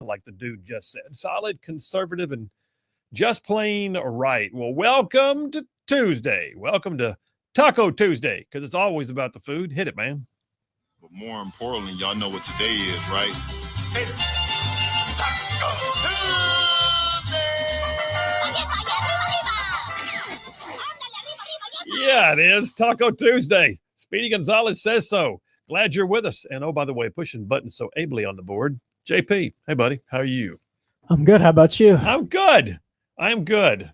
like the dude just said. Solid, conservative, and just plain right. Well, welcome to Tuesday. Welcome to Taco Tuesday, because it's always about the food. Hit it, man. But more importantly, y'all know what today is, right? It's Taco Tuesday! Yeah, it is Taco Tuesday. Speedy Gonzalez says so. Glad you're with us. And oh, by the way, pushing buttons so ably on the board, JP. Hey, buddy. How are you? I'm good. How about you? I'm good. I'm good.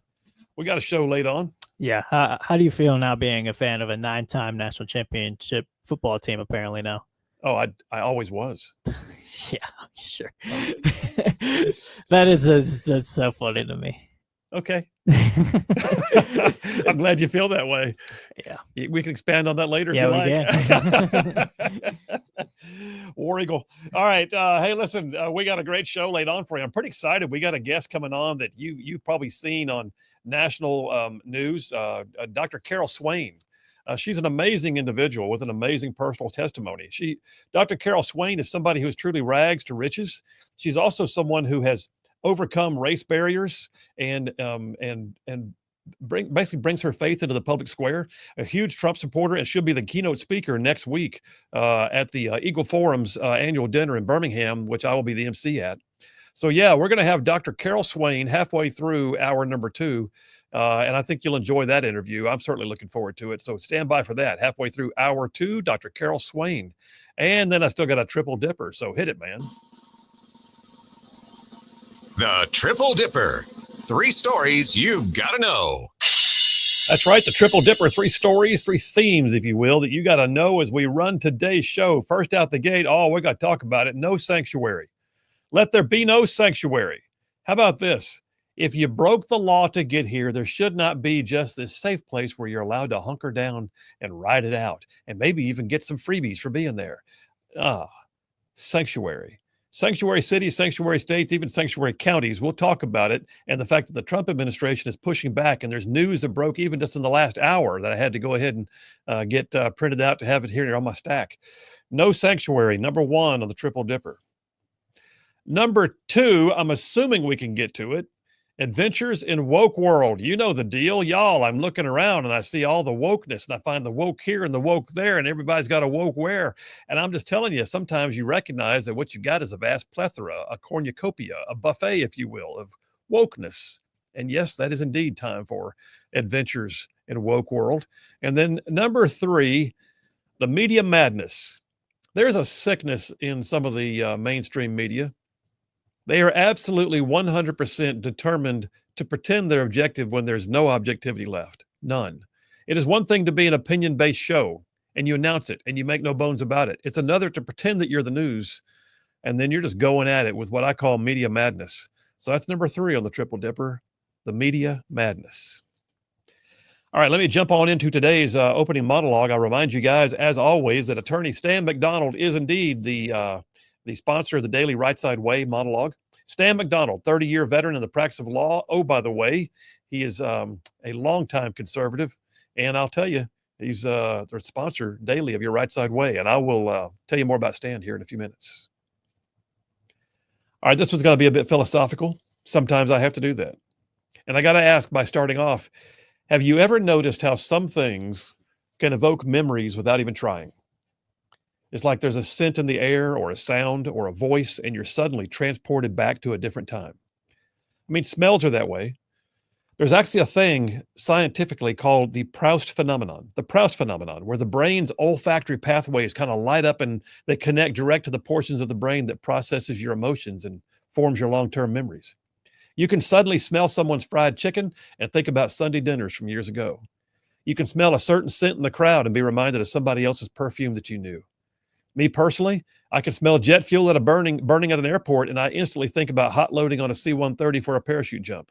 We got a show late on. Yeah. How do you feel now being a fan of a 9-time national championship football team apparently now? Oh, I always was. Yeah, sure. That's so funny to me. Okay. I'm glad you feel that way. Yeah. We can expand on that later if you like. War Eagle. All right. Hey, listen, we got a great show laid on for you. I'm pretty excited. We got a guest coming on that you've probably seen on national news, Dr. Carol Swain. She's an amazing individual with an amazing personal testimony. Dr. Carol Swain is somebody who is truly rags to riches. She's also someone who has overcome race barriers and basically brings her faith into the public square. A huge Trump supporter, and she'll be the keynote speaker next week at the Eagle Forum's annual dinner in Birmingham, which I will be the MC at. So yeah, we're going to have Dr. Carol Swain halfway through hour number 2. And I think you'll enjoy that interview. I'm certainly looking forward to it. So stand by for that. Halfway through hour 2, Dr. Carol Swain. And then I still got a triple dipper. So hit it, man. The Triple Dipper. 3 stories you've got to know. That's right. The Triple Dipper. 3 stories, 3 themes, if you will, that you got to know as we run today's show. First out the gate, we got to talk about it. No sanctuary. Let there be no sanctuary. How about this? If you broke the law to get here, there should not be just this safe place where you're allowed to hunker down and ride it out and maybe even get some freebies for being there. Sanctuary. Sanctuary cities, sanctuary states, even sanctuary counties. We'll talk about it. And the fact that the Trump administration is pushing back, and there's news that broke even just in the last hour that I had to go ahead and get printed out to have it here on my stack. No sanctuary, number 1 on the Triple Dipper. Number 2, I'm assuming we can get to it. Adventures in Woke World. You know the deal, y'all. I'm looking around and I see all the wokeness, and I find the woke here and the woke there, and everybody's got a woke where. And I'm just telling you, sometimes you recognize that what you got is a vast plethora, a cornucopia, a buffet, if you will, of wokeness. And yes, that is indeed time for Adventures in Woke World. And then number 3, the media madness. There's a sickness in some of the mainstream media. They are absolutely 100% determined to pretend they're objective when there's no objectivity left. None. It is one thing to be an opinion-based show, and you announce it, and you make no bones about it. It's another to pretend that you're the news, and then you're just going at it with what I call media madness. So that's number 3 on the Triple Dipper, the media madness. All right, let me jump on into today's opening monologue. I remind you guys, as always, that attorney Stan McDonald is indeed the sponsor of the daily Rightside Way monologue. Stan McDonald, 30-year veteran in the practice of law. Oh, by the way, he is a longtime conservative. And I'll tell you, he's the sponsor daily of your Rightside Way. And I will tell you more about Stan here in a few minutes. All right, this one's going to be a bit philosophical. Sometimes I have to do that. And I got to ask, by starting off, have you ever noticed how some things can evoke memories without even trying? It's like there's a scent in the air or a sound or a voice, and you're suddenly transported back to a different time. I mean, smells are that way. There's actually a thing scientifically called the Proust phenomenon, where the brain's olfactory pathways kind of light up and they connect direct to the portions of the brain that processes your emotions and forms your long-term memories. You can suddenly smell someone's fried chicken and think about Sunday dinners from years ago. You can smell a certain scent in the crowd and be reminded of somebody else's perfume that you knew. Me personally, I can smell jet fuel at a burning at an airport, and I instantly think about hot loading on a C-130 for a parachute jump.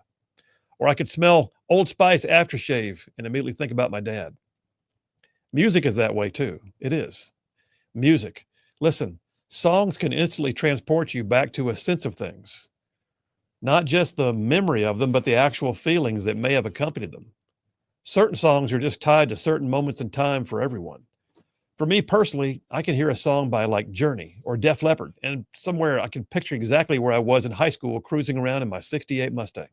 Or I could smell Old Spice aftershave and immediately think about my dad. Music is that way too. It is. Music. Listen, songs can instantly transport you back to a sense of things. Not just the memory of them, but the actual feelings that may have accompanied them. Certain songs are just tied to certain moments in time for everyone. For me personally, I can hear a song by like Journey or Def Leppard, and somewhere I can picture exactly where I was in high school cruising around in my 68 Mustang.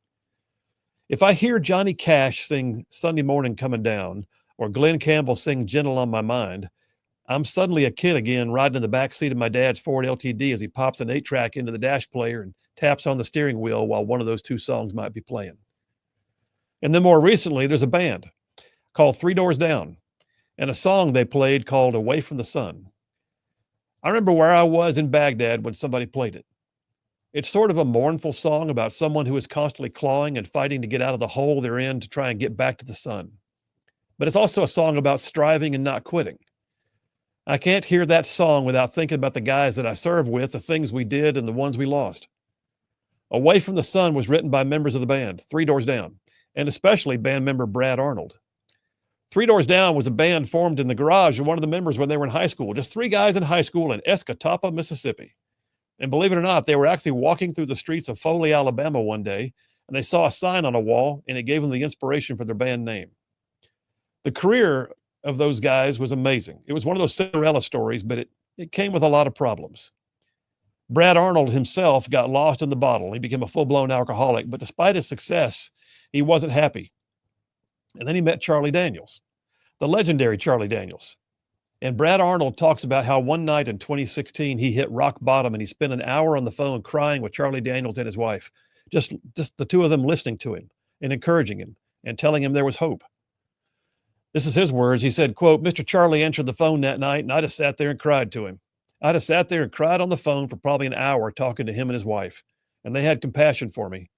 If I hear Johnny Cash sing Sunday Morning Coming Down or Glenn Campbell sing Gentle on My Mind, I'm suddenly a kid again riding in the back seat of my dad's Ford LTD as he pops an 8-track into the dash player and taps on the steering wheel while one of those two songs might be playing. And then more recently, there's a band called Three Doors Down and a song they played called Away from the Sun. I remember where I was in Baghdad when somebody played it. It's sort of a mournful song about someone who is constantly clawing and fighting to get out of the hole they're in to try and get back to the sun. But it's also a song about striving and not quitting. I can't hear that song without thinking about the guys that I served with, the things we did, and the ones we lost. Away from the Sun was written by members of the band, Three Doors Down, and especially band member Brad Arnold. Three Doors Down was a band formed in the garage of one of the members when they were in high school, just three guys in high school in Escatawpa, Mississippi. And believe it or not, they were actually walking through the streets of Foley, Alabama one day, and they saw a sign on a wall, and it gave them the inspiration for their band name. The career of those guys was amazing. It was one of those Cinderella stories, but it came with a lot of problems. Brad Arnold himself got lost in the bottle. He became a full-blown alcoholic, but despite his success, he wasn't happy. And then he met Charlie Daniels, the legendary Charlie Daniels. And Brad Arnold talks about how one night in 2016, he hit rock bottom and he spent an hour on the phone crying with Charlie Daniels and his wife, just the two of them listening to him and encouraging him and telling him there was hope. This is his words. He said, quote, Mr. Charlie answered the phone that night and I just sat there and cried to him. I just sat there and cried on the phone for probably an hour talking to him and his wife. And they had compassion for me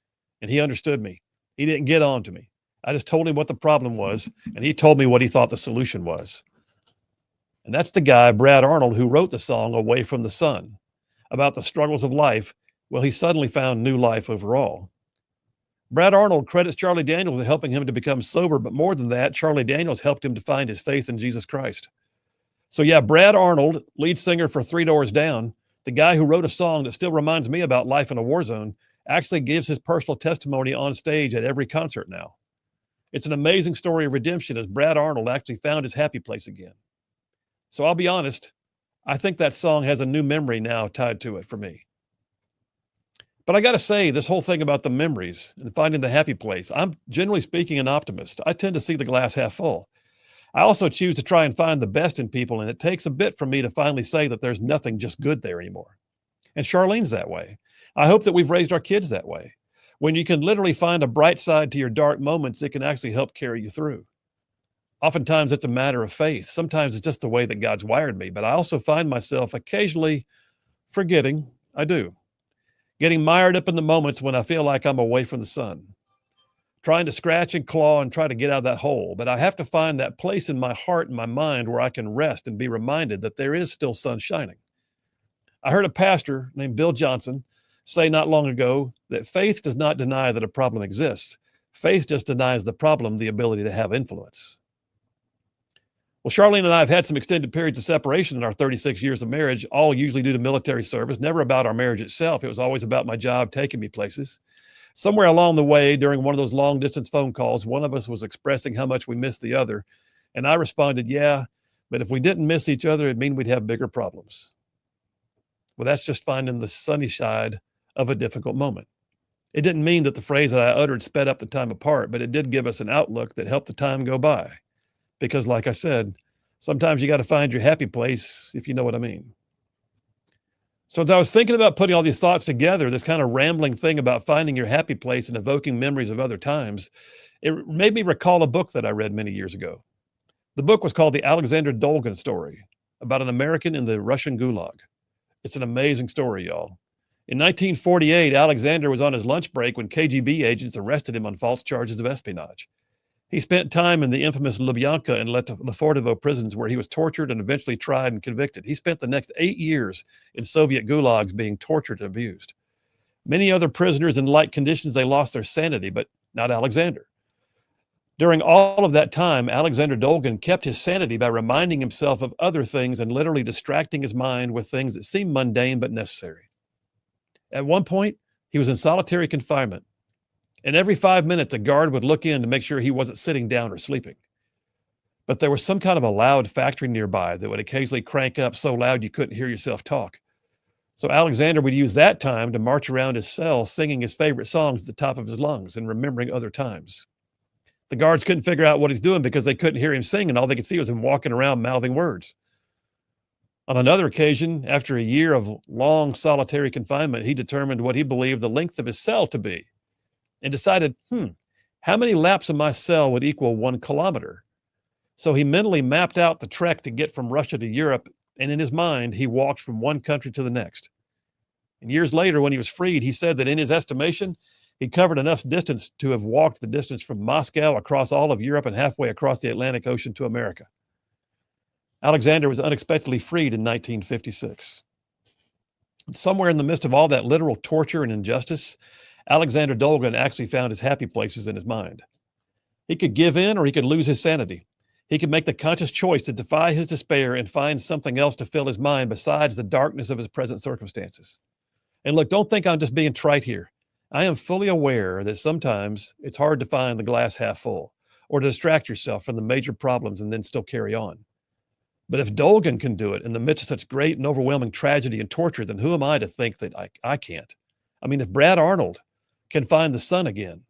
and he understood me. He didn't get on to me. I just told him what the problem was and he told me what he thought the solution was. And that's the guy, Brad Arnold, who wrote the song Away from the Sun about the struggles of life. Well, he suddenly found new life overall. Brad Arnold credits Charlie Daniels with helping him to become sober, but more than that, Charlie Daniels helped him to find his faith in Jesus Christ. So yeah, Brad Arnold, lead singer for Three Doors Down, the guy who wrote a song that still reminds me about life in a war zone, actually gives his personal testimony on stage at every concert now. It's an amazing story of redemption as Brad Arnold actually found his happy place again. So I'll be honest, I think that song has a new memory now tied to it for me. But I got to say, this whole thing about the memories and finding the happy place, I'm generally speaking an optimist. I tend to see the glass half full. I also choose to try and find the best in people, and it takes a bit for me to finally say that there's nothing just good there anymore. And Charlene's that way. I hope that we've raised our kids that way. When you can literally find a bright side to your dark moments, it can actually help carry you through. Oftentimes it's a matter of faith. Sometimes it's just the way that God's wired me, but I also find myself occasionally forgetting, I do, getting mired up in the moments when I feel like I'm away from the sun, trying to scratch and claw and try to get out of that hole. But I have to find that place in my heart and my mind where I can rest and be reminded that there is still sun shining. I heard a pastor named Bill Johnson say not long ago that faith does not deny that a problem exists. Faith just denies the problem the ability to have influence. Well, Charlene and I have had some extended periods of separation in our 36 years of marriage, all usually due to military service, never about our marriage itself. It was always about my job taking me places. Somewhere along the way, during one of those long distance phone calls, one of us was expressing how much we missed the other. And I responded, yeah, but if we didn't miss each other, it'd mean we'd have bigger problems. Well, that's just finding the sunny side of a difficult moment. It didn't mean that the phrase that I uttered sped up the time apart, but it did give us an outlook that helped the time go by. Because like I said, sometimes you got to find your happy place, if you know what I mean. So as I was thinking about putting all these thoughts together, this kind of rambling thing about finding your happy place and evoking memories of other times, it made me recall a book that I read many years ago. The book was called The Alexander Dolgan Story, about an American in the Russian Gulag. It's an amazing story, y'all. In 1948, Alexander was on his lunch break when KGB agents arrested him on false charges of espionage. He spent time in the infamous Lubyanka and Lefortovo prisons where he was tortured and eventually tried and convicted. He spent the next 8 years in Soviet gulags being tortured and abused. Many other prisoners in like conditions, they lost their sanity, but not Alexander. During all of that time, Alexander Dolgan kept his sanity by reminding himself of other things and literally distracting his mind with things that seemed mundane but necessary. At one point, he was in solitary confinement. And every 5 minutes, a guard would look in to make sure he wasn't sitting down or sleeping. but there was some kind of a loud factory nearby that would occasionally crank up so loud you couldn't hear yourself talk. So Alexander would use that time to march around his cell singing his favorite songs at the top of his lungs and remembering other times. The guards couldn't figure out what he's doing because they couldn't hear him sing, and all they could see was him walking around mouthing words. On another occasion, after a year of long solitary confinement, he determined what he believed the length of his cell to be and decided, how many laps of my cell would equal 1 kilometer? So he mentally mapped out the trek to get from Russia to Europe, and in his mind, he walked from one country to the next. And years later, when he was freed, he said that in his estimation, he covered enough distance to have walked the distance from Moscow across all of Europe and halfway across the Atlantic Ocean to America. Alexander was unexpectedly freed in 1956. Somewhere in the midst of all that literal torture and injustice, Alexander Dolgan actually found his happy places in his mind. He could give in or he could lose his sanity. He could make the conscious choice to defy his despair and find something else to fill his mind besides the darkness of his present circumstances. And look, don't think I'm just being trite here. I am fully aware that sometimes it's hard to find the glass half full or to distract yourself from the major problems and then still carry on. But if Dolgan can do it in the midst of such great and overwhelming tragedy and torture, then who am I to think that I can't? I mean, if Brad Arnold can find the sun again,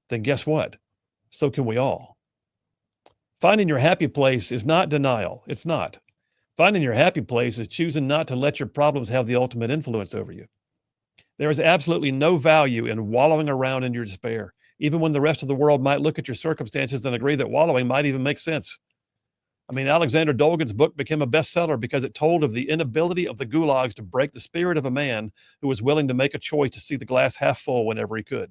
then guess what? So can we all. Finding your happy place is not denial. It's not. Finding your happy place is choosing not to let your problems have the ultimate influence over you. There is absolutely no value in wallowing around in your despair, even when the rest of the world might look at your circumstances and agree that wallowing might even make sense. I mean, Alexander Dolgan's book became a bestseller because it told of the inability of the gulags to break the spirit of a man who was willing to make a choice to see the glass half full whenever he could.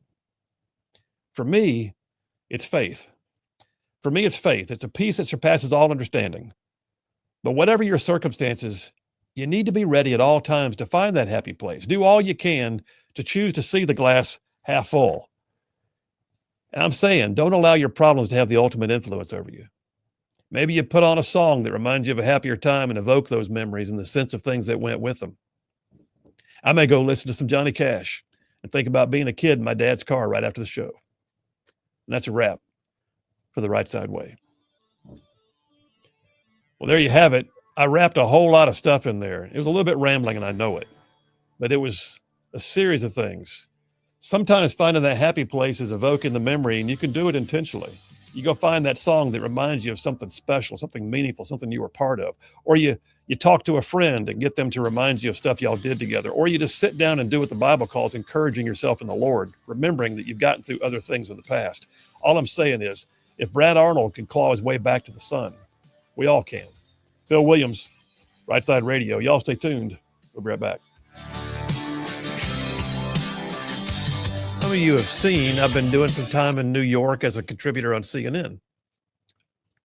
For me, it's faith. For me, it's faith. It's a peace that surpasses all understanding. But whatever your circumstances, you need to be ready at all times to find that happy place. Do all you can to choose to see the glass half full. And I'm saying, don't allow your problems to have the ultimate influence over you. Maybe you put on a song that reminds you of a happier time and evoke those memories and the sense of things that went with them. I may go listen to some Johnny Cash and think about being a kid in my dad's car right after the show. And that's a wrap for the Rightside Way. Well, there you have it. I wrapped a whole lot of stuff in there. It was a little bit rambling, and I know it, but it was a series of things. Sometimes finding that happy place is evoking the memory, and you can do it intentionally. You go find that song that reminds you of something special, something meaningful, something you were part of. Or you talk to a friend and get them to remind you of stuff y'all did together. Or you just sit down and do what the Bible calls encouraging yourself in the Lord, remembering that you've gotten through other things in the past. All I'm saying is, if Brad Arnold can claw his way back to the sun, we all can. Bill Williams, Rightside Radio. Y'all stay tuned. We'll be right back. Some of you have seen I've been doing some time in New York as a contributor on CNN.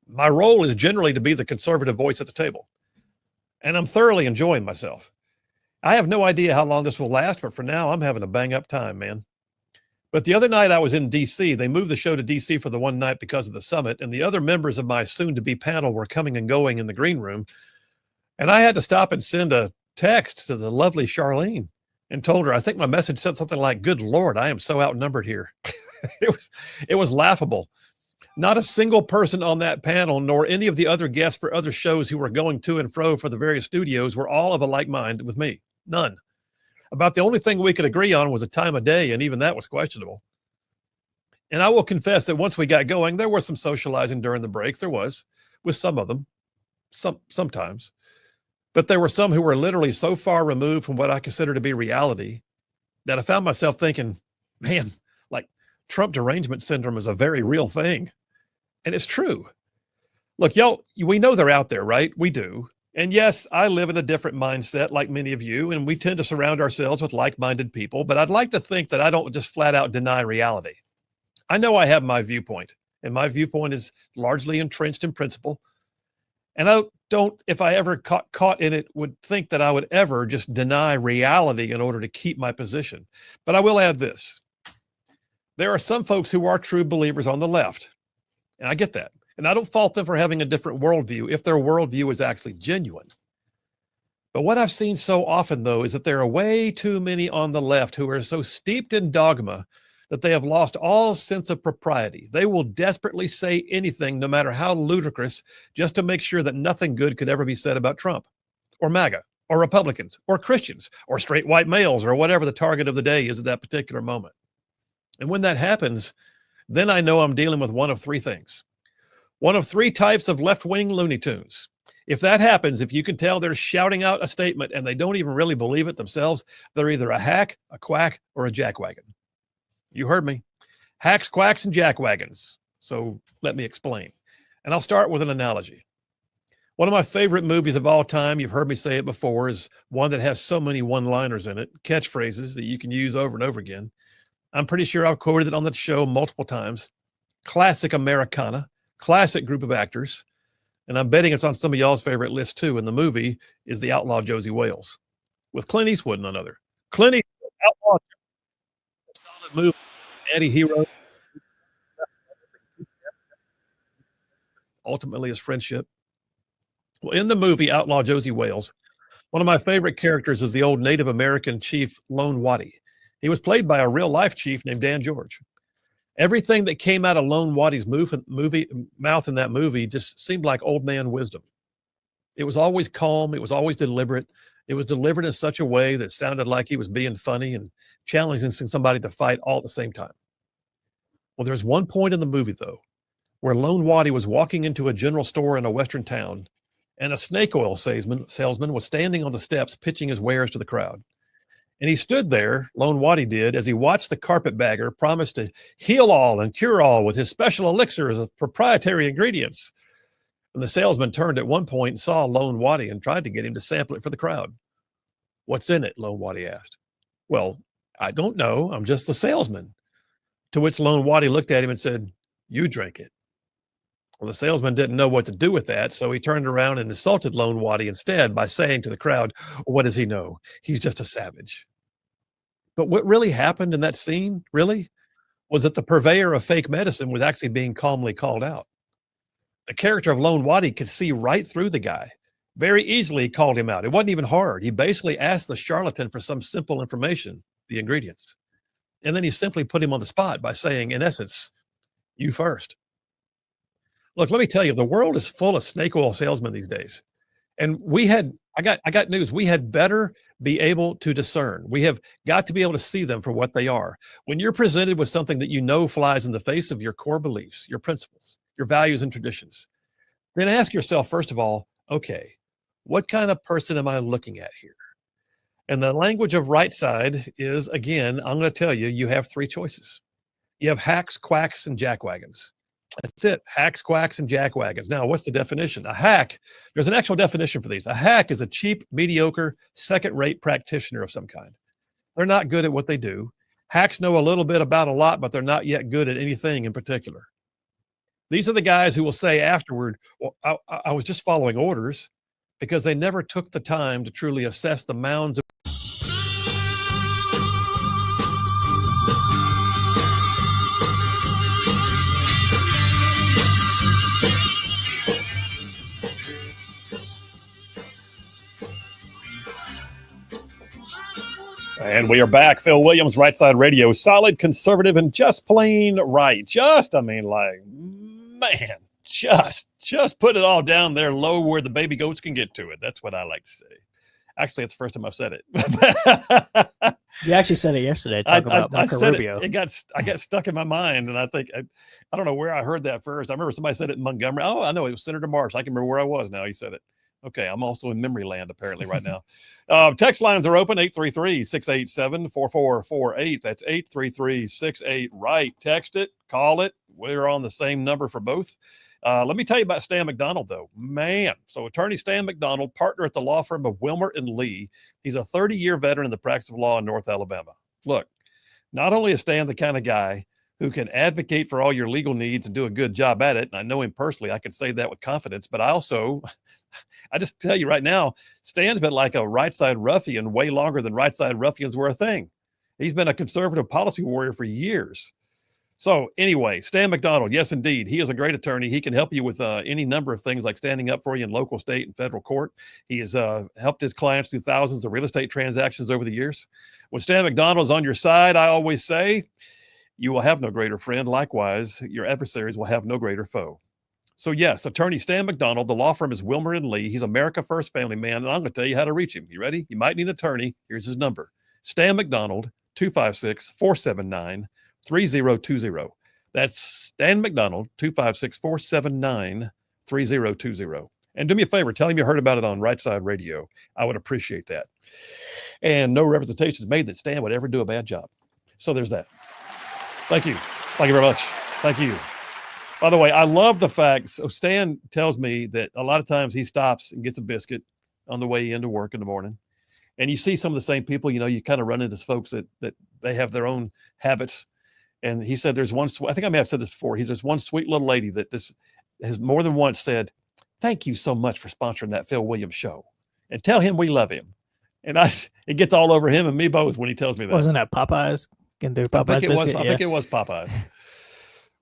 My role is generally to be the conservative voice at the table, and I'm thoroughly enjoying myself. I have no idea how long this will last, but for now, I'm having a bang-up time, man. But the other night I was in D.C. They moved the show to D.C. for the one night because of the summit, and the other members of my soon-to-be panel were coming and going in the green room, and I had to stop and send a text to the lovely Charlene and told her, I think my message said something like, "Good Lord, I am so outnumbered here." It was laughable. Not a single person on that panel, nor any of the other guests for other shows who were going to and fro for the various studios were all of a like mind with me. None. About the only thing we could agree on was the time of day, and even that was questionable. And I will confess that once we got going, there was some socializing during the breaks. There was, with some of them, sometimes. But there were some who were literally so far removed from what I consider to be reality that I found myself thinking, man, like Trump derangement syndrome is a very real thing. And it's true. Look, y'all, we know they're out there, right? We do. And yes, I live in a different mindset like many of you, and we tend to surround ourselves with like-minded people, but I'd like to think that I don't just flat out deny reality. I know I have my viewpoint, and my viewpoint is largely entrenched in principle. And I don't, if I ever caught in it, would think that I would ever just deny reality in order to keep my position. But I will add this. There are some folks who are true believers on the left, and I get that. And I don't fault them for having a different worldview if their worldview is actually genuine. But what I've seen so often, though, is that there are way too many on the left who are so steeped in dogma that they have lost all sense of propriety. They will desperately say anything, no matter how ludicrous, just to make sure that nothing good could ever be said about Trump or MAGA or Republicans or Christians or straight white males or whatever the target of the day is at that particular moment. And when that happens, then I know I'm dealing with one of three things. One of three types of left-wing Looney Tunes. If that happens, if you can tell they're shouting out a statement and they don't even really believe it themselves, they're either a hack, a quack, or a jackwagon. You heard me. Hacks, quacks, and jackwagons. So let me explain. And I'll start with an analogy. One of my favorite movies of all time, you've heard me say it before, is one that has so many one-liners in it, catchphrases that you can use over and over again. I'm pretty sure I've quoted it on the show multiple times. Classic Americana, classic group of actors. And I'm betting it's on some of y'all's favorite list too. And the movie is The Outlaw Josie Wales with Clint Eastwood, none other. Clint Eastwood, Outlaw, solid movie, anti-hero. Ultimately, his friendship. Well, in the movie Outlaw Josie Wales, one of my favorite characters is the old Native American chief Lone Waddy. He was played by a real-life chief named Dan George. Everything that came out of Lone Waddy's mouth in that movie just seemed like old man wisdom. It was always calm. It was always deliberate. It was delivered in such a way that sounded like he was being funny and challenging somebody to fight all at the same time. Well, there's one point in the movie, though, where Lone Waddy was walking into a general store in a western town, and a snake oil salesman was standing on the steps pitching his wares to the crowd. And he stood there, Lone Waddy did, as he watched the carpetbagger promise to heal all and cure all with his special elixirs of proprietary ingredients. And the salesman turned at one point and saw Lone Waddy and tried to get him to sample it for the crowd. "What's in it?" Lone Waddy asked. "Well, I don't know. I'm just the salesman." To which Lone Waddy looked at him and said, "You drink it." Well, the salesman didn't know what to do with that, so he turned around and insulted Lone Waddy instead by saying to the crowd, "What does he know? He's just a savage." But what really happened in that scene, really, was that the purveyor of fake medicine was actually being calmly called out. The character of Lone Waddy could see right through the guy. Very easily he called him out. It wasn't even hard. He basically asked the charlatan for some simple information, the ingredients. And then he simply put him on the spot by saying, in essence, "You first." Look, let me tell you, the world is full of snake oil salesmen these days. And I got news. We had better be able to discern. We have got to be able to see them for what they are. When you're presented with something that you know flies in the face of your core beliefs, your principles, your values and traditions, then ask yourself, first of all, okay, what kind of person am I looking at here? And the language of Rightside is, again, I'm going to tell you, you have three choices. You have hacks, quacks, and jackwagons. That's it. Hacks, quacks, and jackwagons. Now, what's the definition? A hack, there's an actual definition for these. A hack is a cheap, mediocre, second-rate practitioner of some kind. They're not good at what they do. Hacks know a little bit about a lot, but they're not yet good at anything in particular. These are the guys who will say afterward, "Well, I was just following orders," because they never took the time to truly assess the mounds of And we are back. Phil Williams, Rightside Radio, solid, conservative, and just plain right. Just put it all down there low where the baby goats can get to it. That's what I like to say. Actually, it's the first time I've said it. You actually said it yesterday. Talk about Marco Rubio. I got stuck in my mind, and I think I don't know where I heard that first. I remember somebody said it in Montgomery. Oh, I know, it was Senator Marsh. I can remember where I was now. He said it. Okay, I'm also in memory land apparently right now. Text lines are open, 833-687-4448. That's 833-68-RIGHT. Text it, call it. We're on the same number for both. Let me tell you about Stan McDonald, though. Man, so attorney Stan McDonald, partner at the law firm of Wilmer and Lee. He's a 30-year veteran in the practice of law in North Alabama. Look, not only is Stan the kind of guy who can advocate for all your legal needs and do a good job at it, and I know him personally, I can say that with confidence, but I just tell you right now, Stan's been like a right side ruffian way longer than right side ruffians were a thing. He's been a conservative policy warrior for years. So anyway, Stan McDonald, yes, indeed. He is a great attorney. He can help you with any number of things like standing up for you in local, state, and federal court. He has helped his clients through thousands of real estate transactions over the years. When Stan McDonald is on your side, I always say, you will have no greater friend. Likewise, your adversaries will have no greater foe. So yes, attorney Stan McDonald, the law firm is Wilmer and Lee. He's America First family man, and I'm going to tell you how to reach him. You ready? You might need an attorney. Here's his number. Stan McDonald, 256-479-3020. That's Stan McDonald, 256-479-3020. And do me a favor, tell him you heard about it on Rightside Radio. I would appreciate that. And no representation is made that Stan would ever do a bad job. So there's that. Thank you. Thank you very much. Thank you. By the way, I love the fact, so Stan tells me that a lot of times he stops and gets a biscuit on the way into work in the morning. And you see some of the same people, you kind of run into folks that they have their own habits. And he said there's one, I think I may have said this before, there's one sweet little lady that this has more than once said, thank you so much for sponsoring that Phil Williams show. And tell him we love him. And it gets all over him and me both when he tells me that. Wasn't that Popeyes? Can do Popeyes biscuit? I think it was Popeyes,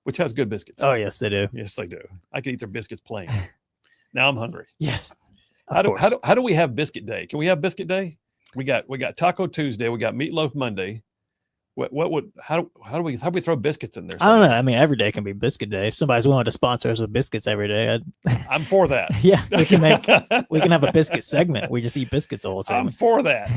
which has good biscuits. Oh, yes, they do. Yes, they do. I could eat their biscuits plain. Now I'm hungry. Yes. How do we have biscuit day? Can we have biscuit day? We got Taco Tuesday. We got Meatloaf Monday. How do we throw biscuits in there? I don't know. I mean, every day can be biscuit day. If somebody's willing to sponsor us with biscuits every day, I'm for that. Yeah, we can have a biscuit segment. We just eat biscuits all the time. I'm for that.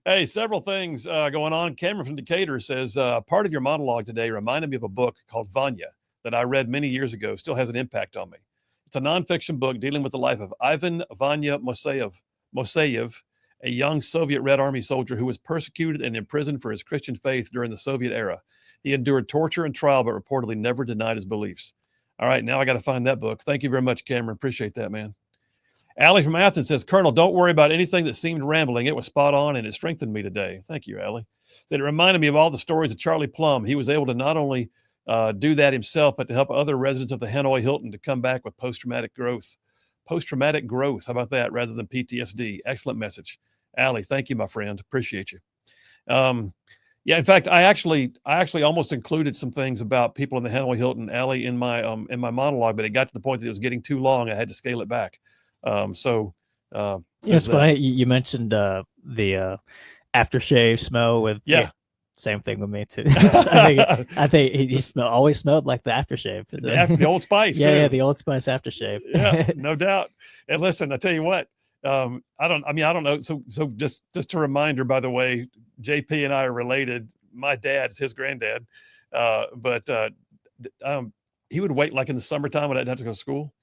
Hey, several things going on. Cameron from Decatur says, part of your monologue today reminded me of a book called Vanya that I read many years ago, still has an impact on me. It's a nonfiction book dealing with the life of Ivan Vanya Moseyev, a young Soviet Red Army soldier who was persecuted and imprisoned for his Christian faith during the Soviet era. He endured torture and trial, but reportedly never denied his beliefs. All right, now I got to find that book. Thank you very much, Cameron. Appreciate that, man. Allie from Athens says, Colonel, don't worry about anything that seemed rambling. It was spot on, and it strengthened me today. Thank you, Allie. Said it reminded me of all the stories of Charlie Plum. He was able to not only do that himself, but to help other residents of the Hanoi Hilton to come back with post-traumatic growth. Post-traumatic growth. How about that? Rather than PTSD. Excellent message. Allie, thank you, my friend. Appreciate you. Yeah, in fact, I actually almost included some things about people in the Hanoi Hilton, Allie, in my monologue, but it got to the point that it was getting too long. I had to scale it back. It's funny you mentioned the aftershave smell with same thing with me too. I think he always smelled like the aftershave. The Old Spice. Yeah, the Old Spice aftershave. Yeah, no doubt. And listen, I tell you what, I don't know. So just a reminder, by the way, JP and I are related. My dad's his granddad, but he would wait like in the summertime when I didn't have to go to school.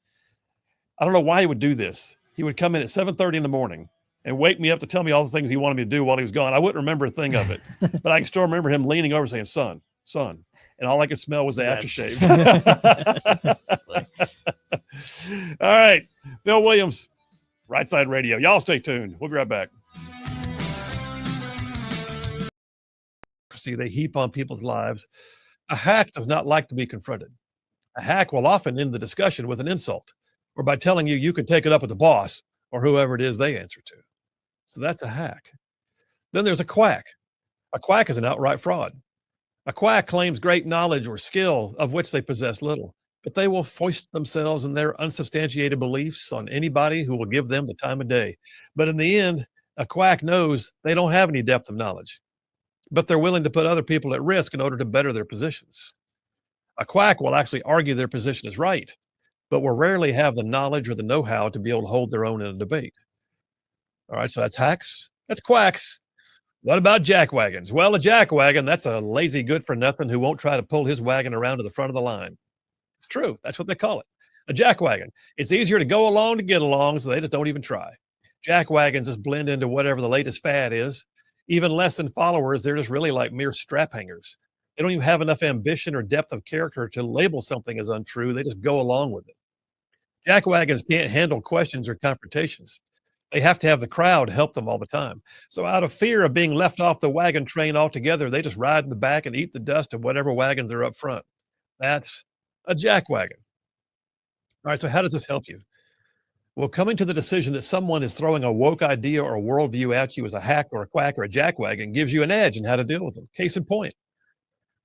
I don't know why he would do this. He would come in at 7:30 in the morning and wake me up to tell me all the things he wanted me to do while he was gone. I wouldn't remember a thing of it, but I can still remember him leaning over saying, son, and all I could smell was the aftershave. All right, Bill Williams, Rightside Radio. Y'all stay tuned. We'll be right back. See, they heap on people's lives. A hack does not like to be confronted. A hack will often end the discussion with an insult or by telling you can take it up with the boss or whoever it is they answer to. So that's a hack. Then there's a quack. A quack is an outright fraud. A quack claims great knowledge or skill of which they possess little, but they will foist themselves and their unsubstantiated beliefs on anybody who will give them the time of day. But in the end, a quack knows they don't have any depth of knowledge, but they're willing to put other people at risk in order to better their positions. A quack will actually argue their position is right, but will rarely have the knowledge or the know-how to be able to hold their own in a debate. All right, so that's hacks. That's quacks. What about jackwagons? Well, a jackwagon, that's a lazy good-for-nothing who won't try to pull his wagon around to the front of the line. It's true. That's what they call it. A jackwagon. It's easier to go along to get along, so they just don't even try. Jackwagons just blend into whatever the latest fad is. Even less than followers, they're just really like mere strap hangers. They don't even have enough ambition or depth of character to label something as untrue. They just go along with it. Jackwagons can't handle questions or confrontations. They have to have the crowd help them all the time. So out of fear of being left off the wagon train altogether, they just ride in the back and eat the dust of whatever wagons are up front. That's a jackwagon. All right, so how does this help you? Well, coming to the decision that someone is throwing a woke idea or a worldview at you as a hack or a quack or a jackwagon gives you an edge in how to deal with them. Case in point.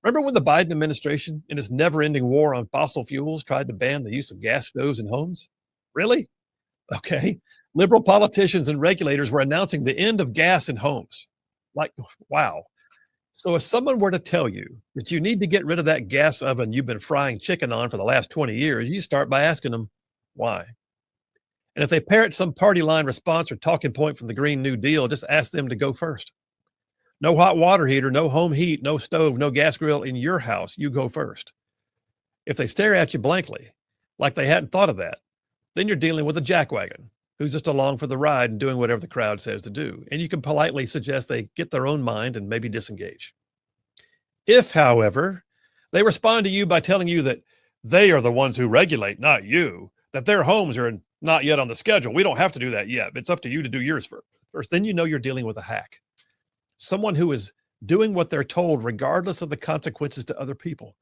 Remember when the Biden administration, in its never-ending war on fossil fuels, tried to ban the use of gas stoves in homes? Really? Okay. Liberal politicians and regulators were announcing the end of gas in homes. Like, wow. So if someone were to tell you that you need to get rid of that gas oven you've been frying chicken on for the last 20 years, you start by asking them why. And if they parrot some party line response or talking point from the Green New Deal, just ask them to go first. No hot water heater, no home heat, no stove, no gas grill in your house. You go first. If they stare at you blankly, like they hadn't thought of that, then you're dealing with a jackwagon who's just along for the ride and doing whatever the crowd says to do. And you can politely suggest they get their own mind and maybe disengage. If, however, they respond to you by telling you that they are the ones who regulate, not you, that their homes are not yet on the schedule, we don't have to do that yet, it's up to you to do yours first, then you know you're dealing with a hack. Someone who is doing what they're told regardless of the consequences to other people.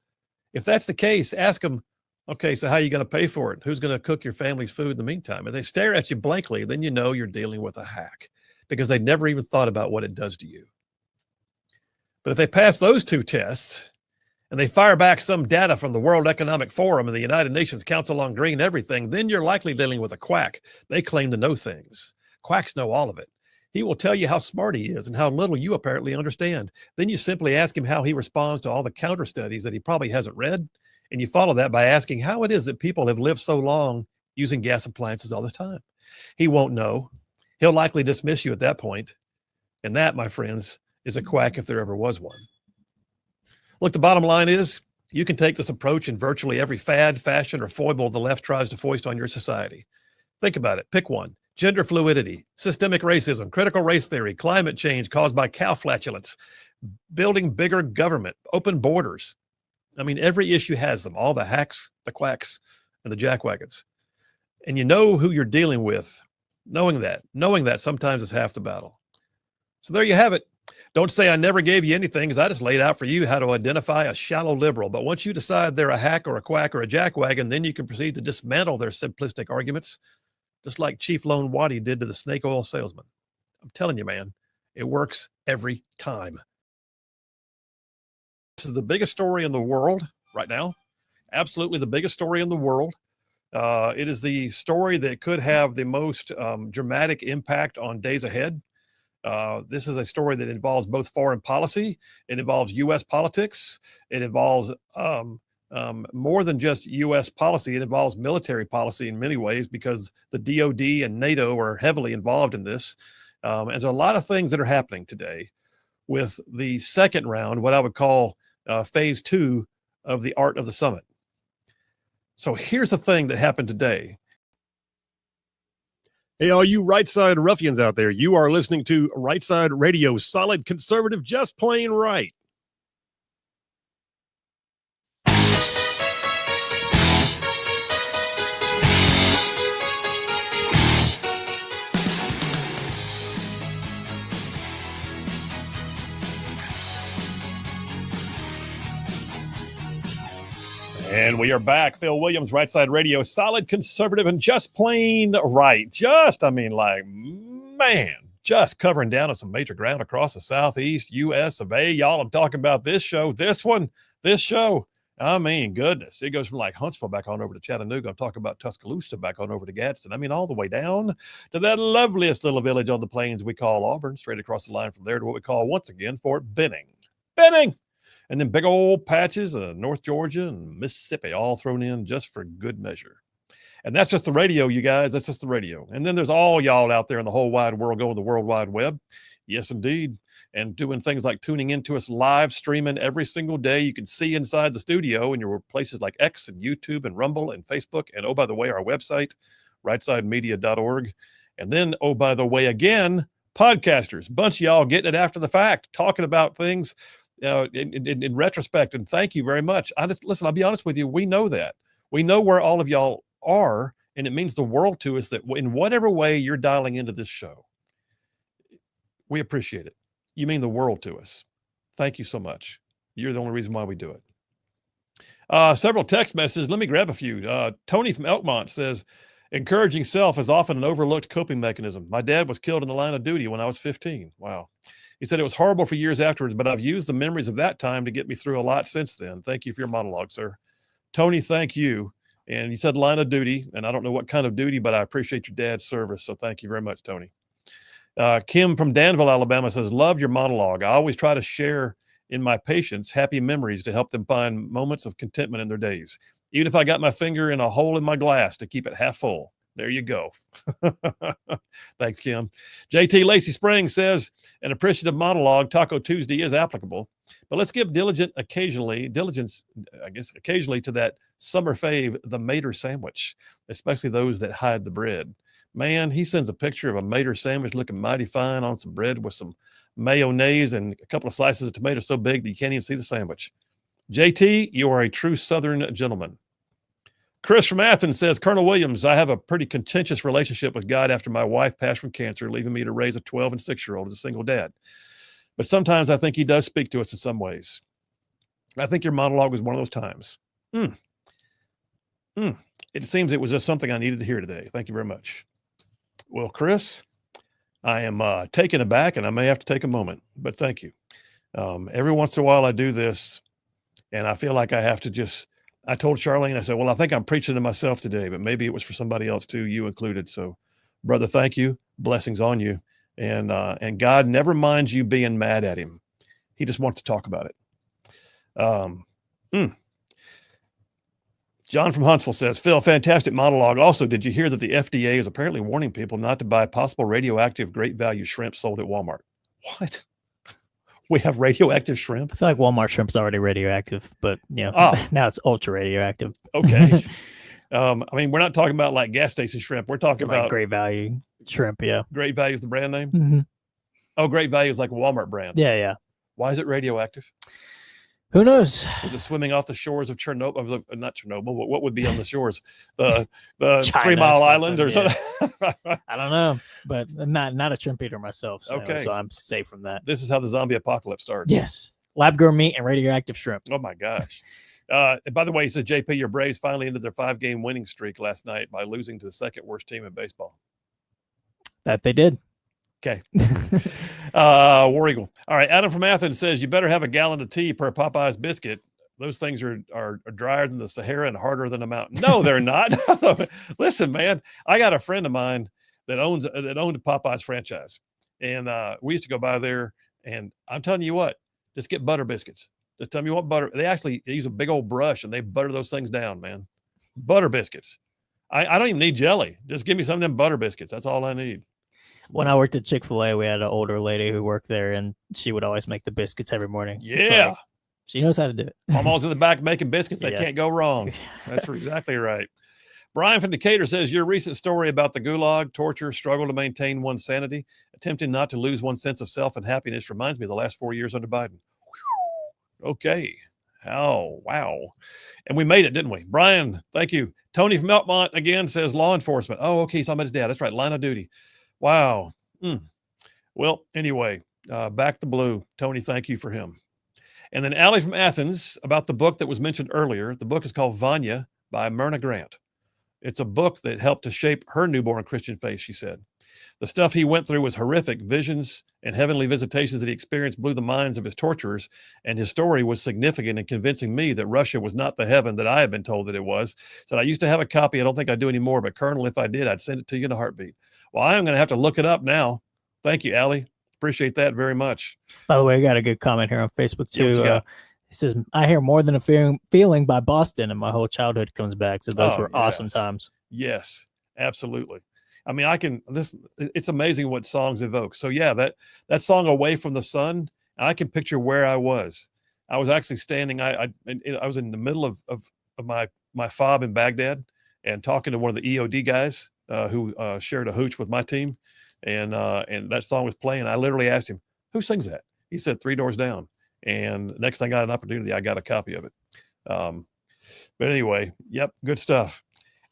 If that's the case, ask them, okay, so how are you going to pay for it? Who's going to cook your family's food in the meantime? If they stare at you blankly, then you know you're dealing with a hack because they never even thought about what it does to you. But if they pass those two tests and they fire back some data from the World Economic Forum and the United Nations Council on Green Everything, then you're likely dealing with a quack. They claim to know things. Quacks know all of it. He will tell you how smart he is and how little you apparently understand. Then you simply ask him how he responds to all the counter studies that he probably hasn't read. And you follow that by asking how it is that people have lived so long using gas appliances all the time. He won't know. He'll likely dismiss you at that point. And that, my friends, is a quack if there ever was one. Look, the bottom line is you can take this approach in virtually every fad, fashion, or foible the left tries to foist on your society. Think about it. Pick one. Gender fluidity, systemic racism, critical race theory, climate change caused by cow flatulence, building bigger government, open borders. I mean, every issue has them, all the hacks, the quacks, and the jackwagons. And you know who you're dealing with. Knowing that sometimes is half the battle. So there you have it. Don't say I never gave you anything because I just laid out for you how to identify a shallow liberal. But once you decide they're a hack or a quack or a jackwagon, then you can proceed to dismantle their simplistic arguments, just like Chief Lone Waddy did to the snake oil salesman. I'm telling you, man, it works every time. This is the biggest story in the world right now. Absolutely the biggest story in the world. It is the story that could have the most dramatic impact on days ahead. This is a story that involves both foreign policy. It involves U.S. politics. It involves more than just U.S. policy. It involves military policy in many ways because the DOD and NATO are heavily involved in this. And there's a lot of things that are happening today with the second round, what I would call phase 2 of the Art of the Summit. So here's the thing that happened today. Hey, all you Rightside ruffians out there, you are listening to Rightside Radio, solid conservative, just plain right. And we are back. Phil Williams, Rightside Radio, solid conservative and just plain right. Just covering down on some major ground across the Southeast U.S. of A. Y'all, I'm talking about this show, this show. I mean, goodness. It goes from like Huntsville back on over to Chattanooga. I'm talking about Tuscaloosa back on over to Gadsden. I mean, all the way down to that loveliest little village on the plains we call Auburn, straight across the line from there to what we call, once again, Fort Benning. And then big old patches of North Georgia and Mississippi all thrown in just for good measure. And that's just the radio, you guys. That's just the radio. And then there's all y'all out there in the whole wide world going to the World Wide Web. Yes, indeed. And doing things like tuning into us live streaming every single day. You can see inside the studio in your places like X and YouTube and Rumble and Facebook. And oh, by the way, our website, rightsidemedia.org. And then, oh, by the way, again, podcasters, bunch of y'all getting it after the fact, talking about things in retrospect. And thank you very much. Listen, I'll be honest with you. We know that. We know where all of y'all are, and it means the world to us that in whatever way you're dialing into this show, we appreciate it. You mean the world to us. Thank you so much. You're the only reason why we do it. Several text messages. Let me grab a few. Tony from Elkmont says, encouraging self is often an overlooked coping mechanism. My dad was killed in the line of duty when I was 15. Wow. He said it was horrible for years afterwards, but I've used the memories of that time to get me through a lot since then. Thank you for your monologue, sir. Tony, thank you. And you said line of duty, and I don't know what kind of duty, but I appreciate your dad's service. So thank you very much, Tony. Kim from Danville, Alabama says, love your monologue. I always try to share in my patients happy memories to help them find moments of contentment in their days. Even if I got my finger in a hole in my glass to keep it half full. There you go. Thanks, Kim. JT Lacey Springs says, an appreciative monologue, Taco Tuesday, is applicable, but let's give diligence occasionally to that summer fave, the Mater sandwich, especially those that hide the bread. Man, he sends a picture of a Mater sandwich looking mighty fine on some bread with some mayonnaise and a couple of slices of tomato so big that you can't even see the sandwich. JT, you are a true Southern gentleman. Chris from Athens says, Colonel Williams, I have a pretty contentious relationship with God after my wife passed from cancer, leaving me to raise a 12 and 6-year-old as a single dad. But sometimes I think he does speak to us in some ways. I think your monologue was one of those times. It seems it was just something I needed to hear today. Thank you very much. Well, Chris, I am taken aback, and I may have to take a moment, but thank you. Every once in a while I do this, and I feel like I have to just, I told Charlene, I said, well, I think I'm preaching to myself today, but maybe it was for somebody else too, you included. So, brother, thank you. Blessings on you. And God never minds you being mad at him. He just wants to talk about it. John from Huntsville says, Phil, fantastic monologue. Also, did you hear that the FDA is apparently warning people not to buy possible radioactive great value shrimp sold at Walmart? What? We have radioactive shrimp? I feel like Walmart shrimp's already radioactive, but now it's ultra radioactive. Okay. I mean, we're not talking about like gas station shrimp. We're talking about great value shrimp. Yeah. Great Value is the brand name? Mm-hmm. Oh, Great Value is like a Walmart brand. Yeah. Why is it radioactive? Who knows? Is it swimming off the shores of Chernobyl? Not Chernobyl, but what would be on the shores? The China, 3 Mile Island or something? I don't know, but not a shrimp eater myself. So, okay. So I'm safe from that. This is how the zombie apocalypse starts. Yes. Lab grown meat and radioactive shrimp. Oh my gosh. By the way, he says, JP, your Braves finally ended their 5-game winning streak last night by losing to the second worst team in baseball. That they did. Okay. War Eagle. All right. Adam from Athens says, you better have a gallon of tea per Popeye's biscuit. Those things are drier than the Sahara and harder than a mountain. No, they're not. Listen, man, I got a friend of mine that owned a Popeye's franchise. And we used to go by there, and I'm telling you what, just get butter biscuits. Just tell me what butter. They use a big old brush and they butter those things down, man. Butter biscuits. I don't even need jelly. Just give me some of them butter biscuits. That's all I need. When I worked at Chick-fil-A, we had an older lady who worked there, and she would always make the biscuits every morning. Yeah. Like, she knows how to do it. Almost in the back making biscuits. They can't go wrong. That's exactly right. Brian from Decatur says, your recent story about the gulag, torture, struggle to maintain one's sanity, attempting not to lose one's sense of self and happiness reminds me of the last 4 years under Biden. Okay. Oh, wow. And we made it, didn't we? Brian, thank you. Tony from Elkmont again says law enforcement. Oh, okay. He's talking about his dad. That's right. Line of duty. Wow. Well, anyway, back to blue. Tony, thank you for him. And then Allie from Athens about the book that was mentioned earlier. The book is called Vanya by Myrna Grant. It's a book that helped to shape her newborn Christian faith, she said. The stuff he went through was horrific. Visions and heavenly visitations that he experienced blew the minds of his torturers, and his story was significant in convincing me that Russia was not the heaven that I had been told that it was. Said, I used to have a copy. I don't think I do anymore, but Colonel, if I did, I'd send it to you in a heartbeat. Well, I am going to have to look it up now. Thank you, Allie. Appreciate that very much. By the way, I got a good comment here on Facebook too. He says, I hear More Than a Feeling by Boston, and my whole childhood comes back. So those were awesome times. Yes, absolutely. I mean, it's amazing what songs evoke. So yeah, that song Away from the Sun, I can picture where I was. I was actually standing, I was in the middle of my fob in Baghdad and talking to one of the EOD guys who shared a hooch with my team. And that song was playing. I literally asked him, who sings that? He said, 3 Doors Down. And next thing I got an opportunity, I got a copy of it. But anyway, yep, good stuff.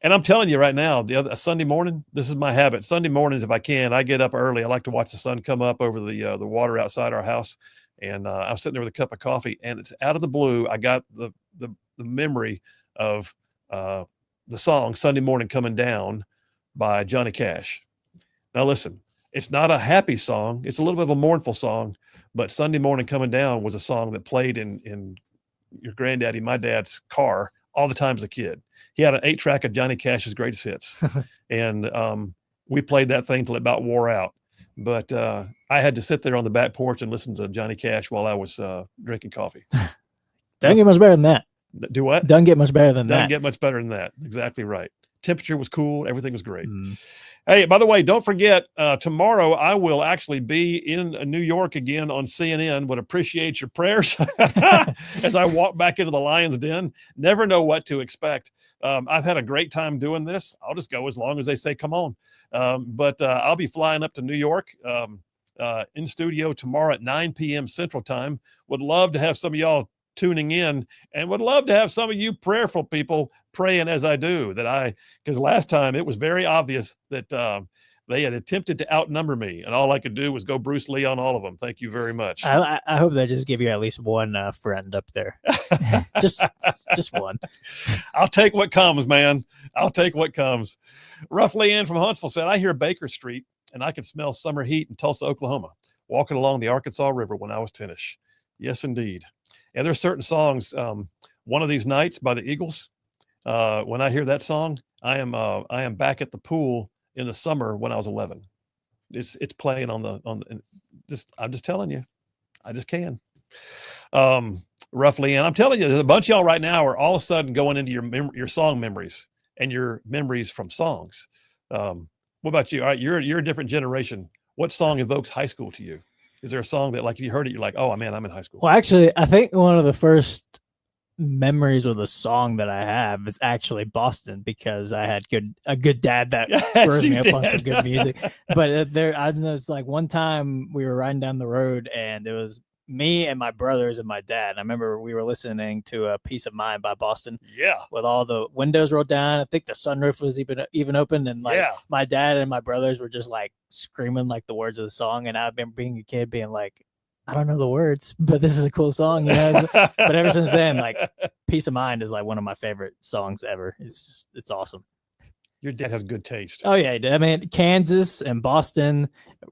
And I'm telling you right now, a Sunday morning, this is my habit. Sunday mornings, if I can, I get up early. I like to watch the sun come up over the water outside our house. And I was sitting there with a cup of coffee, and it's out of the blue. I got the memory of the song Sunday Morning Coming Down by Johnny Cash. Now listen, it's not a happy song. It's a little bit of a mournful song, but Sunday Morning Coming Down was a song that played in your granddaddy, my dad's car all the time as a kid. He had an 8-track of Johnny Cash's greatest hits. And we played that thing till it about wore out. but I had to sit there on the back porch and listen to Johnny Cash while I was drinking coffee. Doesn't get much better than that. Do what? Doesn't get much better than that. Doesn't get much better than that. Exactly right. Temperature was cool. Everything was great. Hey, by the way, don't forget, tomorrow I will actually be in New York again on CNN. Would appreciate your prayers as I walk back into the Lion's Den. Never know what to expect. I've had a great time doing this. I'll just go as long as they say, come on. But I'll be flying up to New York in studio tomorrow at 9 p.m. Central Time. Would love to have some of y'all tuning in, and would love to have some of you prayerful people praying as I do, because last time it was very obvious that they had attempted to outnumber me, and all I could do was go Bruce Lee on all of them. Thank you very much. I hope they just give you at least one friend up there. just one. I'll take what comes, man. I'll take what comes. Roughly Ann from Huntsville said, I hear Baker Street and I could smell summer heat in Tulsa, Oklahoma, walking along the Arkansas River when I was 10-ish. Yes, indeed. And there's certain songs, One of These Nights by the Eagles. When I hear that song, I am back at the pool in the summer when I was 11. It's playing I'm just telling you, I just can. Roughly, and I'm telling you, a bunch of y'all right now are all of a sudden going into your song memories and your memories from songs. What about you? All right, you're a different generation. What song evokes high school to you? Is there a song that, like, if you heard it, you're like, oh man, I'm in high school? Well, actually, I think one of the first memories with a song that I have is actually Boston, because I had a good dad that rose me up on some good music. But I was like, one time we were riding down the road and it was me and my brothers and my dad. I remember we were listening to a Peace of Mind by Boston. Yeah. With all the windows rolled down. I think the sunroof was even open. And my dad and my brothers were just like screaming like the words of the song. And I've been being a kid being like, I don't know the words, but this is a cool song, you know? But ever since then, like, Peace of Mind is like one of my favorite songs ever. It's awesome. Your dad has good taste. Oh yeah, I mean, Kansas and Boston,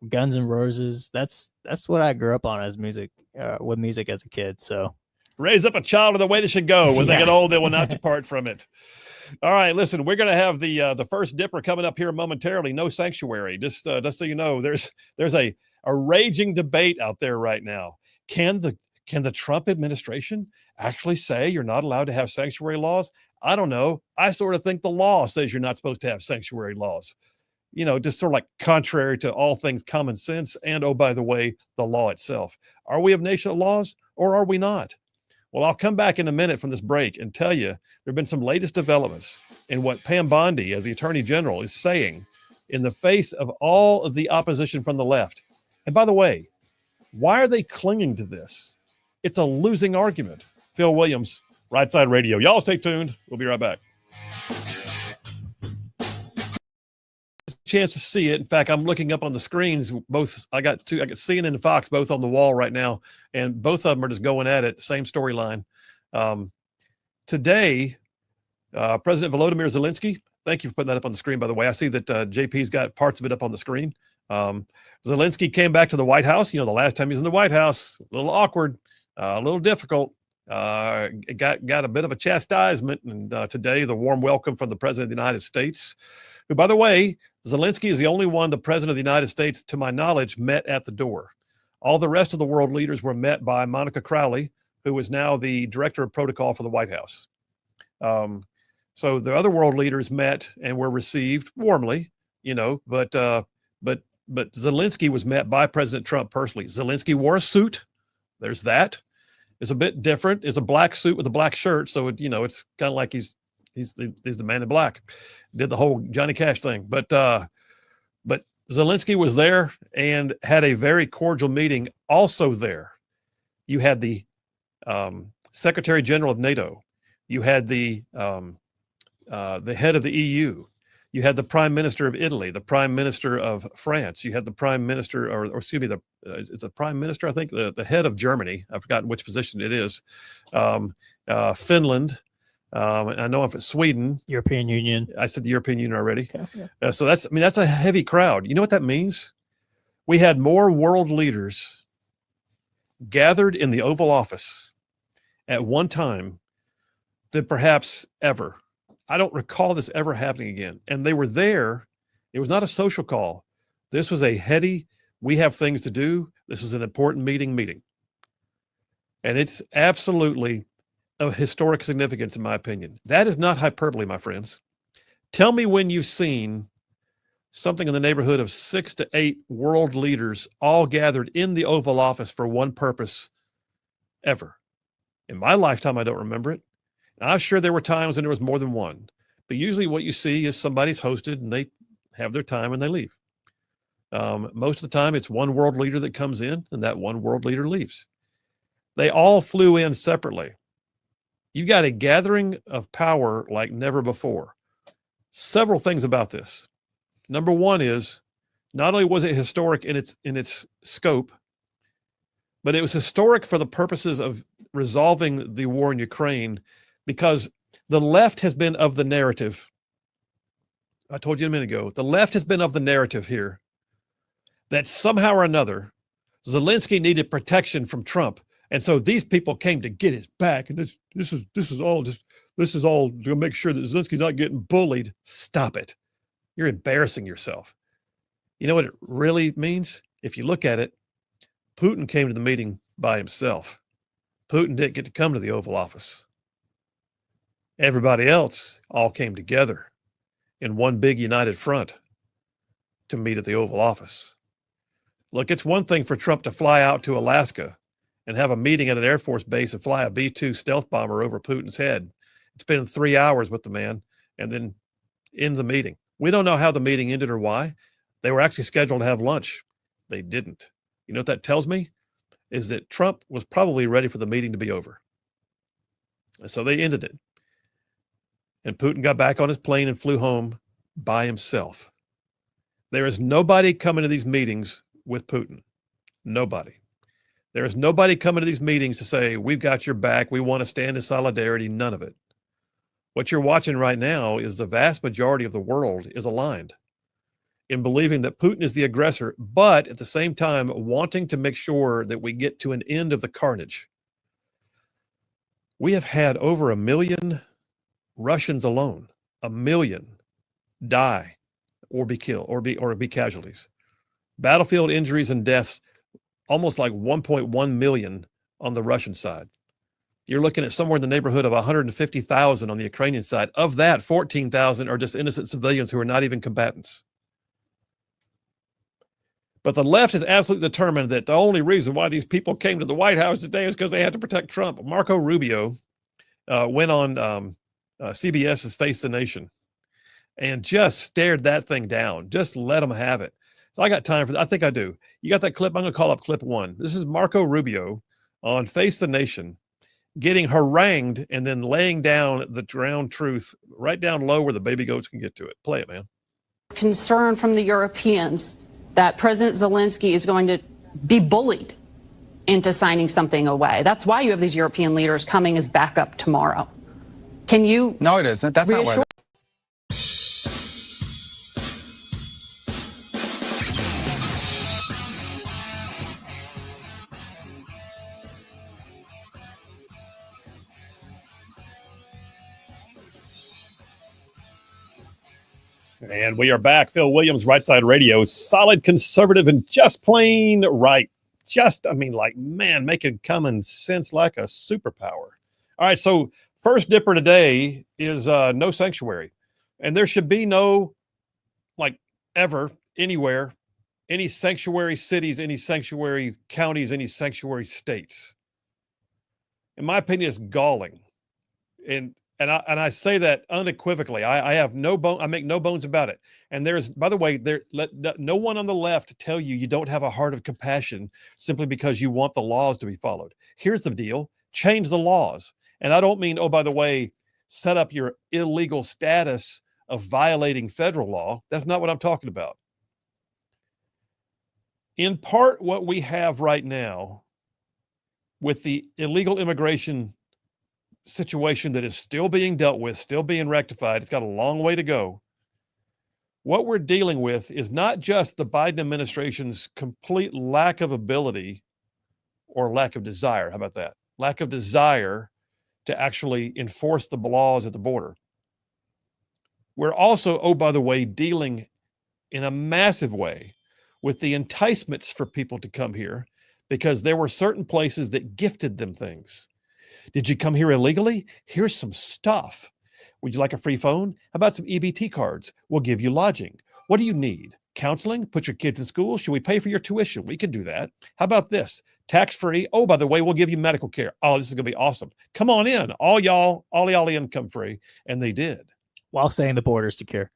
Guns N' Roses. That's what I grew up on as music, with music as a kid. So raise up a child in the way they should go. When they get old, they will not depart from it. All right, listen, we're going to have the first dipper coming up here momentarily. No sanctuary. Just so you know, there's a raging debate out there right now. Can the Trump administration actually say you're not allowed to have sanctuary laws? I don't know. I sort of think the law says you're not supposed to have sanctuary laws. You know, just sort of like contrary to all things common sense. And, oh, by the way, the law itself. Are we a nation of laws or are we not? Well, I'll come back in a minute from this break and tell you there have been some latest developments in what Pam Bondi, as the Attorney General, is saying in the face of all of the opposition from the left. And by the way, why are they clinging to this? It's a losing argument. Phil Williams, Rightside Radio. Y'all stay tuned. We'll be right back. Chance to see it. In fact, I'm looking up on the screens. Both I got CNN and Fox both on the wall right now, and both of them are just going at it. Same storyline. Today, President Volodymyr Zelensky. Thank you for putting that up on the screen. By the way, I see that JP's got parts of it up on the screen. Zelensky came back to the White House. You know, the last time he was in the White House, a little awkward, a little difficult. Got a bit of a chastisement, and today the warm welcome from the President of the United States, who, by the way, Zelensky is the only one the President of the United States, to my knowledge, met at the door. All the rest of the world leaders were met by Monica Crowley, who is now the Director of Protocol for the White House. So the other world leaders met and were received warmly, you know, but Zelensky was met by President Trump personally. Zelensky wore a suit. There's that. It's a bit different. It's a black suit with a black shirt. So, it's kind of like he's the man in black. Did the whole Johnny Cash thing. But Zelensky was there and had a very cordial meeting. Also there, you had the Secretary General of NATO. You had the head of the EU. You had the Prime Minister of Italy, the Prime Minister of France. You had the Prime Minister, or excuse me, it's a Prime Minister, I think, the head of Germany. I've forgotten which position it is. Finland. And I know if it's Sweden. European Union. I said the European Union already. Okay, yeah. So that's a heavy crowd. You know what that means? We had more world leaders gathered in the Oval Office at one time than perhaps ever. I don't recall this ever happening again. And they were there. It was not a social call. This was a heady We have things to do. This is an important meeting. And it's absolutely of historic significance, in my opinion. That is not hyperbole, my friends. Tell me when you've seen something in the neighborhood of 6 to 8 world leaders all gathered in the Oval Office for one purpose ever. In my lifetime, I don't remember it. And I'm sure there were times when there was more than one. But usually what you see is somebody's hosted and they have their time and they leave. Most of the time, it's one world leader that comes in and that one world leader leaves. They all flew in separately. You got a gathering of power like never before. Several things about this. Number one is not only was it historic in its scope, but it was historic for the purposes of resolving the war in Ukraine, because the left has been of the narrative. I told you a minute ago, the left has been of the narrative here that somehow or another, Zelensky needed protection from Trump. And so these people came to get his back. And this is all to make sure that Zelensky's not getting bullied. Stop it. You're embarrassing yourself. You know what it really means? If you look at it, Putin came to the meeting by himself. Putin didn't get to come to the Oval Office. Everybody else all came together in one big united front to meet at the Oval Office. Look, it's one thing for Trump to fly out to Alaska and have a meeting at an Air Force base and fly a B-2 stealth bomber over Putin's head. It's been 3 hours with the man and then end the meeting. We don't know how the meeting ended or why. They were actually scheduled to have lunch. They didn't. You know what that tells me? Is that Trump was probably ready for the meeting to be over. And so they ended it. And Putin got back on his plane and flew home by himself. There is nobody coming to these meetings with Putin. Nobody. There is nobody coming to these meetings to say, we've got your back, we want to stand in solidarity. None of it. What you're watching right now is the vast majority of the world is aligned in believing that Putin is the aggressor, but at the same time wanting to make sure that we get to an end of the carnage. We have had over 1 million Russians alone, 1 million die or be killed or be casualties. Battlefield injuries and deaths, almost like 1.1 million on the Russian side. You're looking at somewhere in the neighborhood of 150,000 on the Ukrainian side. Of that, 14,000 are just innocent civilians who are not even combatants. But the left is absolutely determined that the only reason why these people came to the White House today is because they had to protect Trump. Marco Rubio went on CBS's Face the Nation and just stared that thing down. Just let them have it. So I got time for that. I think I do. You got that clip? I'm going to call up clip 1. This is Marco Rubio on Face the Nation getting harangued and then laying down the ground truth right down low where the baby goats can get to it. Play it, man. Concern from the Europeans that President Zelensky is going to be bullied into signing something away. That's why you have these European leaders coming as backup tomorrow. Can you? No, it isn't. That's not why. And we are back. Phil Williams, Rightside Radio, solid conservative and just plain right. Making common sense like a superpower. All right, so first dipper today is no sanctuary. And there should be no, ever, anywhere, any sanctuary cities, any sanctuary counties, any sanctuary states. In my opinion, it's galling. And I say that unequivocally. I make no bones about it. And there's, by the way, no one on the left tell you don't have a heart of compassion simply because you want the laws to be followed. Here's the deal: change the laws. And I don't mean, oh, by the way, set up your illegal status of violating federal law. That's not what I'm talking about. In part, what we have right now with the illegal immigration situation that is still being dealt with, still being rectified, it's got a long way to go. What we're dealing with is not just the Biden administration's complete lack of ability or lack of desire. How about that? Lack of desire to actually enforce the laws at the border. We're also, oh, by the way, dealing in a massive way with the enticements for people to come here because there were certain places that gifted them things. Did you come here illegally? Here's some stuff. Would you like a free phone? How about some EBT cards? We'll give you lodging. What do you need? Counseling? Put your kids in school? Should we pay for your tuition? We can do that. How about this? Tax-free. Oh, by the way, we'll give you medical care. Oh, this is going to be awesome. Come on in. All y'all in, come free. And they did. While saying the border is secure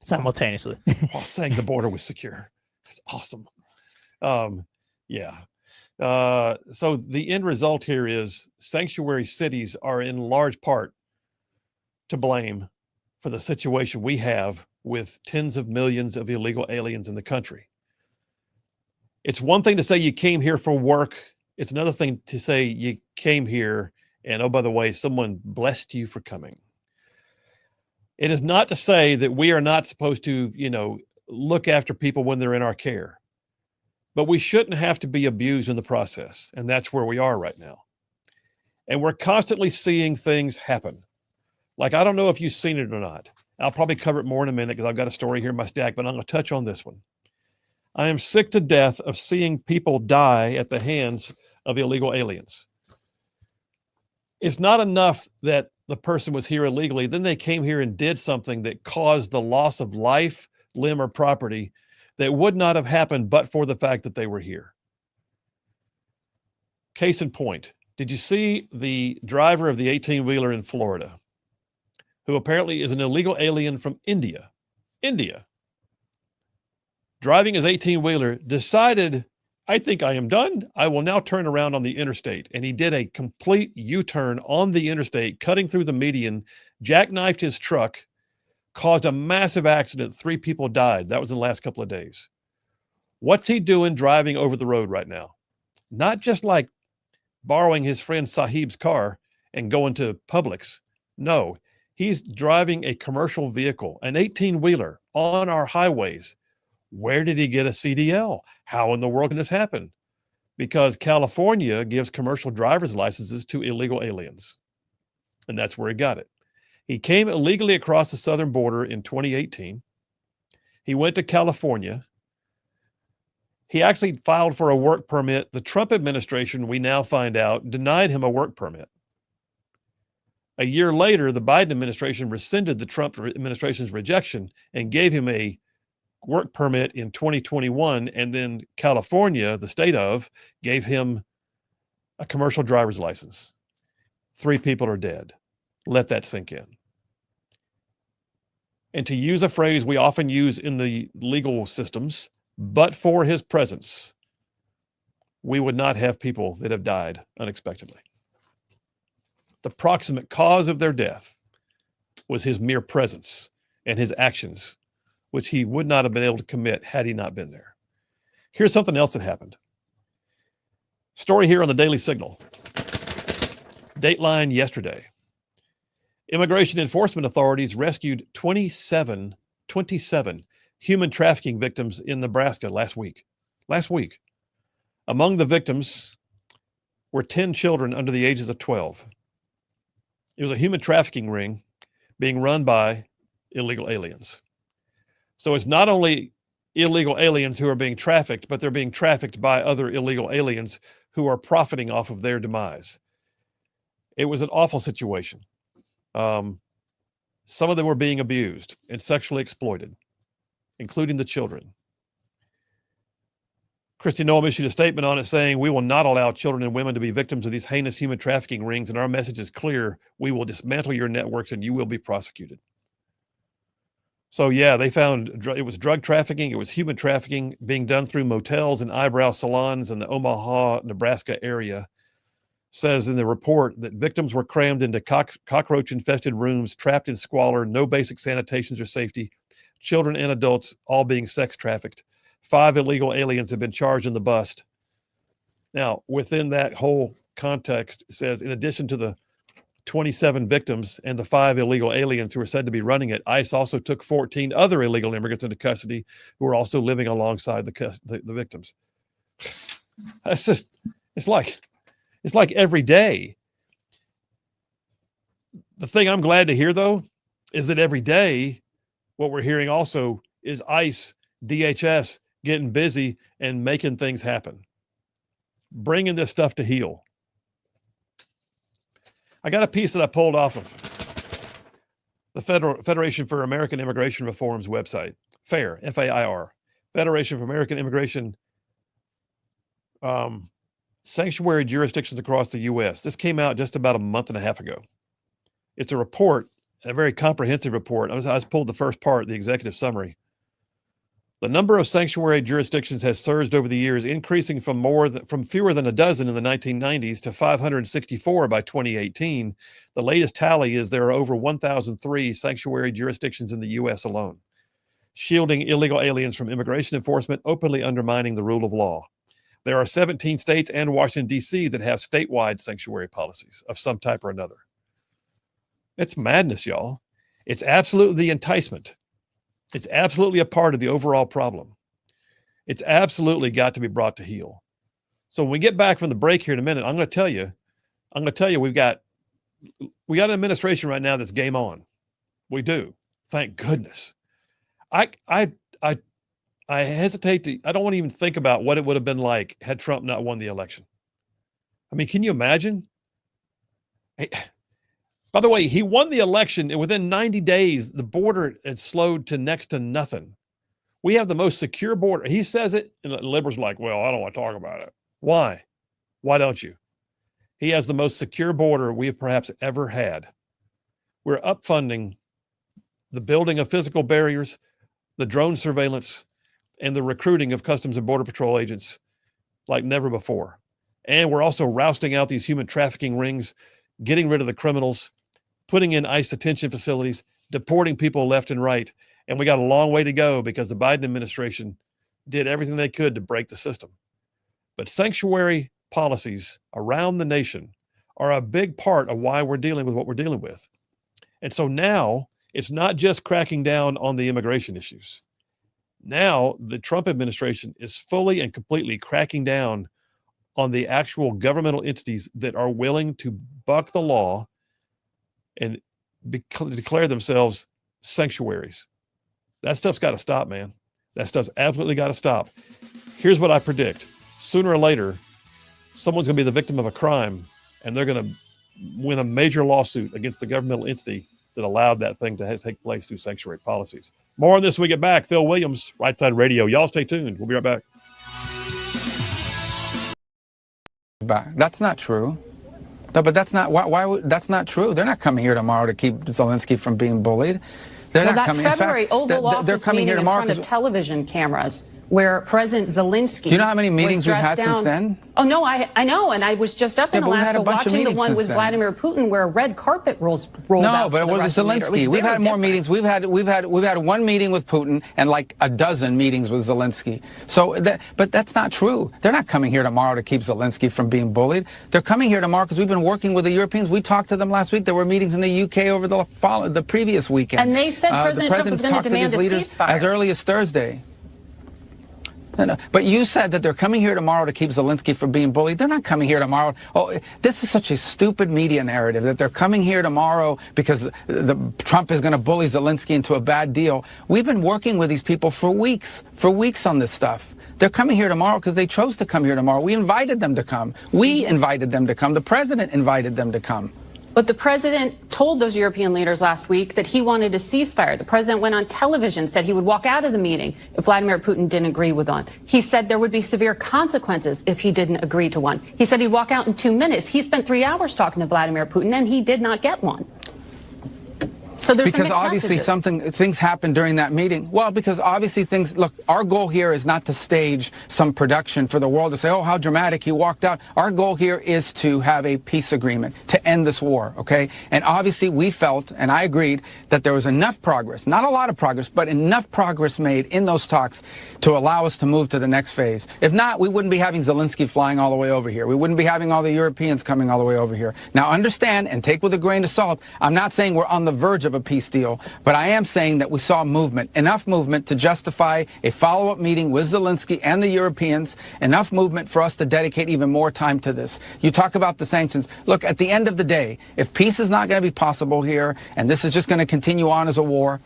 simultaneously. While saying the border was secure. That's awesome. Yeah. So the end result here is sanctuary cities are in large part to blame for the situation we have with tens of millions of illegal aliens in the country. It's one thing to say you came here for work. It's another thing to say you came here and, oh, by the way, someone blessed you for coming. It is not to say that we are not supposed to, look after people when they're in our care, but we shouldn't have to be abused in the process. And that's where we are right now. And we're constantly seeing things happen. Like, I don't know if you've seen it or not. I'll probably cover it more in a minute because I've got a story here in my stack, but I'm going to touch on this one. I am sick to death of seeing people die at the hands of illegal aliens. It's not enough that the person was here illegally. Then they came here and did something that caused the loss of life, limb, or property that would not have happened but for the fact that they were here. Case in point, did you see the driver of the 18-wheeler in Florida, who apparently is an illegal alien from India, driving his 18-wheeler, decided, I think I am done. I will now turn around on the interstate. And he did a complete U-turn on the interstate, cutting through the median, jackknifed his truck, caused a massive accident. 3 people died. That was in the last couple of days. What's he doing driving over the road right now? Not just like borrowing his friend Sahib's car and going to Publix. No, he's driving a commercial vehicle, an 18-wheeler on our highways. Where did he get a CDL? How in the world can this happen? Because California gives commercial driver's licenses to illegal aliens. And that's where he got it. He came illegally across the southern border in 2018. He went to California. He actually filed for a work permit. The Trump administration, we now find out, denied him a work permit. A year later, the Biden administration rescinded the Trump administration's rejection and gave him a work permit in 2021. And then California, the state of, gave him a commercial driver's license. 3 people are dead. Let that sink in. And to use a phrase we often use in the legal systems, but for his presence, we would not have people that have died unexpectedly. The proximate cause of their death was his mere presence and his actions, which he would not have been able to commit had he not been there. Here's something else that happened. Story here on the Daily Signal. Dateline yesterday. Immigration enforcement authorities rescued 27 human trafficking victims in Nebraska last week. Among the victims were 10 children under the ages of 12. It was a human trafficking ring being run by illegal aliens. So it's not only illegal aliens who are being trafficked, but they're being trafficked by other illegal aliens who are profiting off of their demise. It was an awful situation. Some of them were being abused and sexually exploited, including the children. Kristi Noem issued a statement on it saying, "We will not allow children and women to be victims of these heinous human trafficking rings, and our message is clear. We will dismantle your networks and you will be prosecuted." So yeah, they found it was drug trafficking. It was human trafficking being done through motels and eyebrow salons in the Omaha, Nebraska area. Says in the report that victims were crammed into cockroach-infested rooms, trapped in squalor, no basic sanitations or safety, children and adults all being sex trafficked. 5 illegal aliens have been charged in the bust. Now, within that whole context, it says, in addition to the 27 victims and the 5 illegal aliens who are said to be running it, ICE also took 14 other illegal immigrants into custody who were also living alongside the victims. That's just, it's like every day. The thing I'm glad to hear, though, is that every day what we're hearing also is ICE, DHS getting busy and making things happen, bringing this stuff to heel. I got a piece that I pulled off of the Federation for American Immigration Reform's website, FAIR, F-A-I-R, Federation for American Immigration Sanctuary Jurisdictions across the U.S. This came out just about a month and a half ago. It's a report, a very comprehensive report. I just pulled the first part, the executive summary. The number of sanctuary jurisdictions has surged over the years, increasing from fewer than a dozen in the 1990s to 564 by 2018. The latest tally is there are over 1,003 sanctuary jurisdictions in the U.S. alone, shielding illegal aliens from immigration enforcement, openly undermining the rule of law. There are 17 states and Washington, D.C. that have statewide sanctuary policies of some type or another. It's madness, y'all. It's absolutely the enticement. It's absolutely a part of the overall problem. It's absolutely got to be brought to heel. So when we get back from the break here in a minute, I'm going to tell you, we got an administration right now that's game on. We do. Thank goodness. I hesitate I don't want to even think about what it would have been like had Trump not won the election. I mean, can you imagine? By the way, he won the election, and within 90 days, the border had slowed to next to nothing. We have the most secure border. He says it, and the liberals are like, well, I don't want to talk about it. Why? Why don't you? He has the most secure border we have perhaps ever had. We're upfunding the building of physical barriers, the drone surveillance, and the recruiting of Customs and Border Patrol agents like never before. And we're also rousting out these human trafficking rings, getting rid of the criminals, putting in ICE detention facilities, deporting people left and right. And we got a long way to go because the Biden administration did everything they could to break the system. But sanctuary policies around the nation are a big part of why we're dealing with what we're dealing with. And so now it's not just cracking down on the immigration issues. Now the Trump administration is fully and completely cracking down on the actual governmental entities that are willing to buck the law and declare themselves sanctuaries. That stuff's got to stop, man. That stuff's absolutely got to stop. Here's what I predict. Sooner or later, someone's going to be the victim of a crime, and they're going to win a major lawsuit against the governmental entity that allowed that thing to take place through sanctuary policies. More on this when we get back. Phil Williams, Rightside Radio. Y'all stay tuned. We'll be right back. That's not true. No, but that's not that's not true. They're not coming here tomorrow to keep Zelensky from being bullied. They're not coming. February Oval Office they're coming here tomorrow in front of television cameras where President Zelensky. Do you know how many meetings we've had since then? Oh no, I know, and I was just up in Alaska watching the one with Vladimir Putin where a red carpet rolled out. No, but it was Zelensky. We've had more meetings. We've had one meeting with Putin and like a dozen meetings with Zelensky. So, but that's not true. They're not coming here tomorrow to keep Zelensky from being bullied. They're coming here tomorrow because we've been working with the Europeans. We talked to them last week. There were meetings in the UK over the previous weekend. And they said President Trump was going to demand a ceasefire as early as Thursday. No. But you said that they're coming here tomorrow to keep Zelensky from being bullied. They're not coming here tomorrow. Oh, this is such a stupid media narrative that they're coming here tomorrow because Trump is going to bully Zelensky into a bad deal. We've been working with these people for weeks on this stuff. They're coming here tomorrow because they chose to come here tomorrow. We invited them to come. We invited them to come. The president invited them to come. But the president told those European leaders last week that he wanted a ceasefire. The president went on television, said he would walk out of the meeting if Vladimir Putin didn't agree with one. He said there would be severe consequences if he didn't agree to one. He said he'd walk out in 2 minutes. He spent 3 hours talking to Vladimir Putin, and he did not get one. So there's because obviously things happened during that meeting. Well, because obviously look, our goal here is not to stage some production for the world to say, oh, how dramatic, he walked out. Our goal here is to have a peace agreement, to end this war, okay? And obviously we felt, and I agreed, that there was enough progress, not a lot of progress, but enough progress made in those talks to allow us to move to the next phase. If not, we wouldn't be having Zelensky flying all the way over here. We wouldn't be having all the Europeans coming all the way over here. Now understand, and take with a grain of salt, I'm not saying we're on the verge of a peace deal, but I am saying that we saw movement, enough movement to justify a follow-up meeting with Zelensky and the Europeans, enough movement for us to dedicate even more time to this. You talk about the sanctions. Look, at the end of the day, if peace is not going to be possible here, and this is just going to continue on as a war,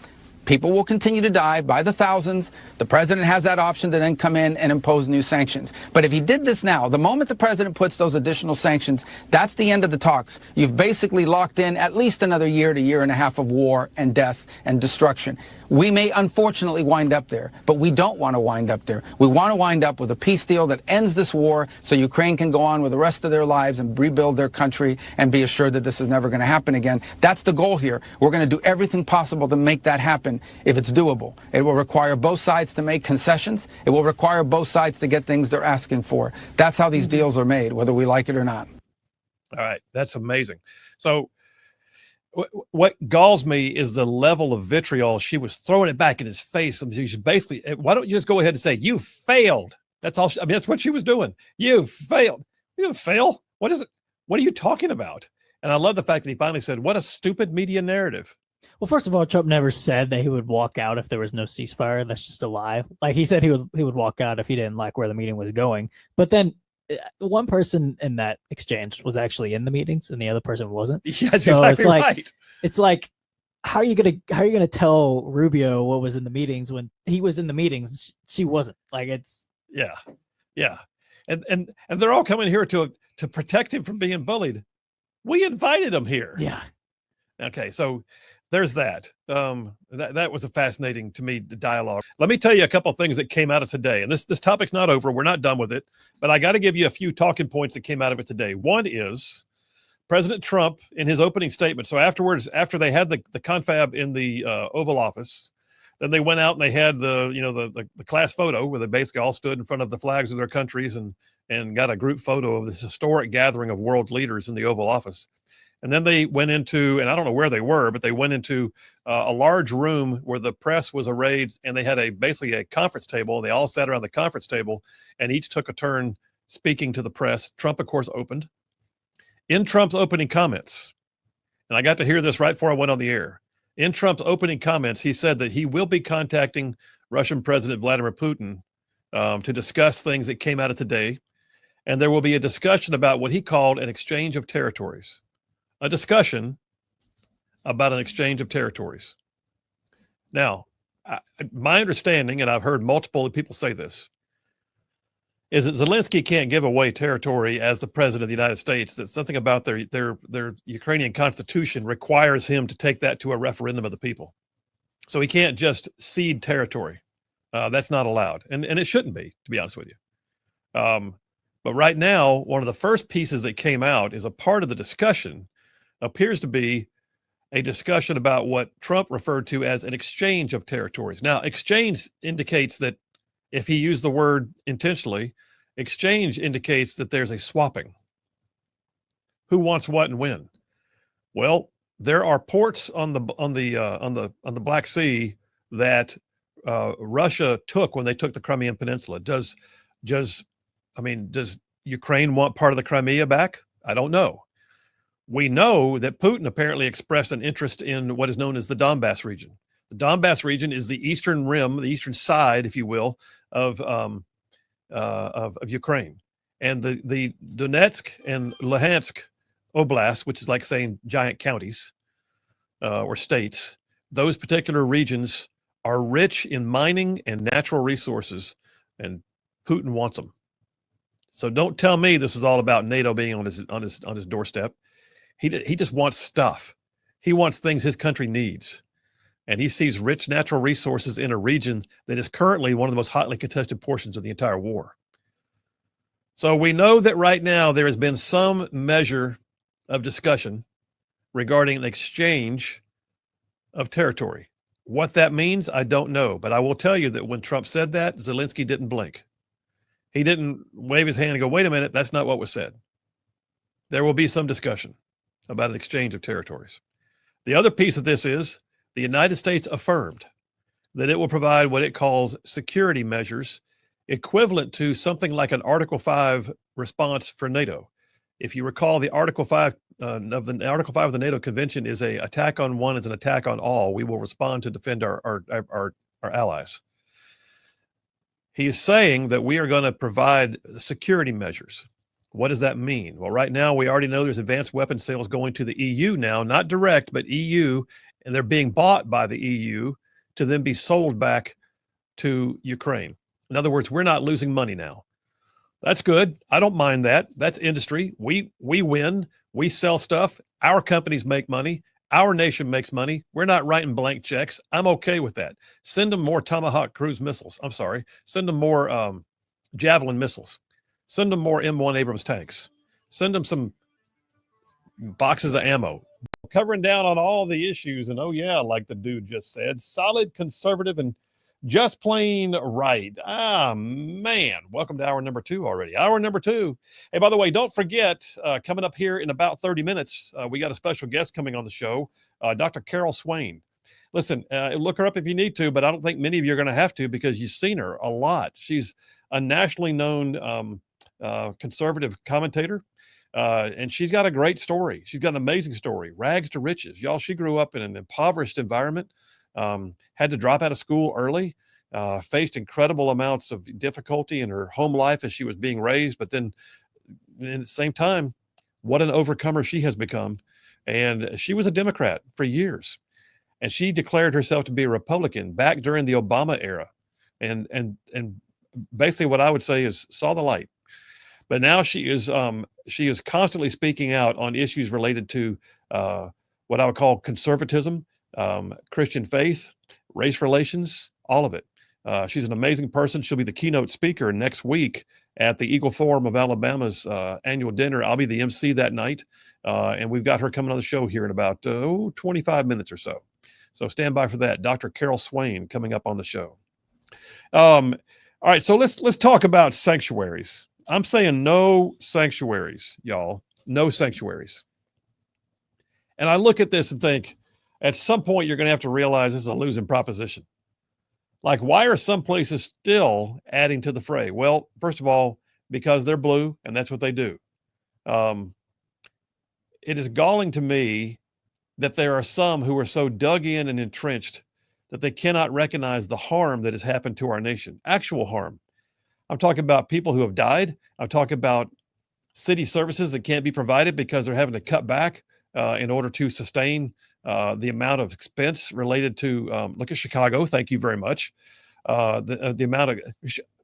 People will continue to die by the thousands. The president has that option to then come in and impose new sanctions. But if he did this now, the moment the president puts those additional sanctions, that's the end of the talks. You've basically locked in at least another year to year and a half of war and death and destruction. We may unfortunately wind up there, but we don't want to wind up there. We want to wind up with a peace deal that ends this war so Ukraine can go on with the rest of their lives and rebuild their country and be assured that this is never going to happen again. That's the goal here. We're going to do everything possible to make that happen if it's doable. It will require both sides to make concessions. It will require both sides to get things they're asking for. That's how these deals are made, whether we like it or not. All right. That's amazing. So what galls me is the level of vitriol. She was throwing it back in his face. And she's basically, why don't you just go ahead and say, you failed? That's all. I mean, that's what she was doing. You failed. You didn't fail. What is it? What are you talking about? And I love the fact that he finally said, what a stupid media narrative. Well, first of all, Trump never said that he would walk out if there was no ceasefire. That's just a lie. Like, he said he would walk out if he didn't like where the meeting was going. But then one person in that exchange was actually in the meetings and the other person wasn't. Yes, so exactly it's like, right. It's like, how are you gonna tell Rubio what was in the meetings when he was in the meetings? She wasn't. Like, it's yeah. And they're all coming here to protect him from being bullied. We invited him here. Yeah. Okay, so there's that. That was a fascinating to me dialogue. Let me tell you a couple of things that came out of today. And this topic's not over. We're not done with it. But I got to give you a few talking points that came out of it today. One is President Trump in his opening statement. So afterwards, after they had the confab in the Oval Office, then they went out and they had the class photo where they basically all stood in front of the flags of their countries and got a group photo of this historic gathering of world leaders in the Oval Office. And then they went into, and I don't know where they were, but they went into a large room where the press was arrayed, and they had basically a conference table. They all sat around the conference table, and each took a turn speaking to the press. Trump, of course, opened. In Trump's opening comments, and I got to hear this right before I went on the air. In Trump's opening comments, he said that he will be contacting Russian President Vladimir Putin to discuss things that came out of today, and there will be a discussion about what he called an exchange of territories. A discussion about an exchange of territories. Now, my understanding, and I've heard multiple people say this, is that Zelensky can't give away territory as the president of the United States. That something about their Ukrainian constitution requires him to take that to a referendum of the people. So he can't just cede territory. That's not allowed, and it shouldn't be, to be honest with you. But right now, one of the first pieces that came out is a part of the discussion appears to be a discussion about what Trump referred to as an exchange of territories. Now, exchange indicates that if he used the word intentionally, exchange indicates that there's a swapping. Who wants what and when? Well, there are ports on the Black Sea that Russia took when they took the Crimean Peninsula. Does Ukraine want part of the Crimea back? I don't know. We know that Putin apparently expressed an interest in what is known as the Donbass region. The Donbass region is the eastern rim, the eastern side, if you will, of Ukraine. And the Donetsk and Luhansk Oblast, which is like saying giant counties or states, those particular regions are rich in mining and natural resources, and Putin wants them. So don't tell me this is all about NATO being on his doorstep. He just wants stuff. He wants things his country needs. And he sees rich natural resources in a region that is currently one of the most hotly contested portions of the entire war. So we know that right now there has been some measure of discussion regarding an exchange of territory. What that means, I don't know. But I will tell you that when Trump said that, Zelensky didn't blink. He didn't wave his hand and go, wait a minute, that's not what was said. There will be some discussion about an exchange of territories. The other piece of this is the United States affirmed that it will provide what it calls security measures equivalent to something like an Article 5 response for NATO. If you recall, the Article 5 of the NATO Convention is a attack on one is an attack on all. We will respond to defend our allies. He is saying that we are going to provide security measures. What does that mean? Well, right now, we already know there's advanced weapon sales going to the EU now, not direct, but EU, and they're being bought by the EU to then be sold back to Ukraine. In other words, we're not losing money now. That's good. I don't mind that. That's industry. We win. We sell stuff. Our companies make money. Our nation makes money. We're not writing blank checks. I'm okay with that. Send them more Tomahawk cruise missiles. I'm sorry. Send them more Javelin missiles. Send them more M1 Abrams tanks. Send them some boxes of ammo. Covering down on all the issues. And oh yeah, like the dude just said, solid, conservative, and just plain right. Ah, man. Welcome to hour number 2 already. Hour number 2. Hey, by the way, don't forget, coming up here in about 30 minutes, we got a special guest coming on the show, Dr. Carol Swain. Listen, look her up if you need to, but I don't think many of you are going to have to because you've seen her a lot. She's a nationally known conservative commentator, and she's got a great story. She's got an amazing story, rags to riches. Y'all, she grew up in an impoverished environment. Had to drop out of school early, faced incredible amounts of difficulty in her home life as she was being raised. But then at the same time, what an overcomer she has become. And she was a Democrat for years. And she declared herself to be a Republican back during the Obama era. And basically what I would say is saw the light. But now she is constantly speaking out on issues related to what I would call conservatism, Christian faith, race relations, all of it. She's an amazing person. She'll be the keynote speaker next week at the Eagle Forum of Alabama's annual dinner. I'll be the MC that night. And we've got her coming on the show here in about 25 minutes or so. So stand by for that. Dr. Carol Swain coming up on the show. All right, so let's talk about sanctuaries. I'm saying no sanctuaries, y'all. No sanctuaries. And I look at this and think, at some point, you're going to have to realize this is a losing proposition. Like, why are some places still adding to the fray? Well, first of all, because they're blue, and that's what they do. It is galling to me that there are some who are so dug in and entrenched that they cannot recognize the harm that has happened to our nation, actual harm. I'm talking about people who have died. I'm talking about city services that can't be provided because they're having to cut back in order to sustain the amount of expense related to, look at Chicago. Thank you very much. The amount of,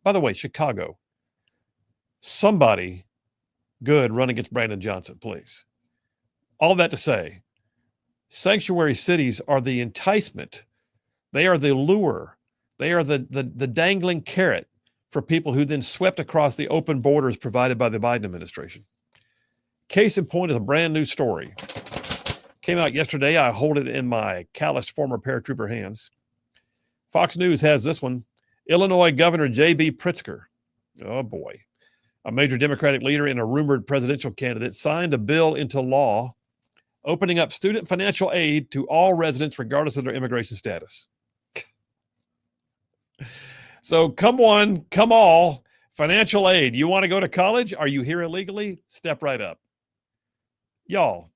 by the way, Chicago, somebody good run against Brandon Johnson, please. All that to say, sanctuary cities are the enticement. They are the lure. They are the dangling carrot for people who then swept across the open borders provided by the Biden administration. Case in point is a brand new story. Came out yesterday. I hold it in my calloused former paratrooper hands. Fox News has this one. Illinois Governor J.B. Pritzker, oh boy, a major Democratic leader and a rumored presidential candidate, signed a bill into law opening up student financial aid to all residents regardless of their immigration status. So come one, come all, financial aid. You want to go to college? Are you here illegally? Step right up. Y'all,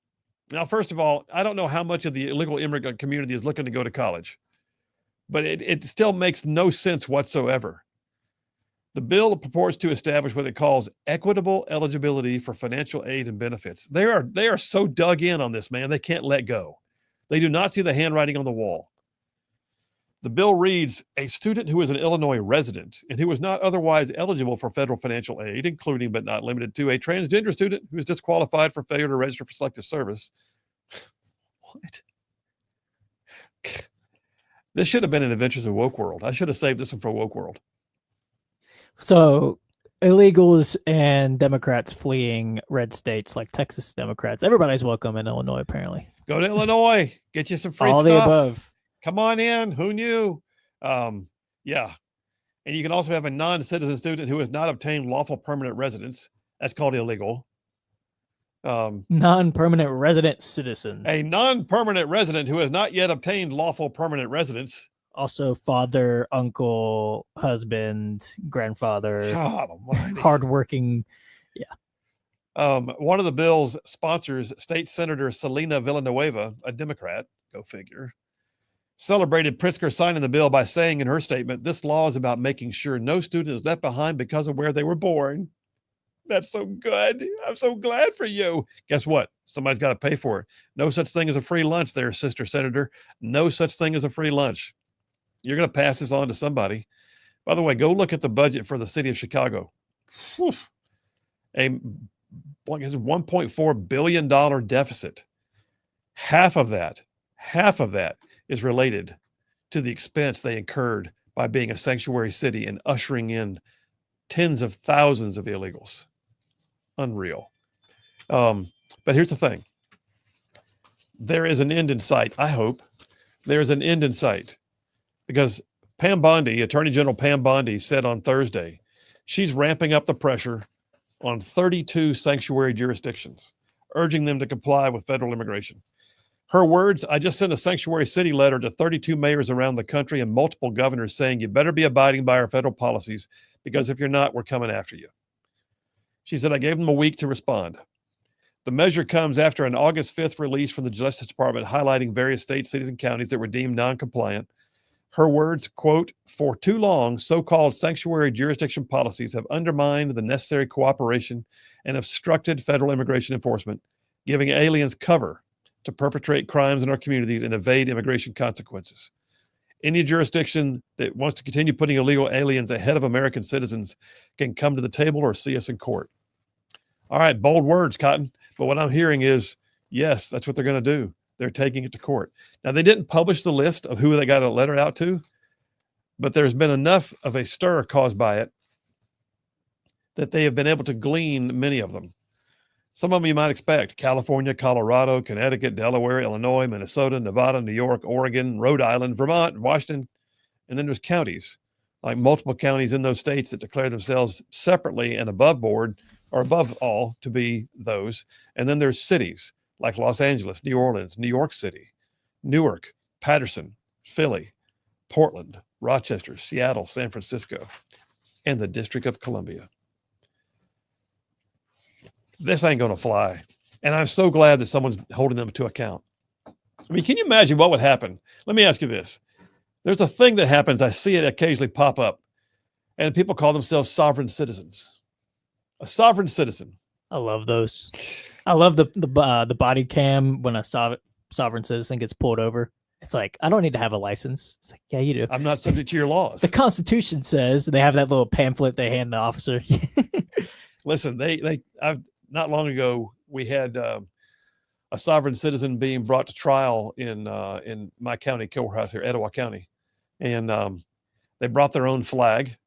now, first of all, I don't know how much of the illegal immigrant community is looking to go to college, but it still makes no sense whatsoever. The bill purports to establish what it calls equitable eligibility for financial aid and benefits. They are so dug in on this, man. They can't let go. They do not see the handwriting on the wall. The bill reads, a student who is an Illinois resident and who is not otherwise eligible for federal financial aid, including but not limited to a transgender student who is disqualified for failure to register for selective service. What? This should have been in Adventures of Woke World. I should have saved this one for Woke World. So illegals and Democrats fleeing red states like Texas Democrats. Everybody's welcome in Illinois, apparently. Go to Illinois. Get you some free All stuff. the above. Come on in. Who knew? Yeah. And you can also have a non-citizen student who has not obtained lawful permanent residence. That's called illegal. Non-permanent resident citizen. A non-permanent resident who has not yet obtained lawful permanent residence. Also father, uncle, husband, grandfather, hardworking. Yeah. One of the bill's sponsors, State Senator Selena Villanueva, a Democrat, go figure, celebrated Pritzker signing the bill by saying in her statement, this law is about making sure no student is left behind because of where they were born. That's so good. I'm so glad for you. Guess what? Somebody's got to pay for it. No such thing as a free lunch there, Sister Senator. No such thing as a free lunch. You're going to pass this on to somebody. By the way, go look at the budget for the city of Chicago. Whew. A $1.4 billion deficit. Half of that is related to the expense they incurred by being a sanctuary city and ushering in tens of thousands of illegals. Unreal. But here's the thing. There is an end in sight. I hope there is an end in sight, because Pam Bondi, Attorney General Pam Bondi, said on Thursday, she's ramping up the pressure on 32 sanctuary jurisdictions, urging them to comply with federal immigration. Her words, I just sent a sanctuary city letter to 32 mayors around the country and multiple governors saying, you better be abiding by our federal policies, because if you're not, we're coming after you. She said, I gave them a week to respond. The measure comes after an August 5th release from the Justice Department highlighting various states, cities, and counties that were deemed non-compliant. Her words, quote, for too long, so-called sanctuary jurisdiction policies have undermined the necessary cooperation and obstructed federal immigration enforcement, giving aliens cover to perpetrate crimes in our communities and evade immigration consequences. Any jurisdiction that wants to continue putting illegal aliens ahead of American citizens can come to the table or see us in court. All right, bold words, Cotton. But what I'm hearing is, yes, that's what they're going to do. They're taking it to court. Now, they didn't publish the list of who they got a letter out to, but there's been enough of a stir caused by it that they have been able to glean many of them. Some of them you might expect: California, Colorado, Connecticut, Delaware, Illinois, Minnesota, Nevada, New York, Oregon, Rhode Island, Vermont, Washington. And then there's counties, like multiple counties in those states that declare themselves separately and above board or above all to be those. And then there's cities like Los Angeles, New Orleans, New York City, Newark, Patterson, Philly, Portland, Rochester, Seattle, San Francisco, and the District of Columbia. This ain't going to fly. And I'm so glad that someone's holding them to account. I mean, can you imagine what would happen? Let me ask you this. There's a thing that happens. I see it occasionally pop up, and people call themselves sovereign citizens. A sovereign citizen. I love those. I love the body cam when a sovereign citizen gets pulled over. It's like, I don't need to have a license. It's like, yeah, you do. I'm not subject to your laws. The Constitution says they have that little pamphlet they hand the officer. Listen, I've not long ago we had a sovereign citizen being brought to trial in my county courthouse here, Etowah County, and they brought their own flag.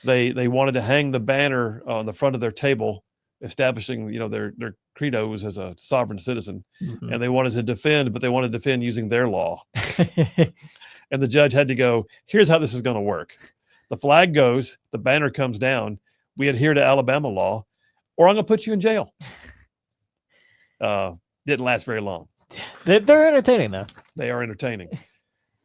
They wanted to hang the banner on the front of their table, establishing, their credos as a sovereign citizen. Mm-hmm. And they wanted to defend, but they wanted to defend using their law. And the judge had to go, here's how this is going to work. The flag goes, the banner comes down. We adhere to Alabama law, or I'm going to put you in jail. Didn't last very long. They're entertaining, though. They are entertaining.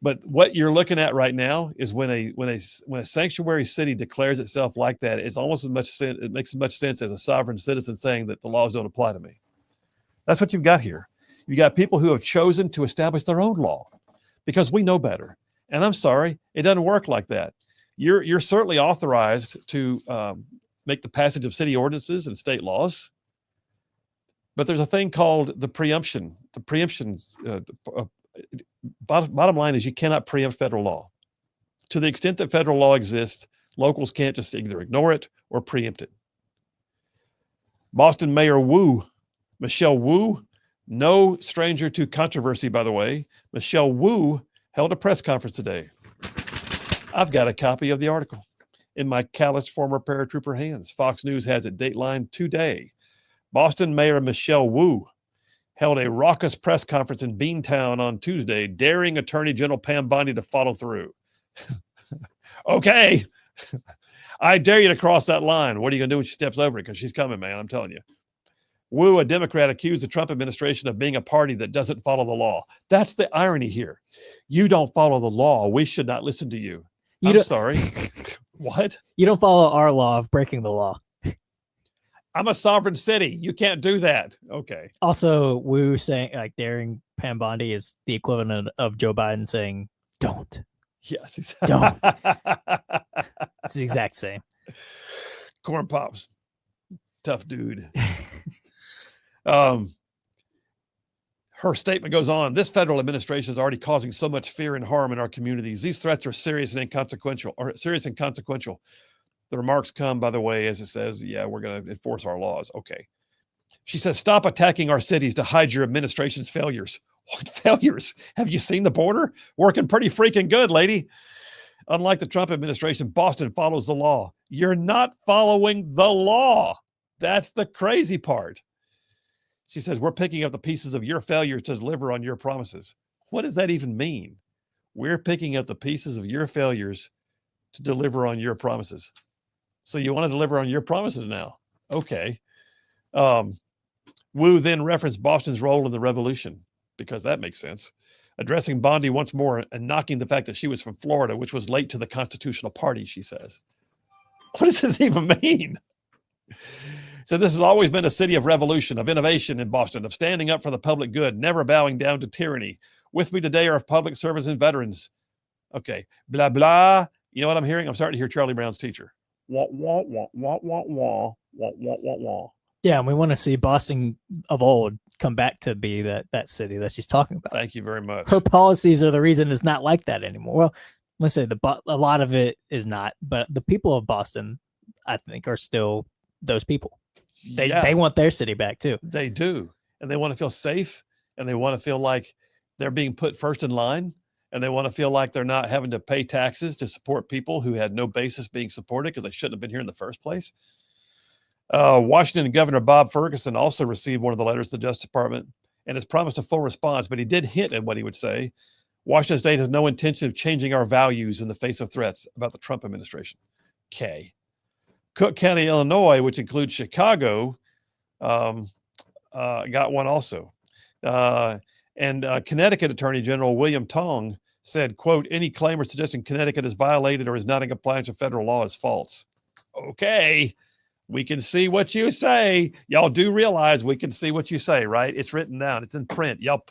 But what you're looking at right now is when a sanctuary city declares itself like that, it's almost as much sense. It makes as much sense as a sovereign citizen saying that the laws don't apply to me. That's what you've got here. You got people who have chosen to establish their own law because we know better. And I'm sorry, it doesn't work like that. You're certainly authorized to make the passage of city ordinances and state laws, but there's a thing called the preemption. The preemption. Bottom line is you cannot preempt federal law. To the extent that federal law exists, locals can't just either ignore it or preempt it. Boston Mayor Michelle Wu, no stranger to controversy, by the way. Michelle Wu held a press conference today. I've got a copy of the article in my callous former paratrooper hands. Fox News has it, dateline today. Boston Mayor Michelle Wu held a raucous press conference in Beantown on Tuesday, daring Attorney General Pam Bondi to follow through. Okay, I dare you to cross that line. What are you going to do when she steps over it? Because she's coming, man, I'm telling you. Wu, a Democrat, accused the Trump administration of being a party that doesn't follow the law. That's the irony here. You don't follow the law. We should not listen to you. I'm sorry. What? You don't follow our law of breaking the law. I'm a sovereign city. You can't do that. Okay. Also, Wu saying, like, daring Pam Bondi is the equivalent of Joe Biden saying, don't. Yes. Exactly. Don't. It's the exact same. Corn Pops. Tough dude. Her statement goes on, this federal administration is already causing so much fear and harm in our communities. These threats are serious and inconsequential, or serious and consequential. The remarks come, by the way, as it says, yeah, we're going to enforce our laws. Okay. She says, stop attacking our cities to hide your administration's failures. What failures? Have you seen the border? Working pretty freaking good, lady. Unlike the Trump administration, Boston follows the law. You're not following the law. That's the crazy part. She says, we're picking up the pieces of your failure to deliver on your promises. What does that even mean? We're picking up the pieces of your failures to deliver on your promises. So you want to deliver on your promises now. Okay. Wu then referenced Boston's role in the revolution, because that makes sense, addressing Bondi once more and knocking the fact that she was from Florida, which was late to the Constitutional Party, she says. What does this even mean? So this has always been a city of revolution, of innovation in Boston, of standing up for the public good, never bowing down to tyranny. With me today are public service and veterans. Okay, blah, blah. You know what I'm hearing? I'm starting to hear Charlie Brown's teacher. Wah, wah, wah, wah, wah, wah, wah, wah, wah, wah. Yeah, and we want to see Boston of old come back to be that city that she's talking about. Thank you very much. Her policies are the reason it's not like that anymore. Well, let's say a lot of it is not, but the people of Boston, I think, are still those people. They want their city back too. They do, and they want to feel safe, and they want to feel like they're being put first in line, and they want to feel like they're not having to pay taxes to support people who had no basis being supported because they shouldn't have been here in the first place. Washington Governor Bob Ferguson also received one of the letters to the Justice Department and has promised a full response, but he did hint at what he would say. Washington State has no intention of changing our values in the face of threats about the Trump administration. Okay. Cook County, Illinois, which includes Chicago, got one also. And Connecticut Attorney General William Tong said, quote, any claim or suggestion Connecticut is violated or is not in compliance with federal law is false. Okay. We can see what you say. Y'all do realize we can see what you say, right? It's written down. It's in print. Y'all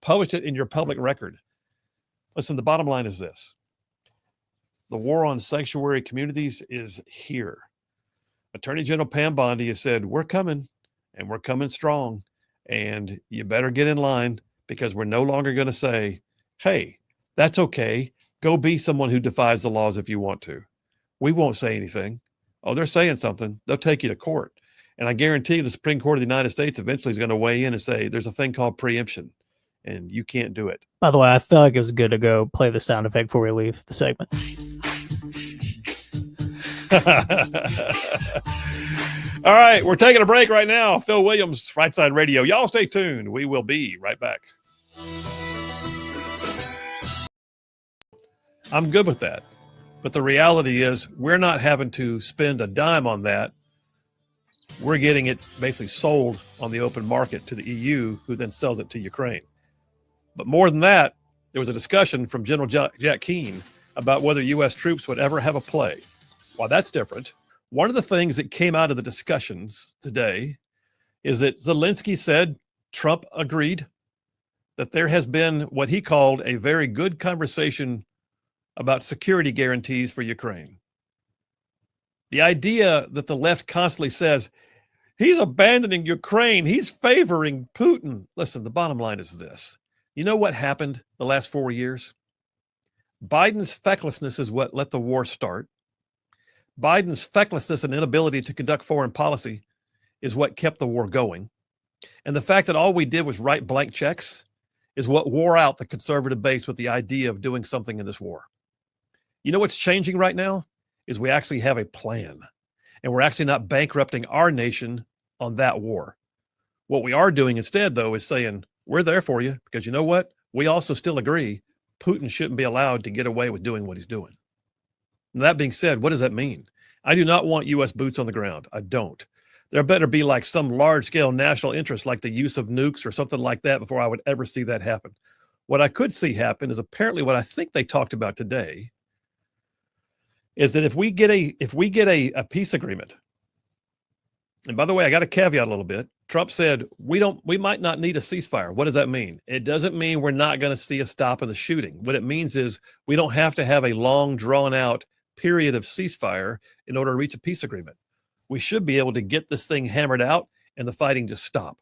publish it in your public record. Listen, the bottom line is this. The war on sanctuary communities is here. Attorney General Pam Bondi has said, we're coming, and we're coming strong, and you better get in line because we're no longer going to say, hey, that's okay. Go be someone who defies the laws if you want to. We won't say anything. Oh, they're saying something. They'll take you to court. And I guarantee the Supreme Court of the United States eventually is going to weigh in and say, there's a thing called preemption, and you can't do it. By the way, I feel like it was good to go play the sound effect before we leave the segment. All right, we're taking a break right now. Phil Williams, Rightside Radio. Y'all stay tuned. We will be right back. I'm good with that. But the reality is we're not having to spend a dime on that. We're getting it basically sold on the open market to the EU, who then sells it to Ukraine. But more than that, there was a discussion from General Jack Keane about whether U.S. troops would ever have a play. Well, that's different. One of the things that came out of the discussions today is that Zelensky said Trump agreed that there has been what he called a very good conversation about security guarantees for Ukraine. The idea that the left constantly says, he's abandoning Ukraine, he's favoring Putin. Listen, the bottom line is this. You know what happened the last 4 years? Biden's fecklessness is what let the war start. Biden's fecklessness and inability to conduct foreign policy is what kept the war going. And the fact that all we did was write blank checks is what wore out the conservative base with the idea of doing something in this war. You know what's changing right now is we actually have a plan, and we're actually not bankrupting our nation on that war. What we are doing instead, though, is saying, we're there for you because you know what? We also still agree Putin shouldn't be allowed to get away with doing what he's doing. And that being said, what does that mean? I do not want U.S. boots on the ground. I don't. There better be like some large-scale national interest like the use of nukes or something like that before I would ever see that happen. What I could see happen is apparently what I think they talked about today is that if we get a peace agreement, and by the way, I got to caveat a little bit. Trump said we might not need a ceasefire. What does that mean? It doesn't mean we're not going to see a stop in the shooting. What it means is we don't have to have a long, drawn-out period of ceasefire in order to reach a peace agreement. We should be able to get this thing hammered out and the fighting just stop.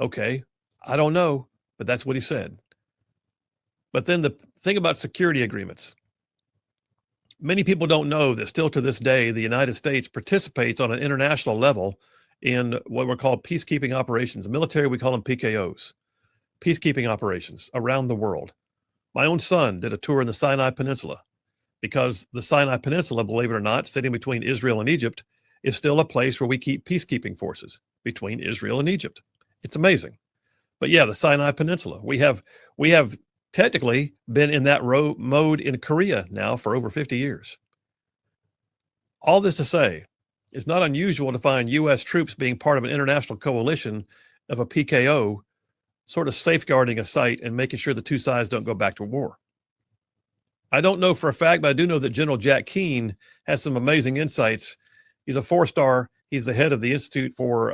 Okay, I don't know, but that's what he said. But then the thing about security agreements, many people don't know that still to this day, the United States participates on an international level in what were called peacekeeping operations. The military, we call them PKOs, peacekeeping operations around the world. My own son did a tour in the Sinai Peninsula because the Sinai Peninsula, believe it or not, sitting between Israel and Egypt, is still a place where we keep peacekeeping forces between Israel and Egypt. It's amazing. But yeah, the Sinai Peninsula, we have technically been in that mode in Korea now for over 50 years. All this to say, it's not unusual to find U.S. troops being part of an international coalition of a PKO, sort of safeguarding a site and making sure the two sides don't go back to war. I don't know for a fact, but I do know that General Jack Keane has some amazing insights. He's a 4-star. He's the head of the Institute for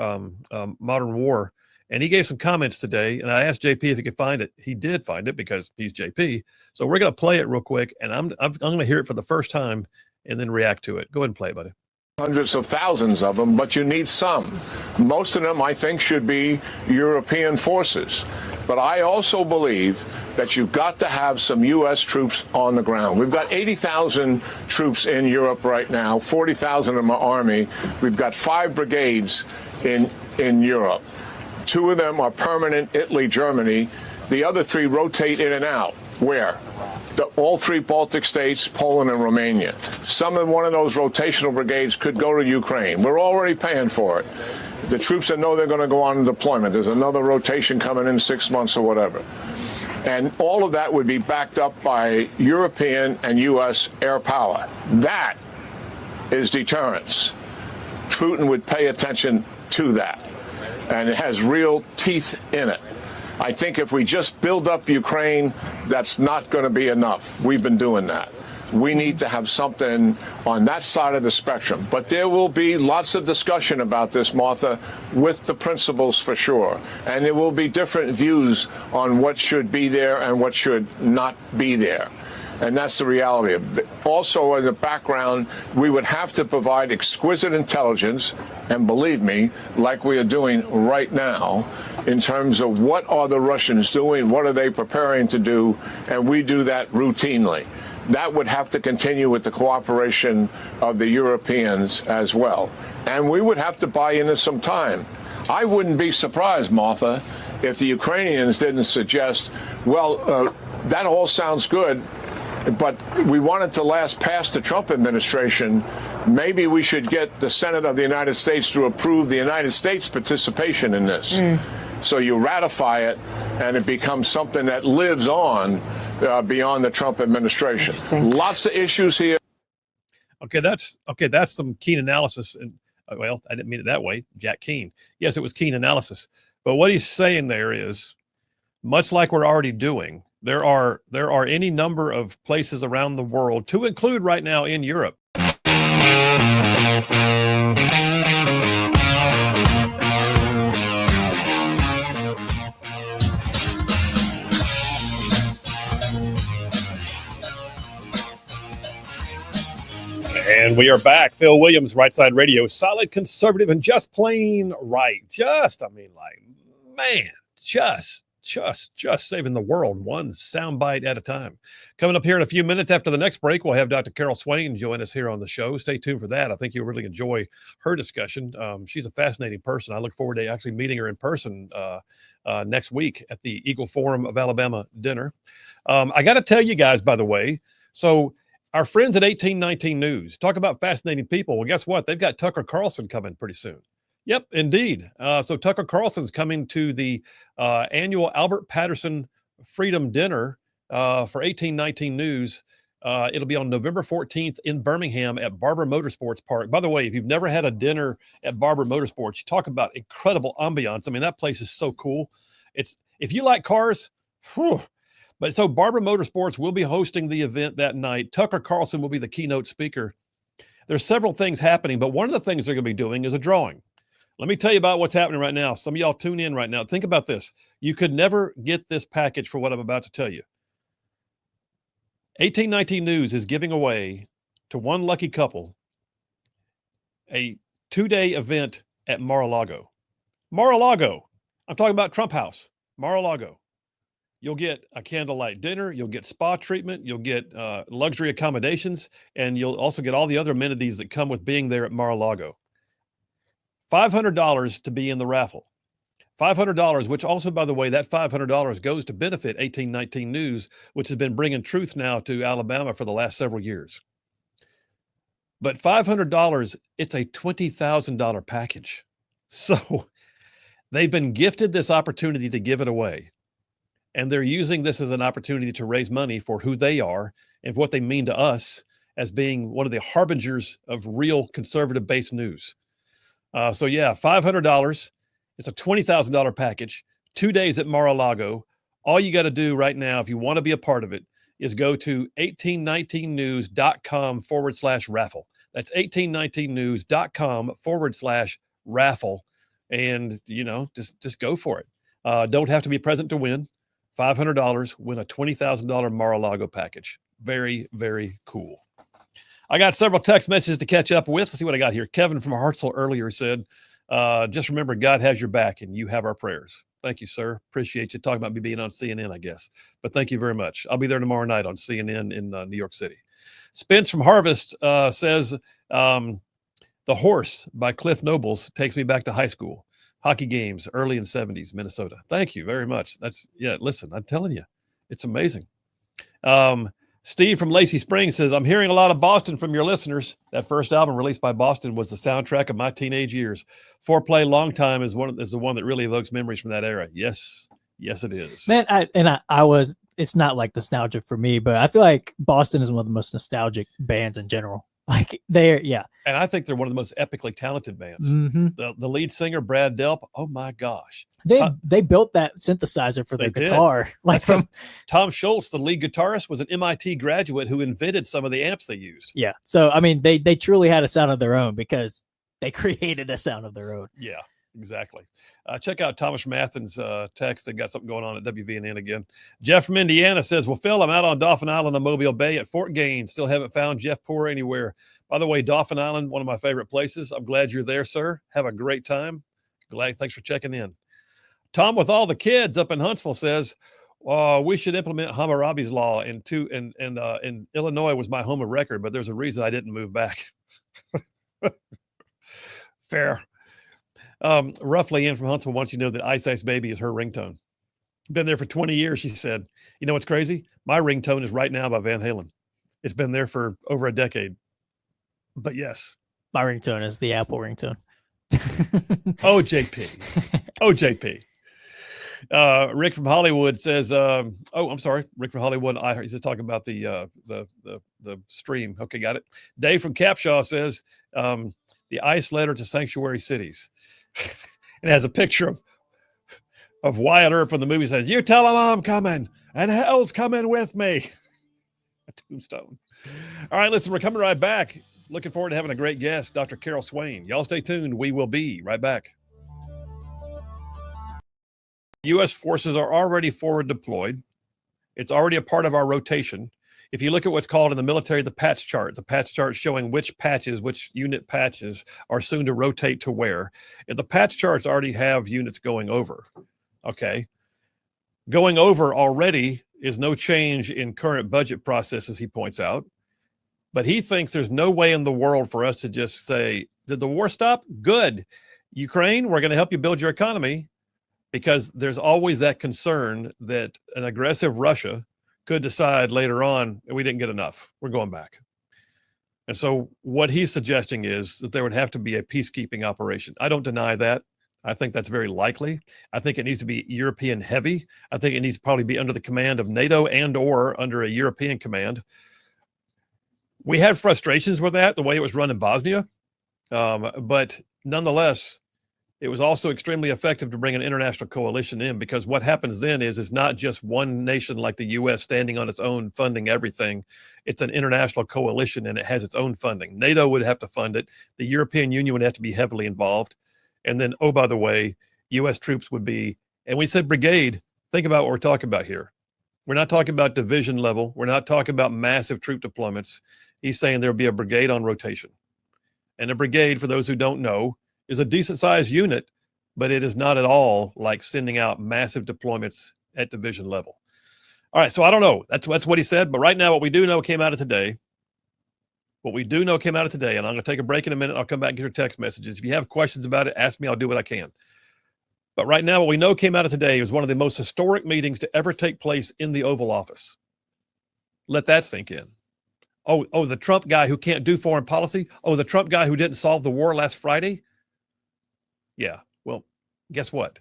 Modern War. And he gave some comments today, and I asked JP if he could find it. He did find it because he's JP. So we're going to play it real quick, and I'm going to hear it for the first time and then react to it. Go ahead and play it, buddy. Hundreds of thousands of them, but you need some. Most of them, I think, should be European forces. But I also believe that you've got to have some U.S. troops on the ground. We've got 80,000 troops in Europe right now, 40,000 in my army. We've got 5 brigades in Europe. 2 of them are permanent, Italy, Germany. The other 3 rotate in and out. Where? All 3 Baltic states, Poland and Romania. One of those rotational brigades could go to Ukraine. We're already paying for it. The troops that know they're going to go on deployment. There's another rotation coming in 6 months or whatever. And all of that would be backed up by European and U.S. air power. That is deterrence. Putin would pay attention to that. And it has real teeth in it. I think if we just build up Ukraine, that's not going to be enough. We've been doing that. We need to have something on that side of the spectrum. But there will be lots of discussion about this, Martha, with the principals for sure. And there will be different views on what should be there and what should not be there. And that's the reality of it. Also, in the background, we would have to provide exquisite intelligence, and believe me, like we are doing right now, in terms of what are the Russians doing, what are they preparing to do, and we do that routinely. That would have to continue with the cooperation of the Europeans as well. And we would have to buy into some time. I wouldn't be surprised, Martha, if the Ukrainians didn't suggest, well, that all sounds good, but we want it to last past the Trump administration. Maybe we should get the Senate of the United States to approve the United States participation in this. So you ratify it, and it becomes something that lives on beyond the Trump administration. Lots of issues here. Okay, that's some keen analysis. And well, I didn't mean it that way, Jack Keane. Yes, it was keen analysis. But what he's saying there is, much like we're already doing, there are any number of places around the world, to include right now in Europe. And we are back. Phil Williams, Rightside Radio, solid conservative and just plain right. Just saving the world one soundbite at a time. Coming up here in a few minutes after the next break, we'll have Dr. Carol Swain join us here on the show. Stay tuned for that. I think you'll really enjoy her discussion. She's a fascinating person. I look forward to actually meeting her in person next week at the Eagle Forum of Alabama dinner. I got to tell you guys, by the way, so our friends at 1819 News, talk about fascinating people. Well, guess what? They've got Tucker Carlson coming pretty soon. Yep, indeed. So Tucker Carlson's coming to the annual Albert Patterson Freedom Dinner for 1819 News. It'll be on November 14th in Birmingham at Barber Motorsports Park. By the way, if you've never had a dinner at Barber Motorsports, you talk about incredible ambiance. I mean, that place is so cool. If you like cars, whew. But so Barber Motorsports will be hosting the event that night. Tucker Carlson will be the keynote speaker. There's several things happening, but one of the things they're going to be doing is a drawing. Let me tell you about what's happening right now. Some of y'all tune in right now. Think about this. You could never get this package for what I'm about to tell you. 1819 News is giving away to one lucky couple a 2-day event at Mar-a-Lago. Mar-a-Lago. I'm talking about Trump House. Mar-a-Lago. You'll get a candlelight dinner. You'll get spa treatment. You'll get luxury accommodations. And you'll also get all the other amenities that come with being there at Mar-a-Lago. $500 to be in the raffle. $500, which also, by the way, that $500 goes to benefit 1819 News, which has been bringing truth now to Alabama for the last several years. But $500, it's a $20,000 package. So they've been gifted this opportunity to give it away. And they're using this as an opportunity to raise money for who they are and what they mean to us as being one of the harbingers of real conservative-based news. So yeah, $500. It's a $20,000 package, 2 days at Mar-a-Lago. All you got to do right now, if you want to be a part of it, is go to 1819news.com/raffle. That's 1819news.com/raffle. And, just go for it. Don't have to be present to win. $500, win a $20,000 Mar-a-Lago package. Very, very cool. I got several text messages to catch up with. Let's see what I got here. Kevin from Hartselle earlier said, just remember, God has your back and you have our prayers. Thank you, sir. Appreciate you talking about me being on CNN, I guess. But thank you very much. I'll be there tomorrow night on CNN in New York City. Spence from Harvest says, The Horse by Cliff Nobles takes me back to high school. Hockey games, early in 70s, Minnesota. Thank you very much. Listen, I'm telling you, it's amazing. Steve from Lacey Springs says, I'm hearing a lot of Boston from your listeners. That first album released by Boston was the soundtrack of my teenage years. Foreplay Long Time is the one that really evokes memories from that era. Yes, it is. Man, it's not like nostalgia for me, but I feel like Boston is one of the most nostalgic bands in general. Like yeah. And I think they're one of the most epically talented bands. Mm-hmm. The lead singer, Brad Delp, oh my gosh. They built that synthesizer for their guitar. Like Tom Schultz, the lead guitarist, was an MIT graduate who invented some of the amps they used. Yeah. So, I mean, they truly had a sound of their own because they created a sound of their own. Yeah, exactly. Check out Thomas from Athens' text. They got something going on at WVNN again. Jeff from Indiana says, well, Phil, I'm out on Dauphin Island on Mobile Bay at Fort Gaines. Still haven't found Jeff Poor anywhere. By the way, Dauphin Island, one of my favorite places. I'm glad you're there, sir. Have a great time. Thanks for checking in. Tom with all the kids up in Huntsville says, we should implement Hammurabi's law in Illinois was my home of record, but there's a reason I didn't move back. Fair. Roughly in from Huntsville wants you to know that Ice Ice Baby is her ringtone. Been there for 20 years, she said. You know what's crazy? My ringtone is Right Now by Van Halen. It's been there for over a decade. But yes. My ringtone is the Apple ringtone. Oh, JP. Rick from Hollywood says, I'm sorry. Rick from Hollywood. He's just talking about the stream. Okay, got it. Dave from Capshaw says, the ICE letter to sanctuary cities. It has a picture of Wyatt Earp from the movie says, you tell him I'm coming and hell's coming with me. A tombstone. All right, listen, we're coming right back. Looking forward to having a great guest, Dr. Carol Swain. Y'all stay tuned. We will be right back. U.S. forces are already forward deployed. It's already a part of our rotation. If you look at what's called in the military the patch chart showing which unit patches are soon to rotate to where. And the patch charts already have units going over. Okay. Going over already is no change in current budget processes, he points out. But he thinks there's no way in the world for us to just say, did the war stop? Good. Ukraine, we're going to help you build your economy, because there's always that concern that an aggressive Russia could decide later on, we didn't get enough. We're going back. And so what he's suggesting is that there would have to be a peacekeeping operation. I don't deny that. I think that's very likely. I think it needs to be European heavy. I think it needs to probably be under the command of NATO and or under a European command. We had frustrations with that, the way it was run in Bosnia. But nonetheless, it was also extremely effective to bring an international coalition in, because what happens then is it's not just one nation like the U.S. standing on its own funding everything. It's an international coalition and it has its own funding. NATO would have to fund it. The European Union would have to be heavily involved. And then, oh, by the way, U.S. troops would be, and we said brigade, think about what we're talking about here. We're not talking about division level. We're not talking about massive troop deployments. He's saying there'll be a brigade on rotation. And a brigade, for those who don't know, is a decent sized unit but it is not at all like sending out massive deployments at division level. All right, so I don't know. That's what he said. But right now, what we do know came out of today. And I'm going to take a break in a minute. I'll come back and get your text messages. If you have questions about it, ask me. I'll do what I can. But right now, what we know came out of today was one of the most historic meetings to ever take place in the Oval Office. Let that sink in. Oh, the Trump guy who can't do foreign policy. Oh, the Trump guy who didn't solve the war last Friday. Yeah, well, guess what?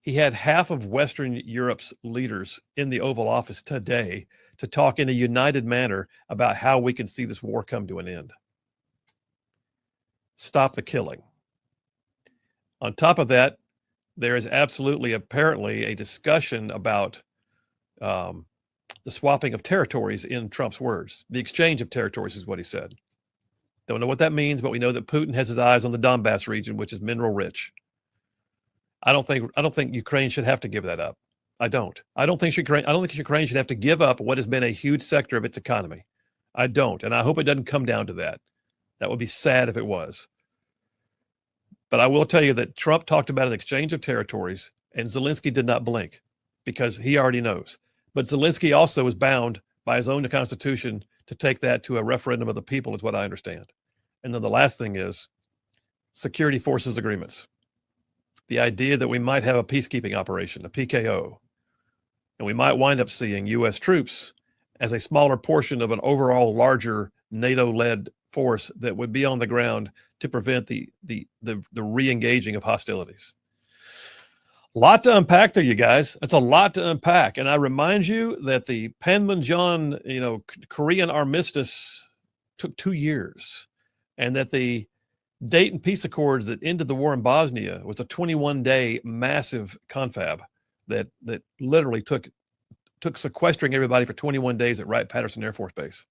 He had half of Western Europe's leaders in the Oval Office today to talk in a united manner about how we can see this war come to an end. Stop the killing. On top of that, there is absolutely, apparently, a discussion about the swapping of territories, in Trump's words. The exchange of territories is what he said. Don't know what that means, but we know that Putin has his eyes on the Donbass region, which is mineral rich. I don't think Ukraine should have to give that up. I don't think Ukraine should have to give up what has been a huge sector of its economy. I don't, and I hope it doesn't come down to that. That would be sad if it was. But I will tell you that Trump talked about an exchange of territories, and Zelensky did not blink because he already knows. But Zelensky also is bound by his own constitution to take that to a referendum of the people, is what I understand. And then the last thing is security forces agreements. The idea that we might have a peacekeeping operation, a PKO, and we might wind up seeing U.S. troops as a smaller portion of an overall larger NATO-led force that would be on the ground to prevent the re-engaging of hostilities. A lot to unpack there, you guys. It's a lot to unpack. And I remind you that the Panmunjom, Korean armistice took 2 years, and that the Dayton Peace Accords that ended the war in Bosnia was a 21-day massive confab that literally took sequestering everybody for 21 days at Wright-Patterson Air Force Base.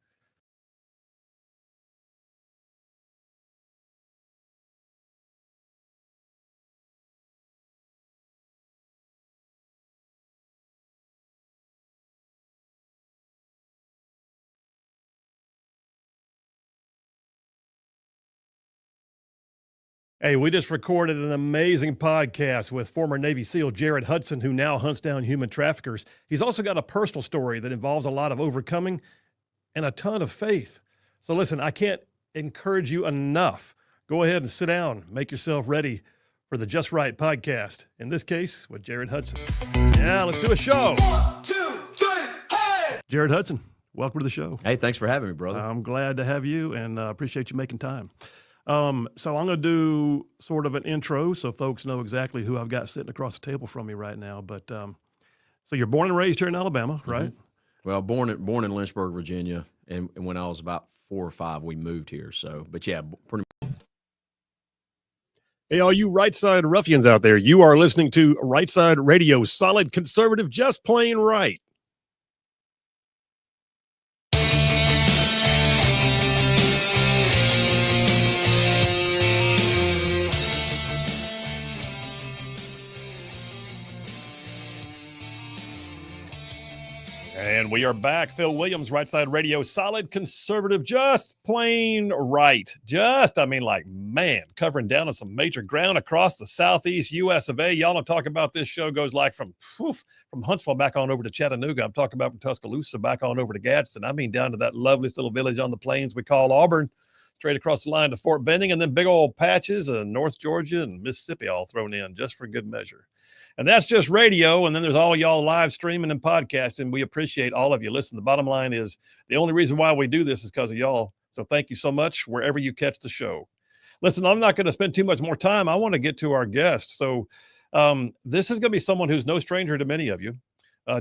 Hey, we just recorded an amazing podcast with former Navy SEAL Jared Hudson, who now hunts down human traffickers. He's also got a personal story that involves a lot of overcoming and a ton of faith. So listen, I can't encourage you enough. Go ahead and sit down, make yourself ready for the Just Right podcast, in this case with Jared Hudson. Yeah, let's do a show. 1, 2, 3, hey! Jared Hudson, welcome to the show. Hey, thanks for having me, brother. I'm glad to have you, and appreciate you making time. So I'm going to do sort of an intro so folks know exactly who I've got sitting across the table from me right now. But so you're born and raised here in Alabama, right? Mm-hmm. Well, born in Lynchburg, Virginia, and when I was about 4 or 5, we moved here. So, but yeah, pretty much. Hey, all you Rightside ruffians out there, you are listening to Rightside Radio, solid conservative, just plain right. And we are back. Phil Williams, Rightside Radio, solid conservative, just plain right. Covering down on some major ground across the southeast U.S. of A. Y'all don't talk about this show goes like from Huntsville back on over to Chattanooga. I'm talking about from Tuscaloosa back on over to Gadsden. I mean down to that lovely little village on the plains we call Auburn, straight across the line to Fort Benning, and then big old patches of North Georgia and Mississippi all thrown in just for good measure. And that's just radio. And then there's all y'all live streaming and podcasting. We appreciate all of you. Listen, the bottom line is the only reason why we do this is because of y'all. So thank you so much wherever you catch the show. Listen, I'm not going to spend too much more time. I want to get to our guest. So this is going to be someone who's no stranger to many of you.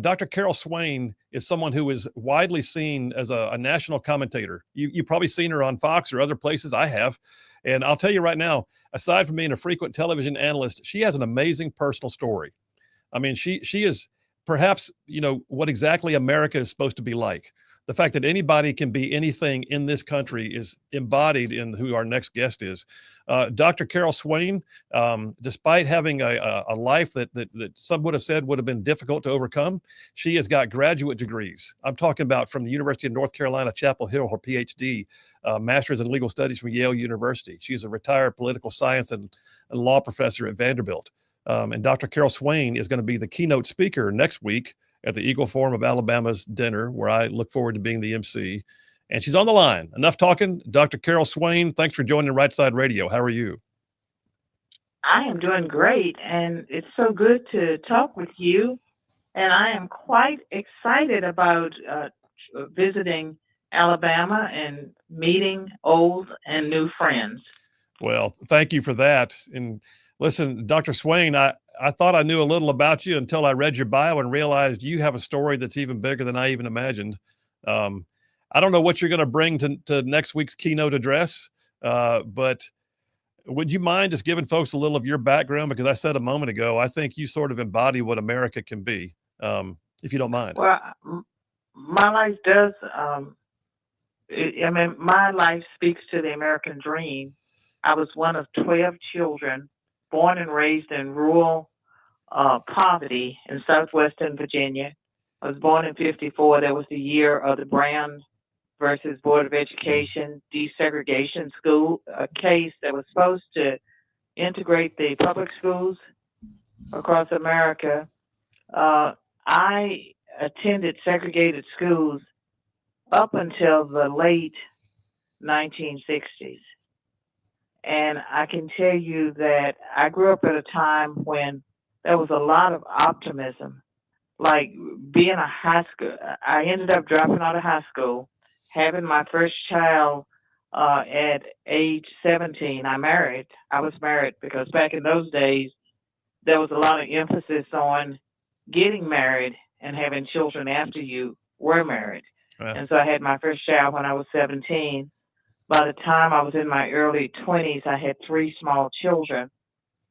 Dr. Carol Swain is someone who is widely seen as a national commentator. You've probably seen her on Fox or other places. I have. And I'll tell you right now, aside from being a frequent television analyst, she has an amazing personal story. I mean, she is perhaps, what exactly America is supposed to be like. The fact that anybody can be anything in this country is embodied in who our next guest is. Dr. Carol Swain, despite having a life that some would have said would have been difficult to overcome, she has got graduate degrees. I'm talking about from the University of North Carolina, Chapel Hill, her PhD, Master's in Legal Studies from Yale University. She's a retired political science and law professor at Vanderbilt. And Dr. Carol Swain is going to be the keynote speaker next week at the Eagle Forum of Alabama's dinner, where I look forward to being the MC. And she's on the line. Enough talking. Dr. Carol Swain, thanks for joining Rightside Radio. How are you? I am doing great, and it's so good to talk with you. And I am quite excited about visiting Alabama and meeting old and new friends. Well, thank you for that. And listen, Dr. Swain, I thought I knew a little about you until I read your bio and realized you have a story that's even bigger than I even imagined. I don't know what you're going to bring to next week's keynote address, but would you mind just giving folks a little of your background? Because I said a moment ago, I think you sort of embody what America can be, if you don't mind. Well, my life does. My life speaks to the American dream. I was one of 12 children, born and raised in rural poverty in southwestern Virginia. I was born in '54. That was the year of the Brown versus Board of Education desegregation school case that was supposed to integrate the public schools across America. I attended segregated schools up until the late 1960s. And I can tell you that I grew up at a time when there was a lot of optimism. Like being a high school, I ended up dropping out of high school, having my first child at age 17. I was married because back in those days, there was a lot of emphasis on getting married and having children after you were married. And so I had my first child when I was 17. By the time I was in my early 20s, I had 3 small children.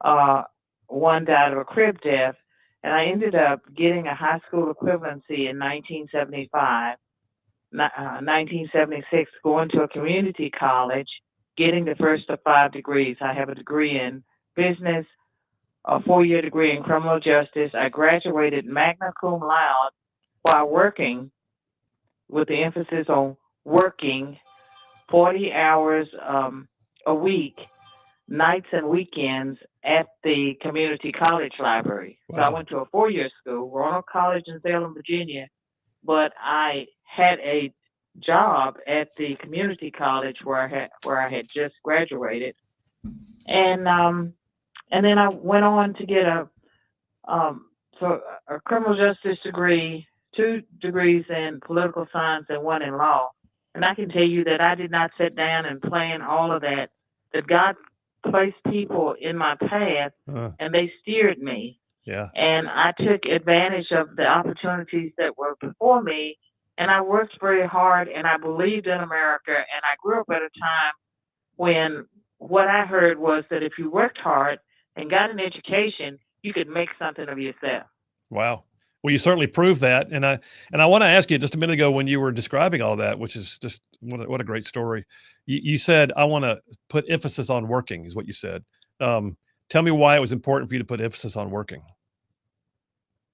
One died of a crib death, and I ended up getting a high school equivalency in 1975. 1976, going to a community college, getting the first of 5 degrees. I have a degree in business, a 4-year degree in criminal justice. I graduated magna cum laude while working, with the emphasis on working 40 hours a week, nights and weekends at the community college library. Wow. So I went to a 4-year school, Roanoke College in Salem, Virginia, but I had a job at the community college where I had just graduated, and then I went on to get a criminal justice degree, 2 degrees in political science, and 1 in law. And I can tell you that I did not sit down and plan all of that. That God placed people in my path, and they steered me. Yeah. And I took advantage of the opportunities that were before me, and I worked very hard, and I believed in America. And I grew up at a time when what I heard was that if you worked hard and got an education, you could make something of yourself. Wow. Well, you certainly proved that. And I want to ask you just a minute ago when you were describing all that, which is just what a great story. You said, I want to put emphasis on working is what you said. Tell me why it was important for you to put emphasis on working.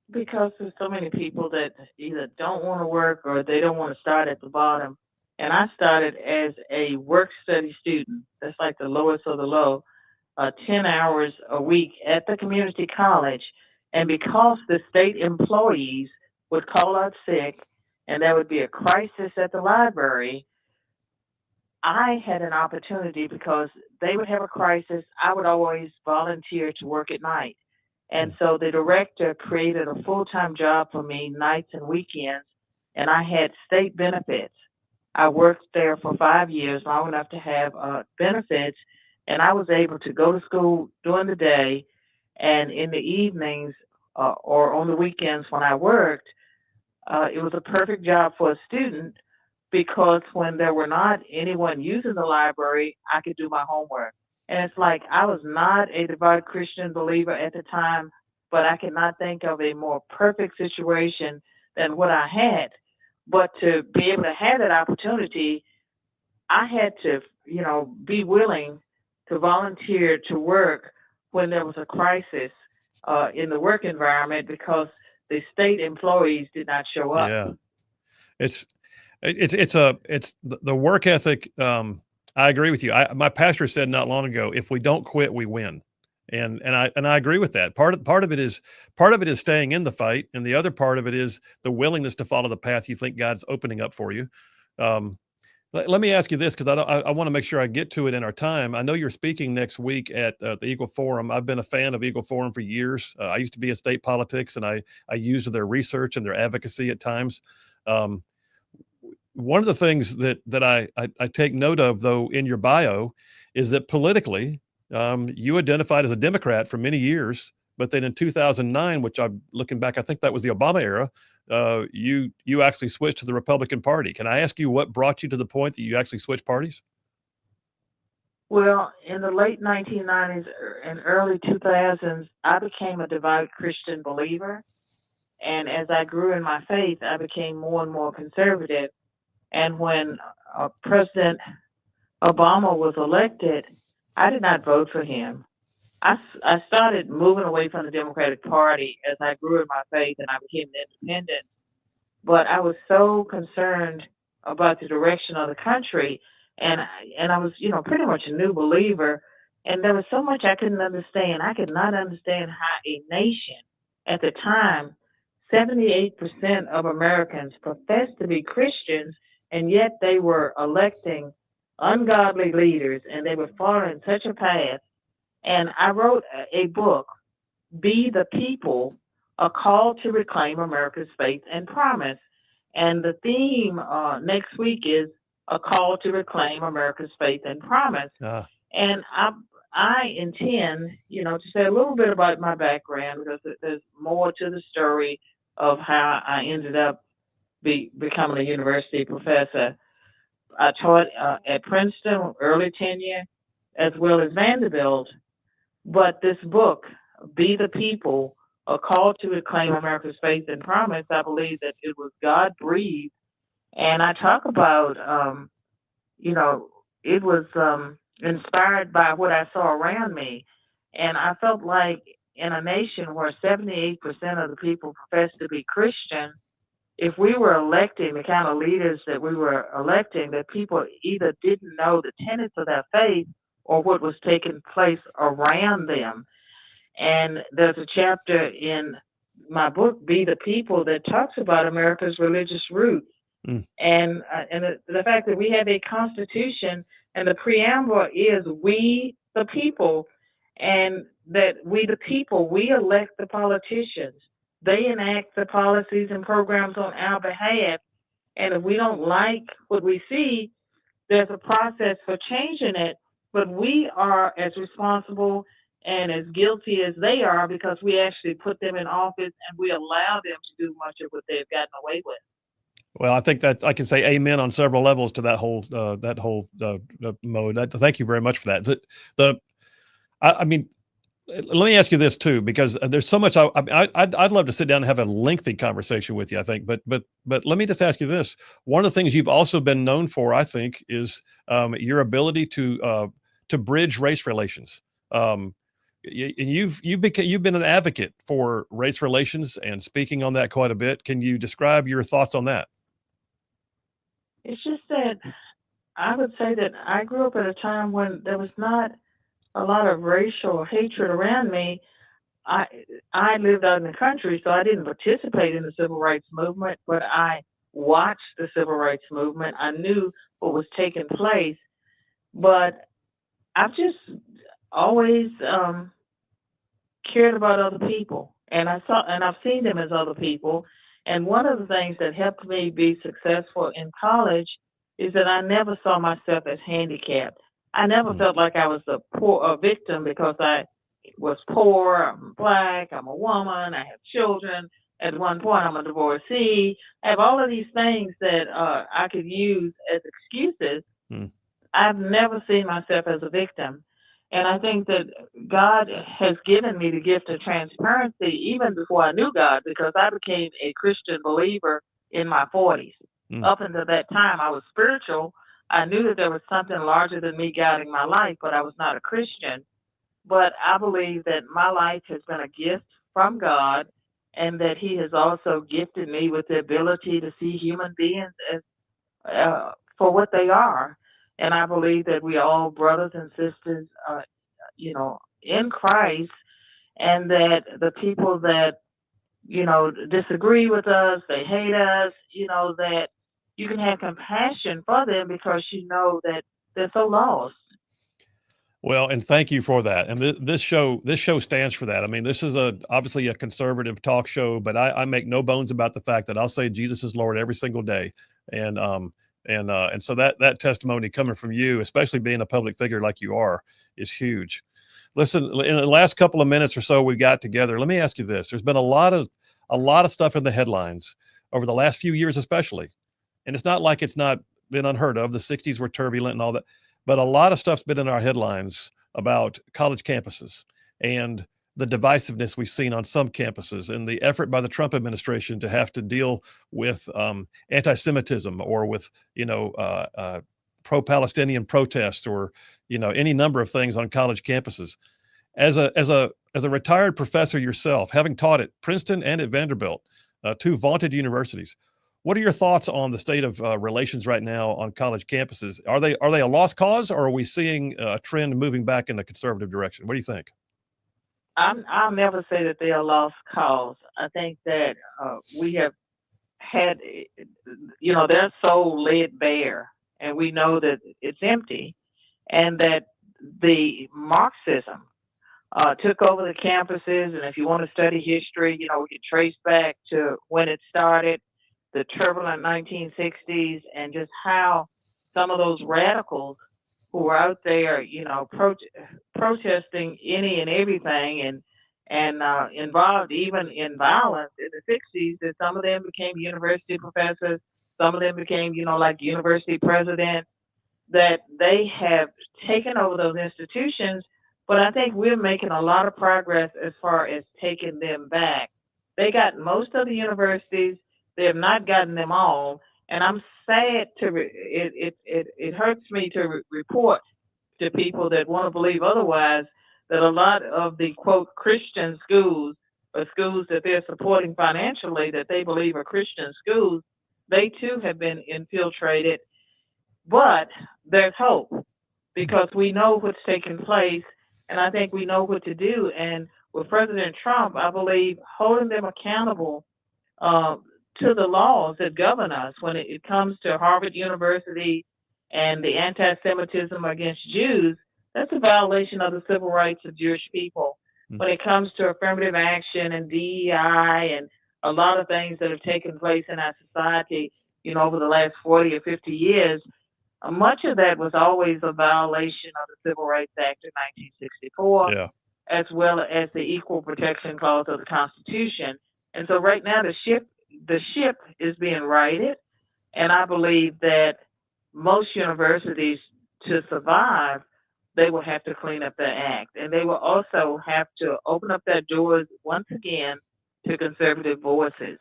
Because there's so many people that either don't want to work or they don't want to start at the bottom. And I started as a work study student. That's like the lowest of the low, 10 hours a week at the community college. And because the state employees would call out sick and there would be a crisis at the library, I had an opportunity because they would have a crisis. I would always volunteer to work at night. And so the director created a full-time job for me, nights and weekends, and I had state benefits. I worked there for 5 years, long enough to have benefits, and I was able to go to school during the day, and in the evenings or on the weekends when I worked, it was a perfect job for a student because when there were not anyone using the library, I could do my homework. And it's like I was not a devout Christian believer at the time, but I cannot think of a more perfect situation than what I had. But to be able to have that opportunity, I had to, be willing to volunteer to work when there was a crisis in the work environment because the state employees did not show up. Yeah, it's the work ethic. I agree with you. My pastor said not long ago, if we don't quit, we win. And I agree with that. Part of it is staying in the fight, and the other part of it is the willingness to follow the path you think God's opening up for you. Let me ask you this, because I want to make sure I get to it in our time. I know you're speaking next week at the Eagle Forum. I've been a fan of Eagle Forum for years. I used to be in state politics, and I used their research and their advocacy at times. One of the things that I take note of, though, in your bio is that politically, you identified as a Democrat for many years, but then in 2009, which I'm looking back, I think that was the Obama era, you actually switched to the Republican Party. Can I ask you what brought you to the point that you actually switched parties? Well, in the late 1990s and early 2000s, I became a devout Christian believer. And as I grew in my faith, I became more and more conservative. And when President Obama was elected, I did not vote for him. I started moving away from the Democratic Party as I grew in my faith and I became an independent. But I was so concerned about the direction of the country, and I was, pretty much a new believer, and there was so much I couldn't understand. I could not understand how a nation at the time, 78% of Americans professed to be Christians, and yet they were electing ungodly leaders, and they were following such a path. And I wrote a book, Be the People, A Call to Reclaim America's Faith and Promise. And the theme next week is A Call to Reclaim America's Faith and Promise. And I intend, to say a little bit about my background, because there's more to the story of how I ended up becoming a university professor. I taught at Princeton, early tenure, as well as Vanderbilt. But this book, Be the People, A Call to Reclaim America's Faith and Promise, I believe that it was God-breathed. And I talk about, it was inspired by what I saw around me. And I felt like in a nation where 78% of the people profess to be Christian, if we were electing the kind of leaders that we were electing, that people either didn't know the tenets of their faith or what was taking place around them. And there's a chapter in my book, Be the People, that talks about America's religious roots. And the fact that we have a constitution, and the preamble is we the people, and that we the people, we elect the politicians. They enact the policies and programs on our behalf. And if we don't like what we see, there's a process for changing it. But we are as responsible and as guilty as they are, because we actually put them in office and we allow them to do much of what they've gotten away with. Well, I think that I can say amen on several levels to that whole mode. Thank you very much for that. I mean, let me ask you this too, because there's so much. I'd love to sit down and have a lengthy conversation with you, I think. But let me just ask you this: one of the things you've also been known for, I think, is your ability to bridge race relations. And you've been an advocate for race relations and speaking on that quite a bit. Can you describe your thoughts on that? It's just that I would say that I grew up at a time when there was not a lot of racial hatred around me. I lived out in the country, so I didn't participate in the civil rights movement, but I watched the civil rights movement. I knew what was taking place, but I've just always cared about other people, and I've seen them as other people. And one of the things that helped me be successful in college is that I never saw myself as handicapped. I never felt like I was a victim because I was poor, I'm Black, I'm a woman, I have children. At one point, I'm a divorcee. I have all of these things that I could use as excuses. I've never seen myself as a victim. And I think that God has given me the gift of transparency even before I knew God, because I became a Christian believer in my 40s. Up until that time, I was spiritual. I knew that there was something larger than me guiding my life, but I was not a Christian. But I believe that my life has been a gift from God, and that He has also gifted me with the ability to see human beings as for what they are. And I believe that we are all brothers and sisters, in Christ, and that the people that, disagree with us, they hate us, that you can have compassion for them because you know that they're so lost. Well, and thank you for that. And this show stands for that. I mean, this is obviously a conservative talk show, but I make no bones about the fact that I'll say Jesus is Lord every single day. And so that testimony coming from you, especially being a public figure like you are, is huge. Listen, in the last couple of minutes or so we got together, let me ask you this. There's been a lot of stuff in the headlines over the last few years, especially. And it's not like it's not been unheard of. The 60s were turbulent and all that. But a lot of stuff's been in our headlines about college campuses and the divisiveness we've seen on some campuses and the effort by the Trump administration to have to deal with anti-Semitism or with, pro-Palestinian protests or, any number of things on college campuses. As a retired professor yourself, having taught at Princeton and at Vanderbilt, two vaunted universities, what are your thoughts on the state of relations right now on college campuses? Are they a lost cause, or are we seeing a trend moving back in the conservative direction? What do you think? I'll never say that they are lost cause. I think that we have had, their soul laid bare, and we know that it's empty, and that the Marxism took over the campuses. And if you want to study history, we can trace back to when it started, the turbulent 1960s, and just how some of those radicals who were out there, protesting any and everything, and involved even in violence in the 60s, that some of them became university professors, some of them became, like university presidents, that they have taken over those institutions. But I think we're making a lot of progress as far as taking them back. They got most of the universities. They have not gotten them all, and I'm sad it hurts me to report to people that want to believe otherwise that a lot of the quote Christian schools or schools that they're supporting financially that they believe are Christian schools, they too have been infiltrated. But there's hope because we know what's taking place, and I think we know what to do. And with President Trump, I believe holding them accountable to the laws that govern us when it comes to Harvard University and the anti-Semitism against Jews, that's a violation of the civil rights of Jewish people. Mm-hmm. When it comes to affirmative action and DEI and a lot of things that have taken place in our society, over the last 40 or 50 years, much of that was always a violation of the Civil Rights Act of 1964, as well as the Equal Protection Clause of the Constitution. And so right now the ship is being righted, and I believe that most universities, to survive, they will have to clean up their act, and they will also have to open up their doors once again to conservative voices.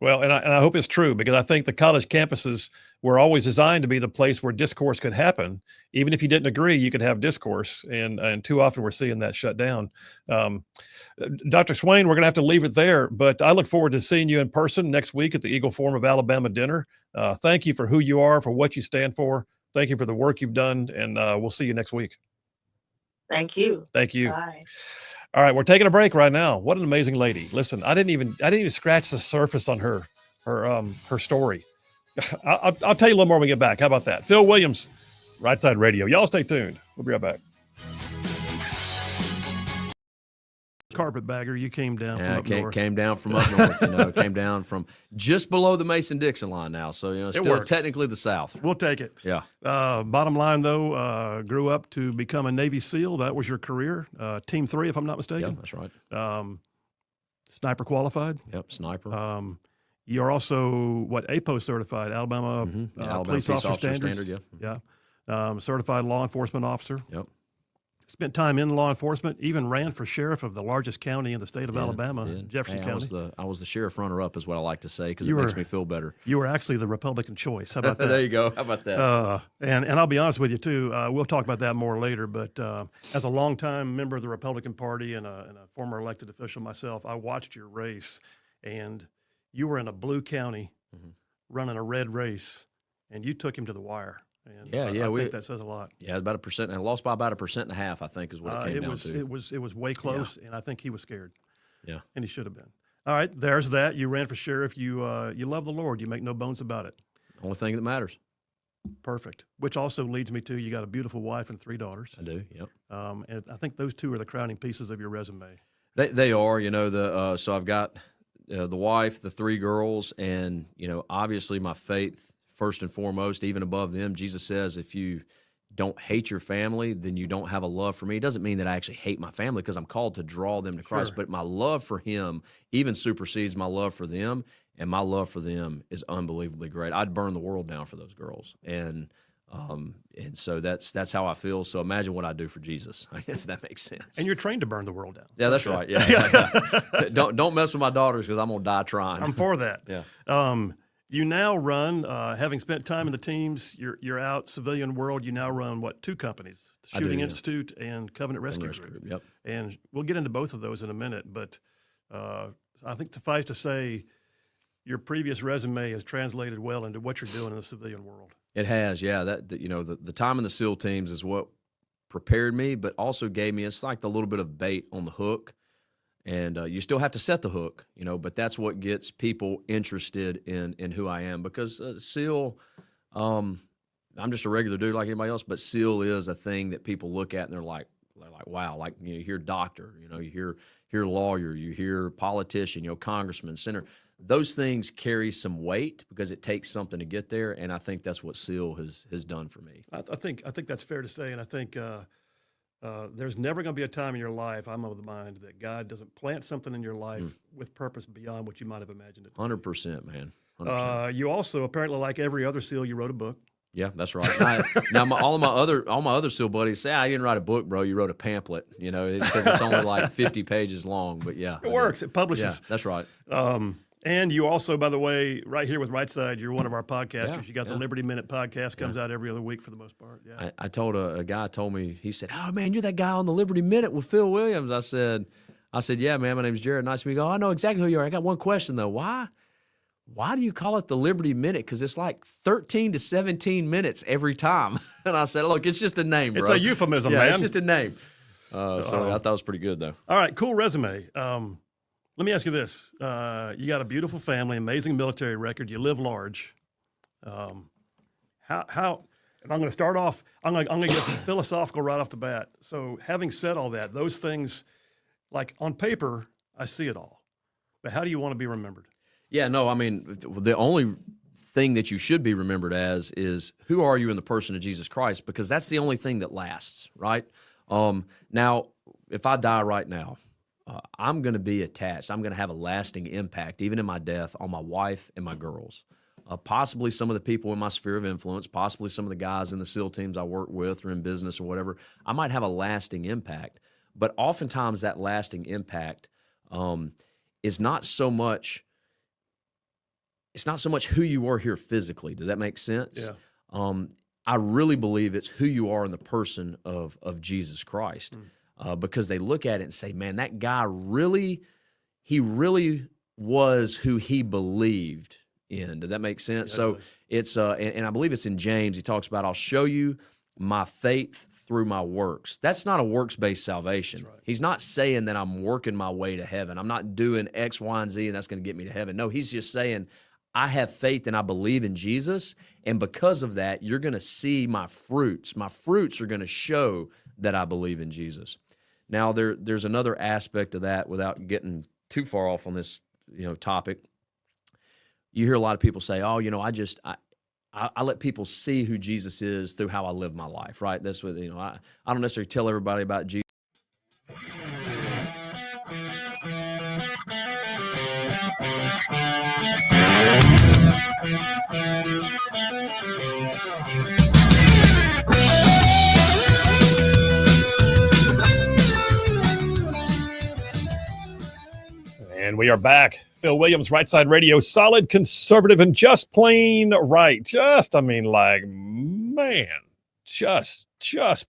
Well, and I hope it's true, because I think the college campuses were always designed to be the place where discourse could happen. Even if you didn't agree, you could have discourse, and too often we're seeing that shut down. Dr. Swain, we're going to have to leave it there, but I look forward to seeing you in person next week at the Eagle Forum of Alabama dinner. Thank you for who you are, for what you stand for. Thank you for the work you've done, and we'll see you next week. Thank you. Thank you. Bye. All right, we're taking a break right now. What an amazing lady! Listen, I didn't even scratch the surface on her story. I'll tell you a little more when we get back. How about that? Phil Williams, Rightside Radio. Y'all stay tuned. We'll be right back. Carpetbagger, you came down from up north. Came down from up north. Came down from just below the Mason-Dixon line now. So, still technically the South. We'll take it. Yeah. Bottom line, though, grew up to become a Navy SEAL. That was your career. Team 3, if I'm not mistaken. Yeah, that's right. Sniper qualified. Yep, sniper. You're also, APO certified, Alabama, Police Officer Standards. Yeah. Certified law enforcement officer. Yep. Spent time in law enforcement, even ran for sheriff of the largest county in the state of Alabama, Jefferson County. I was the sheriff runner-up is what I like to say, because it makes me feel better. You were actually the Republican choice. How about that? There you go. How about that? And I'll be honest with you, too. We'll talk about that more later. But as a longtime member of the Republican Party and a former elected official myself, I watched your race. And you were in a blue county running a red race, and you took him to the wire. And Yeah, I think that says a lot. Yeah, about 1%, and I lost by about 1.5%, I think, is what it came down to. It was way close, and I think he was scared. Yeah, and he should have been. All right, there's that. You ran for sheriff. You love the Lord. You make no bones about it. Only thing that matters. Perfect. Which also leads me to you got a beautiful wife and 3 daughters. I do. Yep. And I think those 2 are the crowning pieces of your resume. They are. So I've got the wife, the 3 girls, and obviously my faith first and foremost, even above them. Jesus says, if you don't hate your family, then you don't have a love for me. It doesn't mean that I actually hate my family, because I'm called to draw them to Christ. Sure. But my love for him even supersedes my love for them, and my love for them is unbelievably great. I'd burn the world down for those girls, and so that's how I feel. So imagine what I do for Jesus, if that makes sense. And you're trained to burn the world down. Yeah, that's right. Yeah. Don't mess with my daughters, because I'm gonna die trying. I'm for that. Yeah. You now run, having spent time in the teams, you're out civilian world. You now run 2 companies, the Shooting Institute and Covenant Rescue Group. Yep. And we'll get into both of those in a minute. But I think suffice to say, your previous resume has translated well into what you're doing in the civilian world. It has, yeah. The time in the SEAL teams is what prepared me, but also gave me, it's like the little bit of bait on the hook. And you still have to set the hook, but that's what gets people interested in who I am. Because SEAL, I'm just a regular dude like anybody else, but SEAL is a thing that people look at and they're like, wow. Like, you hear doctor, you hear lawyer, you hear politician, congressman, senator. Those things carry some weight because it takes something to get there, and I think that's what SEAL has done for me. I think that's fair to say, and I think there's never going to be a time in your life, I'm of the mind, that God doesn't plant something in your life with purpose beyond what you might have imagined it. 100%, man. 100%. You also, apparently, like every other SEAL, you wrote a book. Yeah, that's right. Now, all my other SEAL buddies say, I didn't write a book, bro. You wrote a pamphlet. It's only like 50 pages long. But yeah, it works. It publishes. Yeah, that's right. And you also, by the way, right here with Rightside, you're one of our podcasters. Yeah, you got the Liberty Minute podcast, comes out every other week for the most part. Yeah. I told a guy told me, he said, "Oh man, you're that guy on the Liberty Minute with Phil Williams." I said, "Yeah, man, my name's Jared. Nice to meet you." Go, "I know exactly who you are. I got one question though. Why do you call it the Liberty Minute? Because it's like 13 to 17 minutes every time." And I said, "Look, it's just a name, bro. It's a euphemism, man. It's just a name." So I thought it was pretty good though. All right, cool resume. Let me ask you this. You got a beautiful family, amazing military record. You live large. How and I'm going to start off, I'm going to get philosophical right off the bat. So having said all that, those things, like on paper, I see it all. But how do you want to be remembered? Yeah, no, I mean, the only thing that you should be remembered as is who are you in the person of Jesus Christ, because that's the only thing that lasts, right? Now, if I die right now, I'm going to be attached. I'm going to have a lasting impact, even in my death, on my wife and my girls. Possibly some of the people in my sphere of influence, possibly some of the guys in the SEAL teams I work with or in business or whatever. I might have a lasting impact. But oftentimes that lasting impact is not so much who you are here physically. Does that make sense? Yeah. I really believe it's who you are in the person of Jesus Christ. Because they look at it and say, man, that guy really was who he believed in. Does that make sense? Yeah, so it's, and I believe it's in James, he talks about, I'll show you my faith through my works. That's not a works-based salvation. Right. He's not saying that I'm working my way to heaven. I'm not doing X, Y, and Z, and that's going to get me to heaven. No, he's just saying, I have faith and I believe in Jesus, and because of that, you're going to see my fruits. My fruits are going to show that I believe in Jesus. Now, there's another aspect of that without getting too far off on this topic. You hear a lot of people say, oh, I let people see who Jesus is through how I live my life, right? That's what, I don't necessarily tell everybody about Jesus. And we are back. Phil Williams, Rightside Radio, solid, conservative, and just plain right. Just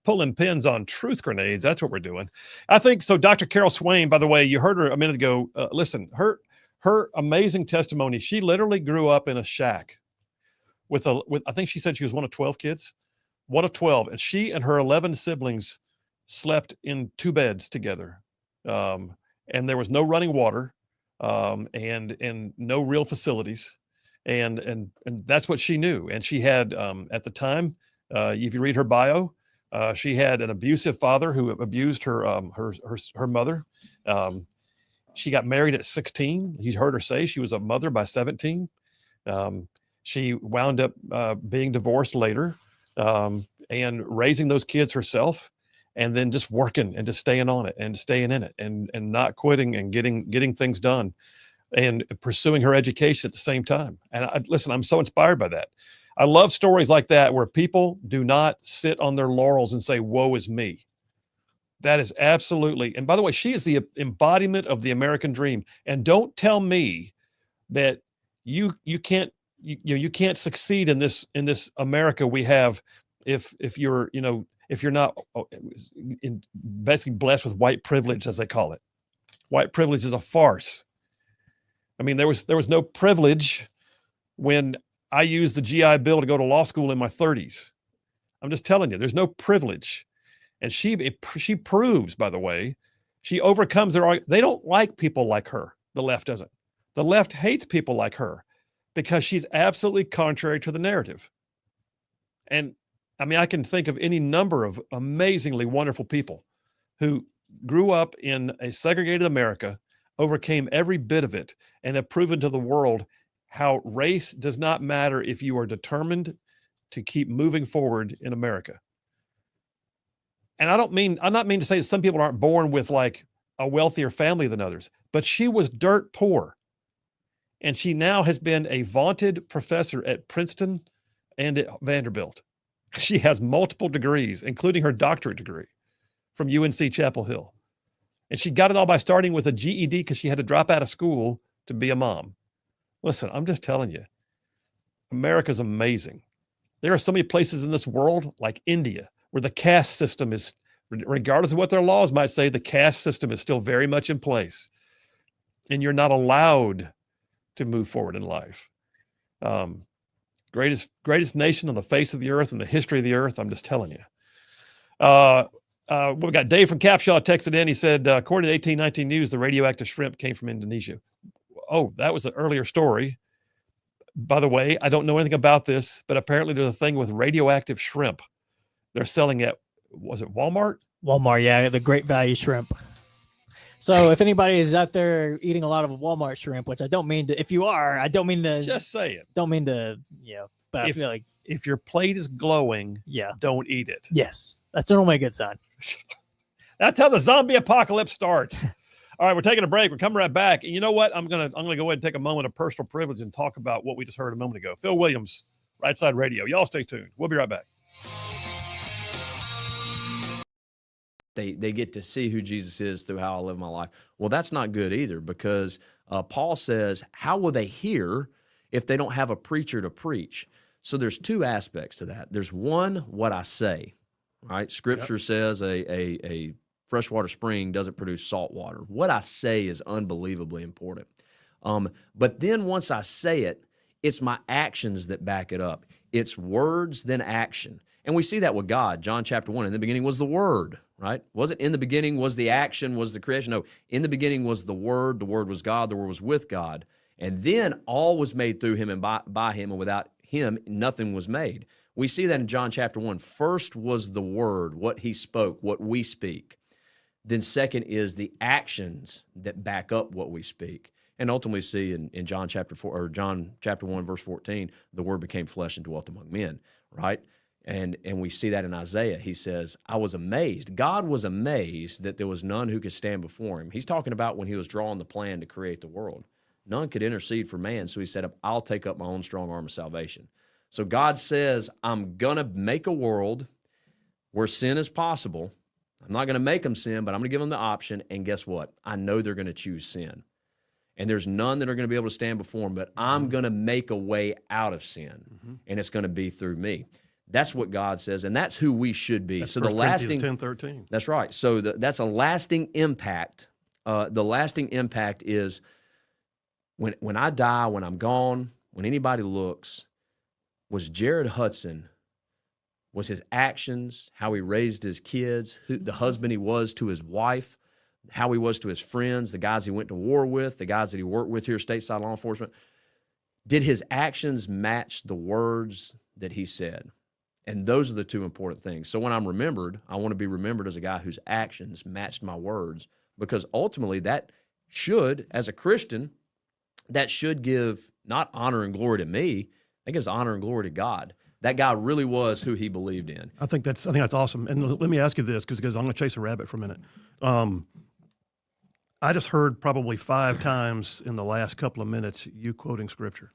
pulling pins on truth grenades. That's what we're doing. I think so. Dr. Carol Swain, by the way, you heard her a minute ago. Listen, her amazing testimony. She literally grew up in a shack with I think she said she was one of 12 kids. one of 12, and she and her 11 siblings slept in 2 beds together. And there was no running water, and no real facilities. And that's what she knew. And she had, at the time, if you read her bio, she had an abusive father who abused her mother. She got married at 16. You heard her say she was a mother by 17. She wound up being divorced later, and raising those kids herself, and then just working and just staying on it and staying in it and not quitting and getting things done and pursuing her education at the same time. And listen, I'm so inspired by that. I love stories like that where people do not sit on their laurels and say, woe is me. That is absolutely, and by the way, she is the embodiment of the American dream. And don't tell me that you can't succeed in this America we have if you're not basically blessed with white privilege, as they call it. White privilege is a farce. I mean, there was no privilege when I used the GI Bill to go to law school in my 30s. I'm just telling you, there's no privilege. And she proves, by the way, she overcomes they don't like people like her. The left doesn't. The left hates people like her because she's absolutely contrary to the narrative. And I mean, I can think of any number of amazingly wonderful people who grew up in a segregated America, overcame every bit of it, and have proven to the world how race does not matter if you are determined to keep moving forward in America. And I'm not mean to say that some people aren't born with like a wealthier family than others, but she was dirt poor. And she now has been a vaunted professor at Princeton and at Vanderbilt. She has multiple degrees, including her doctorate degree from UNC Chapel Hill. And she got it all by starting with a GED because she had to drop out of school to be a mom. Listen, I'm just telling you, America's amazing. There are so many places in this world, like India, where the caste system is, regardless of what their laws might say, the caste system is still very much in place. And you're not allowed to move forward in life. Greatest nation on the face of the earth in the history of the earth. I'm just telling you. We got Dave from Capshaw texted in. He said, according to 1819 News, the radioactive shrimp came from Indonesia. Oh, that was an earlier story. By the way, I don't know anything about this, but apparently there's a thing with radioactive shrimp. They're selling at, was it Walmart? Walmart, yeah, the Great Value shrimp. So if anybody is out there eating a lot of Walmart shrimp, which I don't mean to, if you are, I don't mean to. Just say it. Don't mean to, but I feel like. If your plate is glowing, don't eat it. Yes, that's normally a good sign. That's how the zombie apocalypse starts. All right, we're taking a break. We're coming right back. And you know what? I'm gonna go ahead and take a moment of personal privilege and talk about what we just heard a moment ago. Phil Williams, Rightside Radio. Y'all stay tuned. We'll be right back. They get to see who Jesus is through how I live my life. Well, that's not good either, because Paul says, how will they hear if they don't have a preacher to preach? So there's two aspects to that. There's one, what I say, right? Scripture says a freshwater spring doesn't produce salt water. What I say is unbelievably important. But then once I say it, it's my actions that back it up. It's words, then action. And we see that with God. John chapter 1, in the beginning was the Word, right? Wasn't in the beginning was the action, was the creation. No, in the beginning was the Word was God, the Word was with God. And then all was made through him and by him, and without him, nothing was made. We see that in John chapter 1. First was the Word, what he spoke, what we speak. Then second is the actions that back up what we speak. And ultimately see in John chapter 4, or John chapter 1, verse 14, the Word became flesh and dwelt among men, right? And we see that in Isaiah. He says, I was amazed. God was amazed that there was none who could stand before him. He's talking about when he was drawing the plan to create the world. None could intercede for man, so he said, I'll take up my own strong arm of salvation. So God says, I'm going to make a world where sin is possible. I'm not going to make them sin, but I'm going to give them the option. And guess what? I know they're going to choose sin. And there's none that are going to be able to stand before him, but I'm going to make a way out of sin, and it's going to be through me. That's what God says, and that's who we should be. That's so 1 the lasting 10:13. That's right. So that's a lasting impact. The lasting impact is when I die, when I'm gone, when anybody looks, was Jared Hudson was his actions, how he raised his kids, who the husband he was to his wife, how he was to his friends, the guys he went to war with, the guys that he worked with here, stateside law enforcement. Did his actions match the words that he said? And those are the two important things. So when I'm remembered, I want to be remembered as a guy whose actions matched my words, because ultimately that should, as a Christian, that should give not honor and glory to me, that gives honor and glory to God. That guy really was who he believed in. I think that's awesome. And let me ask you this, because I'm going to chase a rabbit for a minute. I just heard probably 5 times in the last couple of minutes you quoting scripture.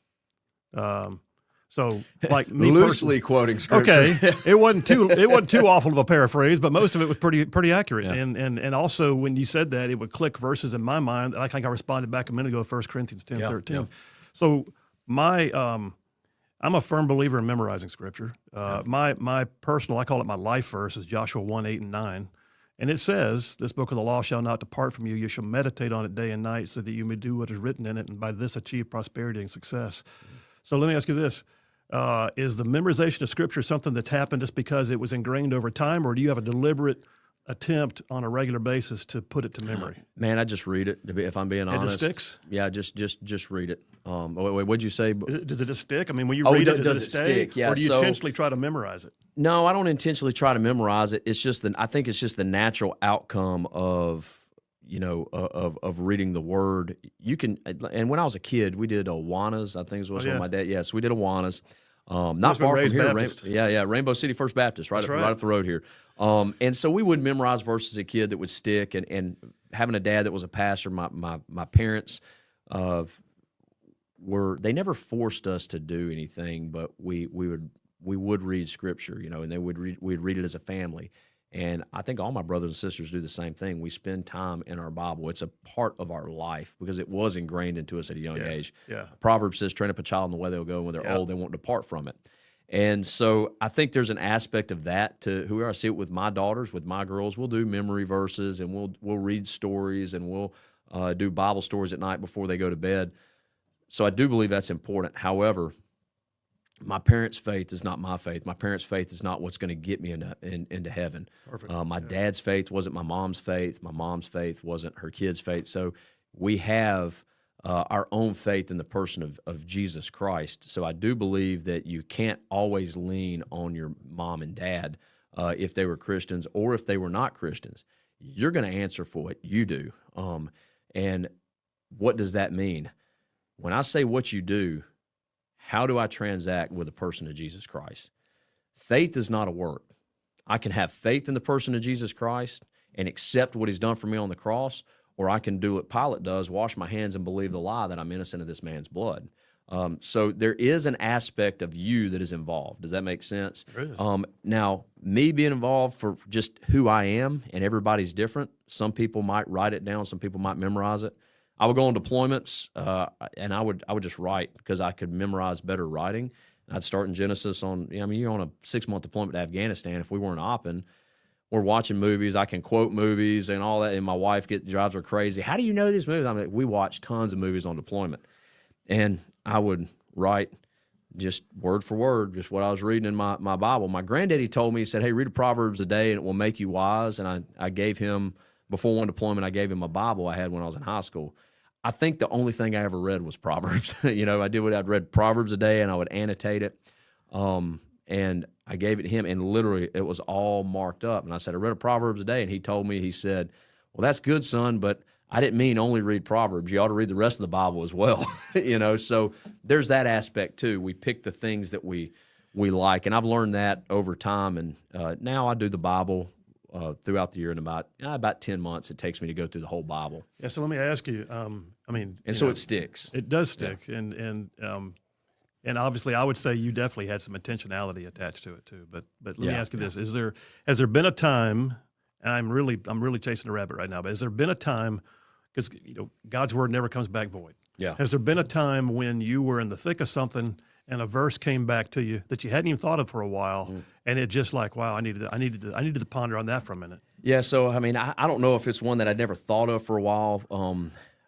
So, like me loosely quoting scripture. Okay, it wasn't too awful of a paraphrase, but most of it was pretty accurate. Yeah. And also when you said that, it would click verses in my mind. I think I responded back a minute ago, 1 Corinthians 10:13. Yeah. So I'm a firm believer in memorizing scripture. My personal, I call it my life verse, is Joshua 1:8-9. And it says, "This book of the law shall not depart from you. You shall meditate on it day and night, so that you may do what is written in it, and by this achieve prosperity and success." So let me ask you this. Is the memorization of scripture something that's happened just because it was ingrained over time, or do you have a deliberate attempt on a regular basis to put it to memory? Man, I just read it, if I'm being honest. It just sticks? Yeah, just read it. What'd you say? Does it just stick? I mean, when you read it, does it stay? Stick? Yeah, or do you intentionally try to memorize it? No, I don't intentionally try to memorize it. It's just I think it's just the natural outcome of of reading the word. You can, and when I was a kid, we did Awanas. I think it was with my dad. Yes, we did Awanas. Not far from here. Rainbow City First Baptist, right up the road here. And so we would memorize verses as a kid that would stick. And having a dad that was a pastor, my parents they never forced us to do anything, but we would read scripture, and we'd read it as a family. And I think all my brothers and sisters do the same thing. We spend time in our Bible. It's a part of our life because it was ingrained into us at a young age. Yeah. Proverbs says, train up a child in the way they'll go, and when they're old, they won't depart from it. And so I think there's an aspect of that to whoever I see it with my daughters, with my girls. We'll do memory verses, and we'll read stories, and we'll do Bible stories at night before they go to bed. So I do believe that's important. However, my parents' faith is not my faith. My parents' faith is not what's going to get me into heaven. My dad's faith wasn't my mom's faith. My mom's faith wasn't her kid's faith. So we have our own faith in the person of Jesus Christ. So I do believe that you can't always lean on your mom and dad if they were Christians or if they were not Christians. You're going to answer for what you do. And what does that mean? When I say what you do, how do I transact with the person of Jesus Christ? Faith is not a work. I can have faith in the person of Jesus Christ and accept what he's done for me on the cross, or I can do what Pilate does, wash my hands and believe the lie that I'm innocent of this man's blood. So there is an aspect of you that is involved. Does that make sense? There is. Now, me being involved for just who I am, and everybody's different. Some people might write it down. Some people might memorize it. I would go on deployments, and I would just write because I could memorize better writing. I'd start in Genesis you're on a 6-month deployment to Afghanistan. If we weren't opping, we're watching movies. I can quote movies and all that, and my wife drives her crazy. How do you know these movies? I mean, we watch tons of movies on deployment. And I would write just word for word, just what I was reading in my Bible. My granddaddy told me, he said, hey, read a Proverbs a day and it will make you wise. And I gave him, before one deployment, I gave him a Bible I had when I was in high school. I think the only thing I ever read was Proverbs. I'd read Proverbs a day and I would annotate it. And I gave it to him, and literally it was all marked up. And I said, I read a Proverbs a day. And he told me, he said, well, that's good, son, but I didn't mean only read Proverbs. You ought to read the rest of the Bible as well. So there's that aspect too. We pick the things that we like. And I've learned that over time. And now I do the Bible throughout the year in about 10 months. It takes me to go through the whole Bible. Yeah. So let me ask you, it sticks. It does stick. Yeah. And obviously I would say you definitely had some intentionality attached to it too. But let me ask you this. Has there been a time, and I'm really chasing a rabbit right now, but has there been a time, because God's word never comes back void. Yeah. Has there been a time when you were in the thick of something and a verse came back to you that you hadn't even thought of for a while, and it just like, wow, I needed to ponder on that for a minute? Yeah. So I don't know if it's one that I'd never thought of for a while.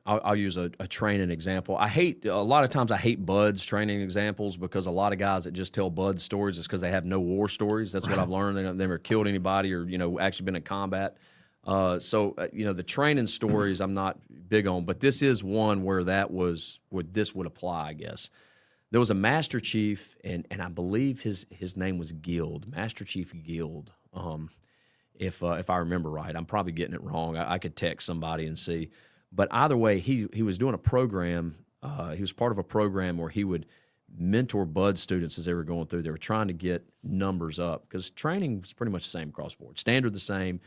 I'll use a training example. A lot of times I hate Bud's training examples because a lot of guys that just tell Bud stories is because they have no war stories. That's what I've learned. They've never killed anybody or, actually been in combat. The training stories I'm not big on, but this is one where this would apply, I guess. There was a Master Chief, and I believe his name was Guild, Master Chief Guild. If I remember right, I'm probably getting it wrong. I could text somebody and see. But either way, he was doing a program. He was part of a program where he would mentor Bud students as they were going through. They were trying to get numbers up because training was pretty much the same across the board. Standard the same.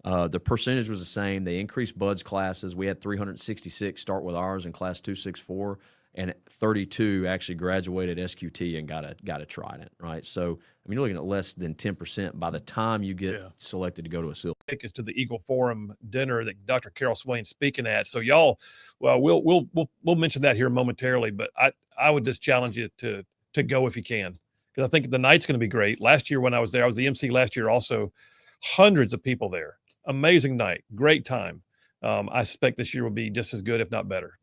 The percentage was the same. They increased Bud's classes. We had 366 start with ours in class 264, and 32 actually graduated SQT and got a Trident, right? So, you're looking at less than 10% by the time you get selected to go to a SEAL. Take us to the Eagle Forum dinner that Dr. Carol Swain's speaking at. So y'all, well, we'll mention that here momentarily, but I would just challenge you to go if you can, because I think the night's going to be great. Last year when I was there, I was the MC last year also, hundreds of people there. Amazing night, great time. I suspect this year will be just as good, if not better.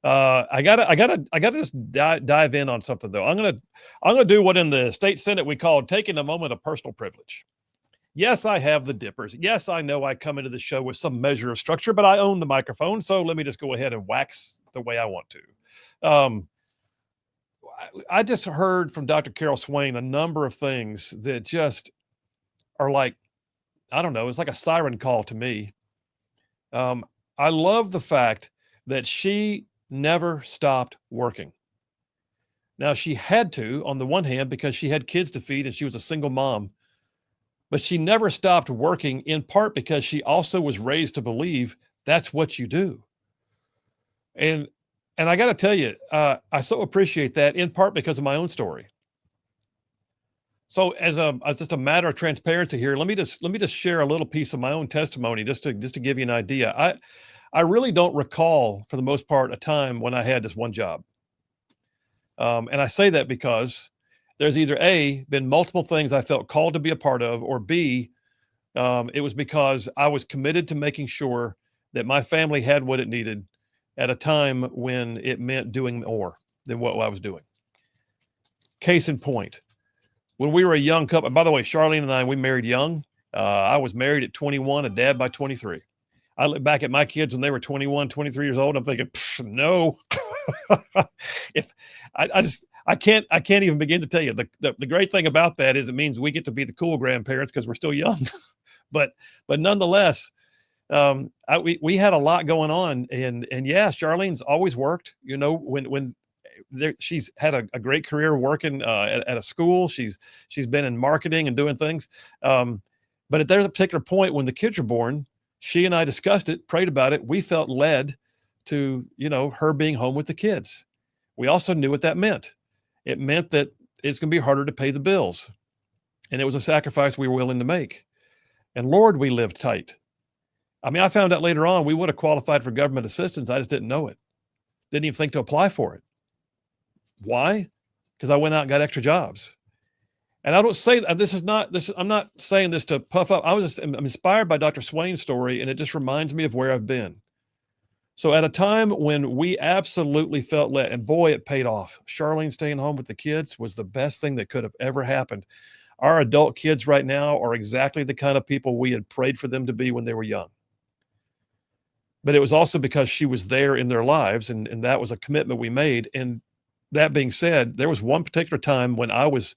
I gotta just dive in on something though. I'm gonna do what in the state Senate we call taking a moment of personal privilege. Yes, I have the dippers. Yes, I know I come into the show with some measure of structure, but I own the microphone, so let me just go ahead and wax the way I want to. I just heard from Dr. Carol Swain a number of things that just are like, I don't know, it's like a siren call to me. I love the fact that she never stopped working. Now, she had to, on the one hand, because she had kids to feed and she was a single mom, but she never stopped working, in part because she also was raised to believe that's what you do. And I got to tell you, I so appreciate that, in part because of my own story. So as just a matter of transparency here, let me just share a little piece of my own testimony just to give you an idea. I really don't recall, for the most part, a time when I had just one job. And I say that because there's either A, been multiple things I felt called to be a part of, or B, it was because I was committed to making sure that my family had what it needed at a time when it meant doing more than what I was doing. Case in point, when we were a young couple, and by the way, Charlene and I, we married young. I was married at 21, a dad by 23. I look back at my kids when they were 21, 23 years old. I'm thinking, no, I can't even begin to tell you. The great thing about that is it means we get to be the cool grandparents because we're still young. but nonetheless, we had a lot going on, and yeah, Charlene's always worked. She's had a great career working at a school. She's been in marketing and doing things. But there's a particular point when the kids are born, she and I discussed it, prayed about it. We felt led to, her being home with the kids. We also knew what that meant. It meant that it's going to be harder to pay the bills. And it was a sacrifice we were willing to make. And Lord, we lived tight. I found out later on we would have qualified for government assistance. I just didn't know it. Didn't even think to apply for it. Why? Because I went out and got extra jobs. And I don't say that I'm not saying this to puff up. I'm inspired by Dr. Swain's story, and it just reminds me of where I've been. So at a time when we absolutely felt led, and boy, it paid off. Charlene staying home with the kids was the best thing that could have ever happened. Our adult kids right now are exactly the kind of people we had prayed for them to be when they were young. But it was also because she was there in their lives, and that was a commitment we made. And that being said, there was one particular time when I was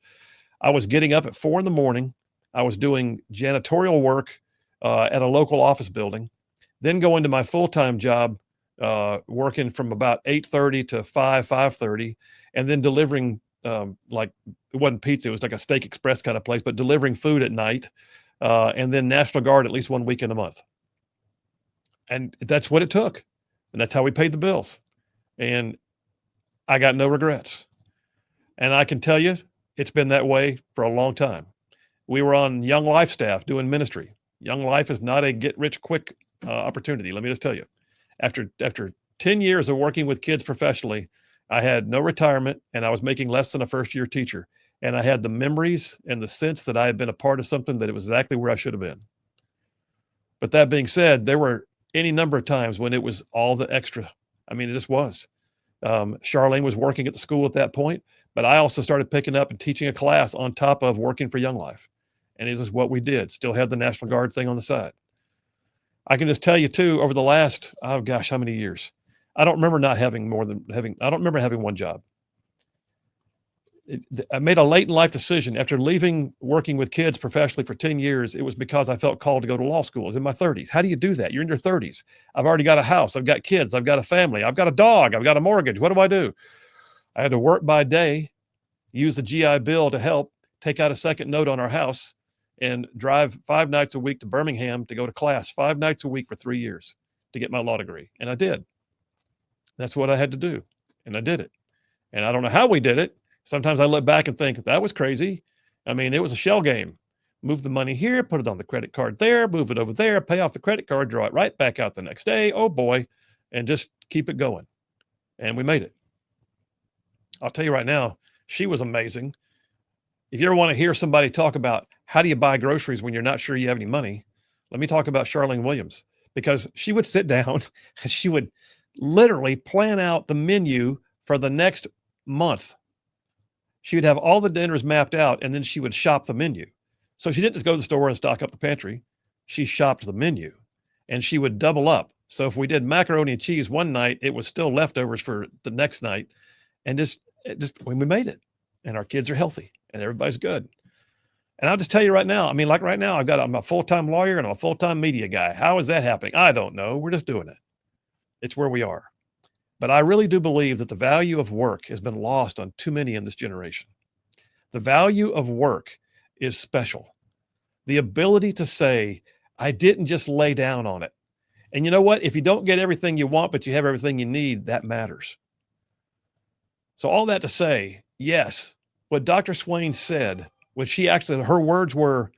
getting up at 4 a.m. I was doing janitorial work at a local office building, then going to my full-time job, working from about 8:30 to 5:30, and then delivering, it wasn't pizza, it was like a Steak Express kind of place, but delivering food at night, and then National Guard at least one weekend a month. And that's what it took. And that's how we paid the bills. And I got no regrets. And I can tell you, it's been that way for a long time. We were on Young Life staff doing ministry. Young Life is not a get-rich-quick opportunity. Let me just tell you. After 10 years of working with kids professionally, I had no retirement, and I was making less than a first-year teacher. And I had the memories and the sense that I had been a part of something that it was exactly where I should have been. But that being said, there were any number of times when it was all the extra I mean, it just was. Charlene was working at the school at that point, but I also started picking up and teaching a class on top of working for Young Life. And this is what we did. Still had the National Guard thing on the side. I can just tell you too, over the last, oh gosh, how many years? I don't remember I don't remember having one job. I made a late in life decision after leaving working with kids professionally for 10 years. It was because I felt called to go to law school. I was in my 30s. How do you do that? You're in your 30s. I've already got a house. I've got kids. I've got a family. I've got a dog. I've got a mortgage. What do? I had to work by day, use the GI Bill to help, take out a second note on our house, and drive 5 nights a week to Birmingham to go to class 5 nights a week for 3 years to get my law degree. And I did. That's what I had to do. And I did it. And I don't know how we did it. Sometimes I look back and think that was crazy. I mean, it was a shell game. Move the money here, put it on the credit card there, move it over there, pay off the credit card, draw it right back out the next day. Oh boy. And just keep it going. And we made it. I'll tell you right now, she was amazing. If you ever want to hear somebody talk about how do you buy groceries when you're not sure you have any money, let me talk about Charlene Williams, because she would sit down and she would literally plan out the menu for the next month. She would have all the dinners mapped out, and then she would shop the menu. So she didn't just go to the store and stock up the pantry. She shopped the menu, and she would double up. So if we did macaroni and cheese one night, it was still leftovers for the next night. And just when we made it, and our kids are healthy and everybody's good. And I'll just tell you right now, I mean, like right now, I'm a full-time lawyer and I'm a full-time media guy. How is that happening? I don't know. We're just doing it. It's where we are. But I really do believe that the value of work has been lost on too many in this generation. The value of work is special. The ability to say, I didn't just lay down on it. And you know what? If you don't get everything you want, but you have everything you need, that matters. So all that to say, yes, what Dr. Swain said, when she actually, her words were,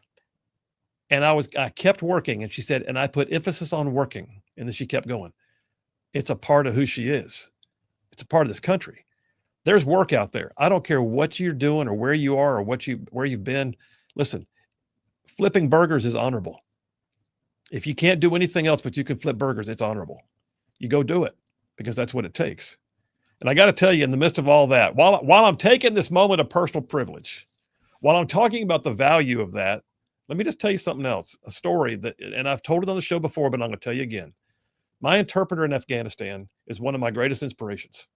and I kept working, and she said, and I put emphasis on working. And then she kept going. It's a part of who she is. It's a part of this country. There's work out there. I don't care what you're doing or where you are or where you've been. Listen, flipping burgers is honorable. If you can't do anything else, but you can flip burgers, it's honorable. You go do it because that's what it takes. And I got to tell you, in the midst of all that, while I'm taking this moment of personal privilege, while I'm talking about the value of that, let me just tell you something else, a story that, and I've told it on the show before, but I'm going to tell you again. My interpreter in Afghanistan is one of my greatest inspirations.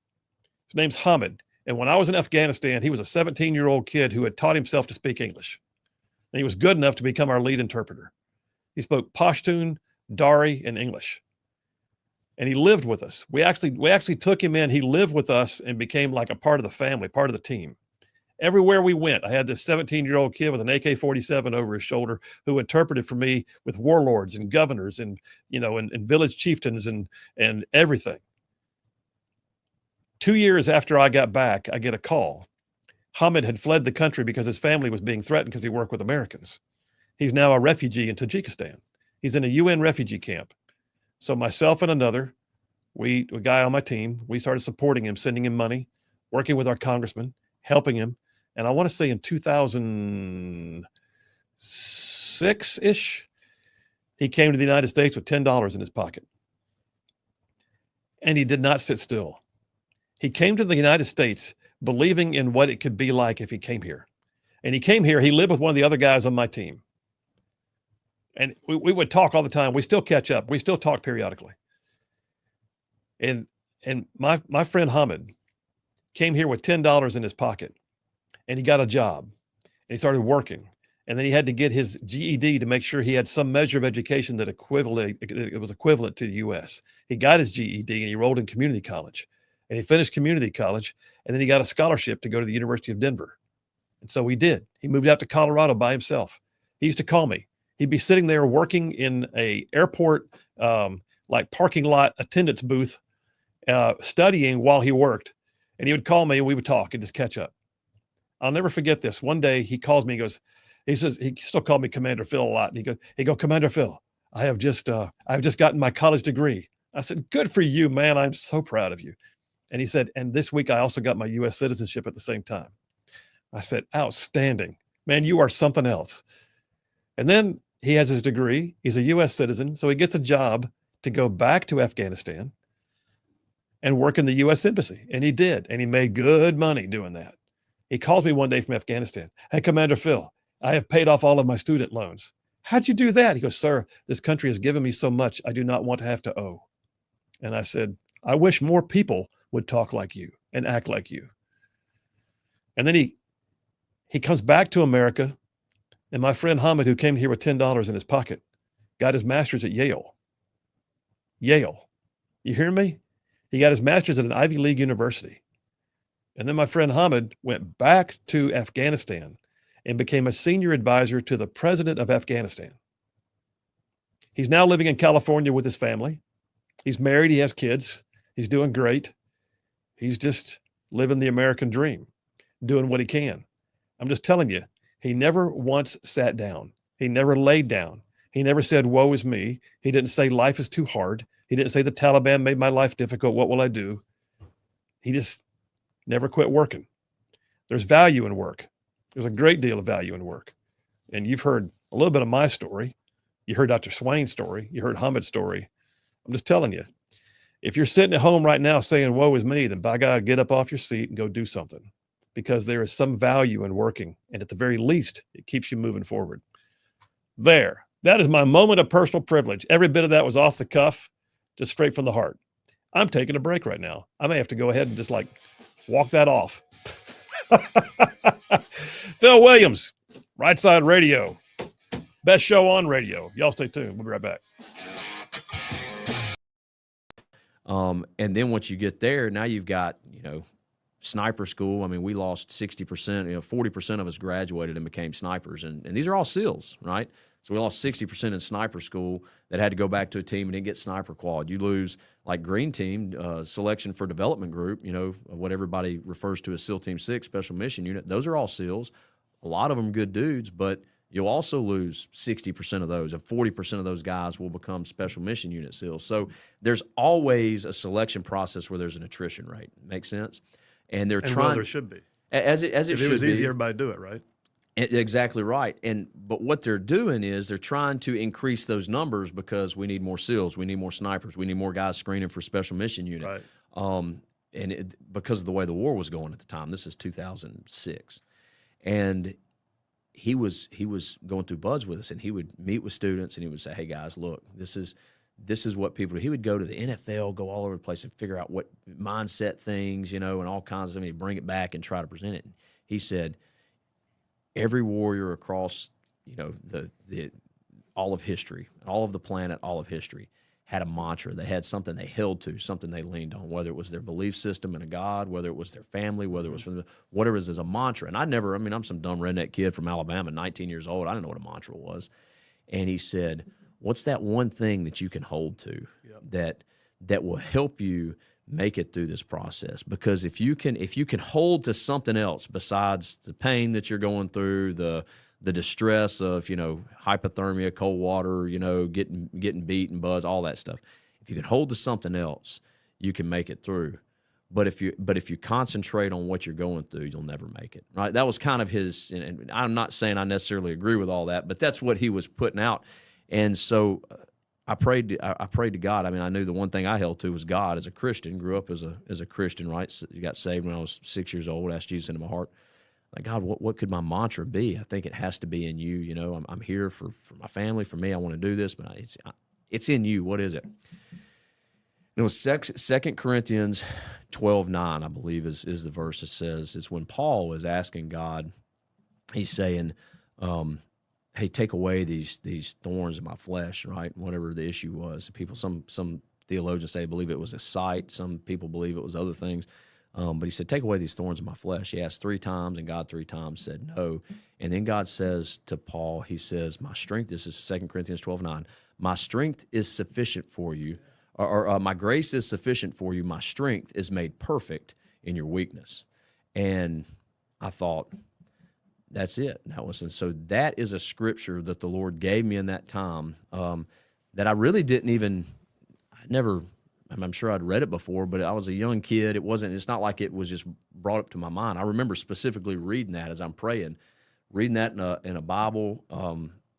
His name's Hamid. And when I was in Afghanistan, he was a 17-year-old kid who had taught himself to speak English. And he was good enough to become our lead interpreter. He spoke Pashtun, Dari, and English. And he lived with us. We actually took him in. He lived with us and became like a part of the family, part of the team. Everywhere we went, I had this 17-year-old kid with an AK-47 over his shoulder who interpreted for me with warlords and governors and, and village chieftains and everything. 2 years after I got back, I get a call. Hamid had fled the country because his family was being threatened because he worked with Americans. He's now a refugee in Tajikistan. He's in a UN refugee camp. So myself and another, a guy on my team, we started supporting him, sending him money, working with our congressman, helping him. And I want to say in 2006-ish, he came to the United States with $10 in his pocket. And he did not sit still. He came to the United States believing in what it could be like if he came here. And he came here, he lived with one of the other guys on my team. And we would talk all the time. We still catch up. We still talk periodically. And my friend Hamid came here with $10 in his pocket. And he got a job. And he started working. And then he had to get his GED to make sure he had some measure of education that it was equivalent to the U.S. He got his GED and he enrolled in community college. And he finished community college. And then he got a scholarship to go to the University of Denver. And so he did. He moved out to Colorado by himself. He used to call me. He'd be sitting there working in a airport, like parking lot attendance booth, studying while he worked. And he would call me and we would talk and just catch up. I'll never forget this. One day he calls me, he says, he still called me Commander Phil a lot. And he goes, Commander Phil, I've just gotten my college degree. I said, good for you, man. I'm so proud of you. And he said, and this week I also got my U.S. citizenship at the same time. I said, outstanding, man, you are something else. And then he has his degree. He's a U.S. citizen. So he gets a job to go back to Afghanistan. and work in the U.S. Embassy. And he did. And he made good money doing that. He calls me one day from Afghanistan. Hey, Commander Phil, I have paid off all of my student loans. How'd you do that? He goes, sir, this country has given me so much, I do not want to have to owe. And I said, I wish more people would talk like you and act like you. And then he comes back to America. And my friend Hamid, who came here with $10 in his pocket, got his master's at Yale. Yale. You hear me? He got his master's at an Ivy League university. And then my friend Hamid went back to Afghanistan and became a senior advisor to the president of Afghanistan. He's now living in California with his family. He's married. He has kids. He's doing great. He's just living the American dream, doing what he can. I'm just telling you, he never once sat down. He never laid down. He never said, woe is me. He didn't say life is too hard. He didn't say the Taliban made my life difficult. What will I do? He just never quit working. There's value in work. There's a great deal of value in work. And you've heard a little bit of my story. You heard Dr. Swain's story. You heard Hamid's story. I'm just telling you, if you're sitting at home right now saying, woe is me, then by God, get up off your seat and go do something, because there is some value in working. And at the very least, it keeps you moving forward. There. That is my moment of personal privilege. Every bit of that was off the cuff, just straight from the heart. I'm taking a break right now. I may have to go ahead and just like walk that off. Phil Williams, Rightside Radio. Best show on radio. Y'all stay tuned. We'll be right back. And then once you get there, now you've got, sniper school. I mean, we lost 60%, 40% of us graduated and became snipers. And these are all SEALs, right? So we lost 60% in sniper school that had to go back to a team and didn't get sniper quad. You lose like green team, selection for development group, what everybody refers to as SEAL Team 6, Special Mission Unit. Those are all SEALs. A lot of them good dudes, but you'll also lose 60% of those, and 40% of those guys will become Special Mission Unit SEALs. So there's always a selection process where there's an attrition rate. Make sense? And they're trying. Well, there should be. As it should be. If it was easy, everybody do it, right? Exactly right. But what they're doing is they're trying to increase those numbers because we need more SEALs, we need more snipers, we need more guys screening for Special Mission Unit. Right. Because of the way the war was going at the time. This is 2006, and he was going through buds with us, and he would meet with students, and he would say, "Hey guys, look, this is what people do." He would go to the NFL, go all over the place, and figure out what mindset things, and all kinds of. He'd bring it back and try to present it. And he said, every warrior across, the all of history, all of the planet, all of history, had a mantra. They had something they held to, something they leaned on, whether it was their belief system in a God, whether it was their family, whether it was from whatever it is as a mantra. And I'm some dumb redneck kid from Alabama, 19 years old. I didn't know what a mantra was. And he said, what's that one thing that you can hold to that will help you make it through this process? Because if you can hold to something else besides the pain that you're going through, the distress of hypothermia, cold water, getting beat and buzz, all that stuff. If you can hold to something else, you can make it through. But if you concentrate on what you're going through, you'll never make it. Right? That was kind of his. And I'm not saying I necessarily agree with all that, but that's what he was putting out. And so I prayed to God. I mean, I knew the one thing I held to was God as a Christian. Grew up as a Christian, right? So got saved when I was 6 years old. Asked Jesus into my heart. Like, God, what could my mantra be? I think it has to be in you. I'm here for my family, for me. I want to do this, but it's in you. What is it? It was 2 Corinthians 12:9, I believe, is the verse that says, it's when Paul is asking God, he's saying, hey, take away these thorns in my flesh, right? Whatever the issue was. Some theologians say believe it was a sight. Some people believe it was other things. But he said, take away these thorns in my flesh. He asked 3 times, and God 3 times said no. And then God says to Paul, he says, my strength, this is 2 Corinthians 12:9, my strength is sufficient for you, or my grace is sufficient for you. My strength is made perfect in your weakness. And I thought, that's it. And so that is a scripture that the Lord gave me in that time that I really I'm sure I'd read it before, but I was a young kid. It's not like it was just brought up to my mind. I remember specifically reading that as I'm praying, reading that in a Bible,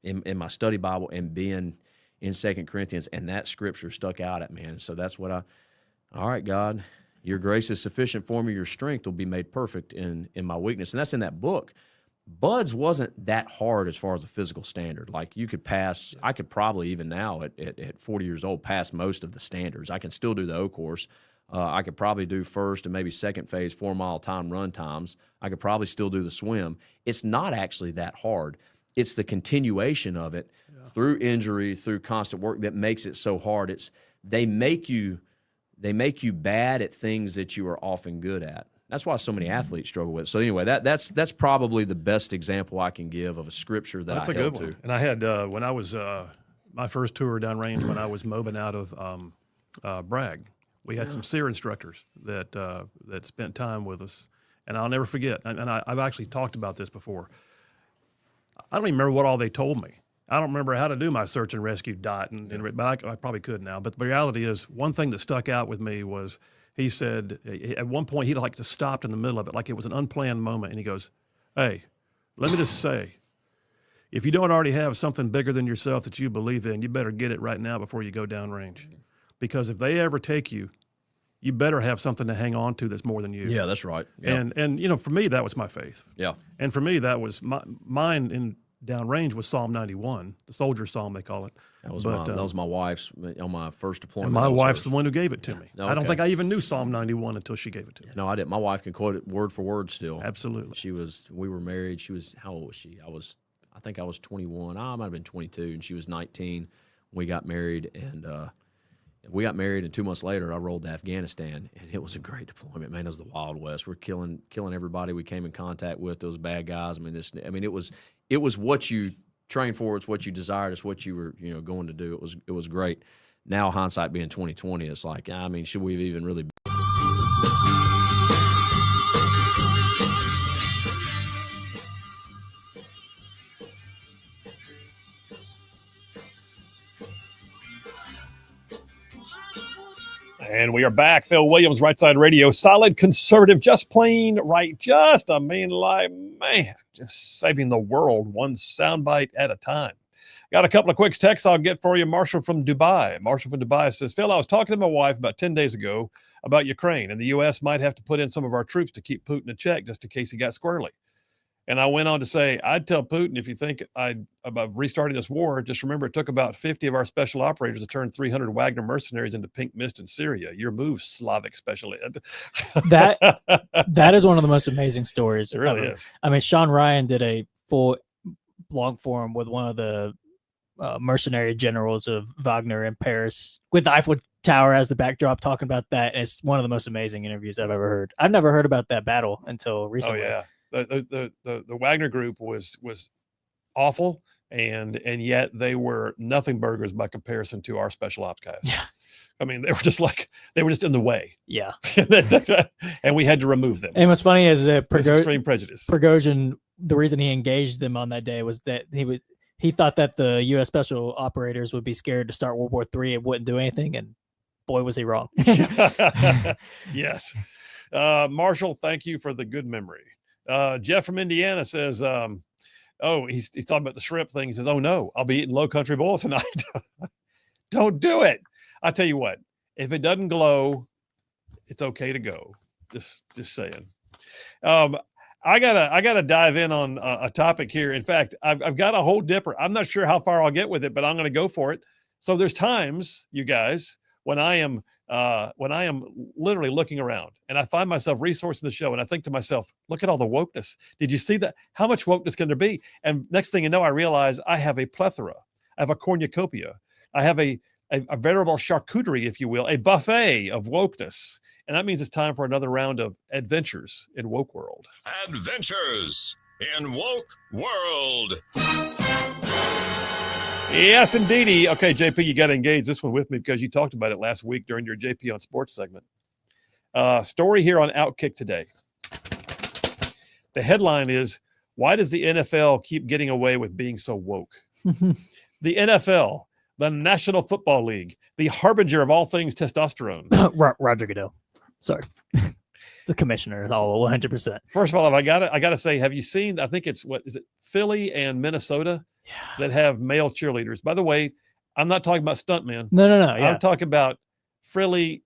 in my study Bible, and being in 2 Corinthians, and that scripture stuck out at me. And so that's what All right, God, your grace is sufficient for me. Your strength will be made perfect in my weakness. And that's in that book. Buds wasn't that hard as far as a physical standard. Like you could pass, I could probably even now at 40 years old pass most of the standards. I can still do the O course. I could probably do first and maybe second phase 4-mile time run times. I could probably still do the swim. It's not actually that hard. It's the continuation of it through injury, through constant work that makes it so hard. They make you bad at things that you are often good at. That's why so many athletes struggle with it. So anyway, that's probably the best example I can give of a scripture that that's I a good held one. to. And I had when I was my first tour downrange when I was mobbing out of Bragg. We had some SEER instructors that spent time with us, and I'll never forget. And I've actually talked about this before. I don't even remember what all they told me. I don't remember how to do my search and rescue dot, but I probably could now. But the reality is, one thing that stuck out with me was he said at one point he like just stopped in the middle of it, like it was an unplanned moment, and he goes, "Hey, let me just say, if you don't already have something bigger than yourself that you believe in, you better get it right now before you go downrange. Because if they ever take you, you better have something to hang on to that's more than you." Yeah, that's right. Yeah. And for me, that was my faith. Yeah. And for me, that was mine in downrange was Psalm 91, the soldier psalm they call it. That was my wife's on my first deployment. And my wife's the one who gave it to me. No, I don't okay. think I even knew Psalm 91 until she gave it to me. No, I didn't. My wife can quote it word for word still. Absolutely. We were married. How old was she? I think I was 21. I might have been 22, and she was 19. We got married, and 2 months later, I rolled to Afghanistan, and it was a great deployment. Man, it was the Wild West. We're killing everybody we came in contact with. Those bad guys. It was what you trained for. It's what you desired. It's what you were going to do. It was great. Now hindsight being 2020, it's like, should we have even really? And we are back. Phil Williams, Rightside Radio. Solid conservative, just plain right. Just saving the world one soundbite at a time. Got a couple of quick texts I'll get for you. Marshall from Dubai says, Phil, I was talking to my wife about 10 days ago about Ukraine, and the U.S. might have to put in some of our troops to keep Putin in check just in case he got squirrely. And I went on to say, I'd tell Putin, if you think about restarting this war, just remember it took about 50 of our special operators to turn 300 Wagner mercenaries into pink mist in Syria. Your move, Slavic special ed. That is one of the most amazing stories. It really is. Sean Ryan did a full blog forum with one of the mercenary generals of Wagner in Paris with the Eiffel Tower as the backdrop, talking about that. And it's one of the most amazing interviews I've ever heard. I've never heard about that battle until recently. Oh, yeah. The Wagner group was awful, and yet they were nothing burgers by comparison to our special ops guys. Yeah. They were just in the way. Yeah. And we had to remove them. And what's funny is that extreme prejudice. Prigozhin, the reason he engaged them on that day was that he thought that the U.S. special operators would be scared to start World War III and wouldn't do anything, and boy, was he wrong. Yes. Marshall, thank you for the good memory. Jeff from Indiana says, he's talking about the shrimp thing. He says, oh no, I'll be eating Low Country Boil tonight. Don't do it. I tell you what, if it doesn't glow, it's okay to go. Just saying. I gotta dive in on a topic here. In fact, I've got a whole dipper. I'm not sure how far I'll get with it, but I'm going to go for it. So there's times, you guys, when I am literally looking around and I find myself resourcing the show and I think to myself, look at all the wokeness. Did you see that? How much wokeness can there be? And next thing you know, I realize I have a plethora. I have a cornucopia. I have a veritable charcuterie, if you will, a buffet of wokeness. And that means it's time for another round of adventures in woke world. Adventures in woke world. Yes, indeedy. Okay, JP, you got to engage this one with me because you talked about it last week during your JP on Sports segment. Story here on Outkick today. The headline is, why does the NFL keep getting away with being so woke? The NFL, the National Football League, the harbinger of all things testosterone. Roger Goodell. Sorry. It's the commissioner, all 100%. First of all, I gotta say, have you seen, I think it's, Philly and Minnesota? Yeah. That have male cheerleaders. By the way, I'm not talking about stuntmen. No. Yeah. I'm talking about frilly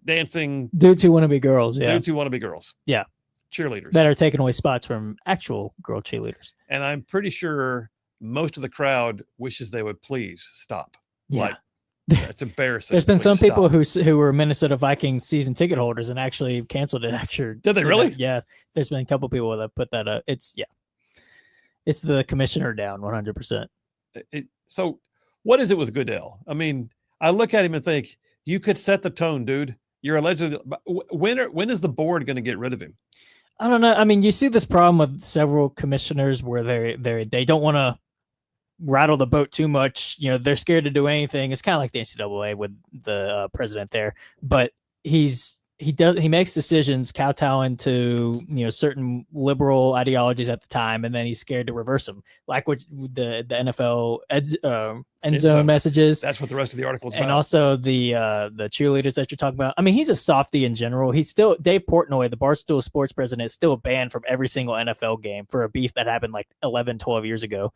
dancing dudes who want to be girls. Yeah, dudes who want to be girls. Yeah, cheerleaders that are taking away spots from actual girl cheerleaders. And I'm pretty sure most of the crowd wishes they would please stop. Yeah. Like, that's embarrassing. There's been Please some people stop. who were Minnesota Vikings season ticket holders and actually canceled it after. Did they really? Yeah. There's been a couple people that put that up. It's the commissioner down 100%. So what is it with Goodell? I mean, I look at him and think, you could set the tone, dude. You're allegedly, when is the board going to get rid of him? I don't know. I mean, you see this problem with several commissioners where they don't want to rattle the boat too much. You know, they're scared to do anything. It's kind of like the NCAA with the president there, but he makes decisions kowtowing to certain liberal ideologies at the time, and then he's scared to reverse them, like with the NFL end zone messages. That's what the rest of the article is about. And also the cheerleaders that you're talking about. I mean, he's a softie in general. He's still Dave Portnoy, the Barstool Sports president, is still banned from every single NFL game for a beef that happened like 11, 12 years ago.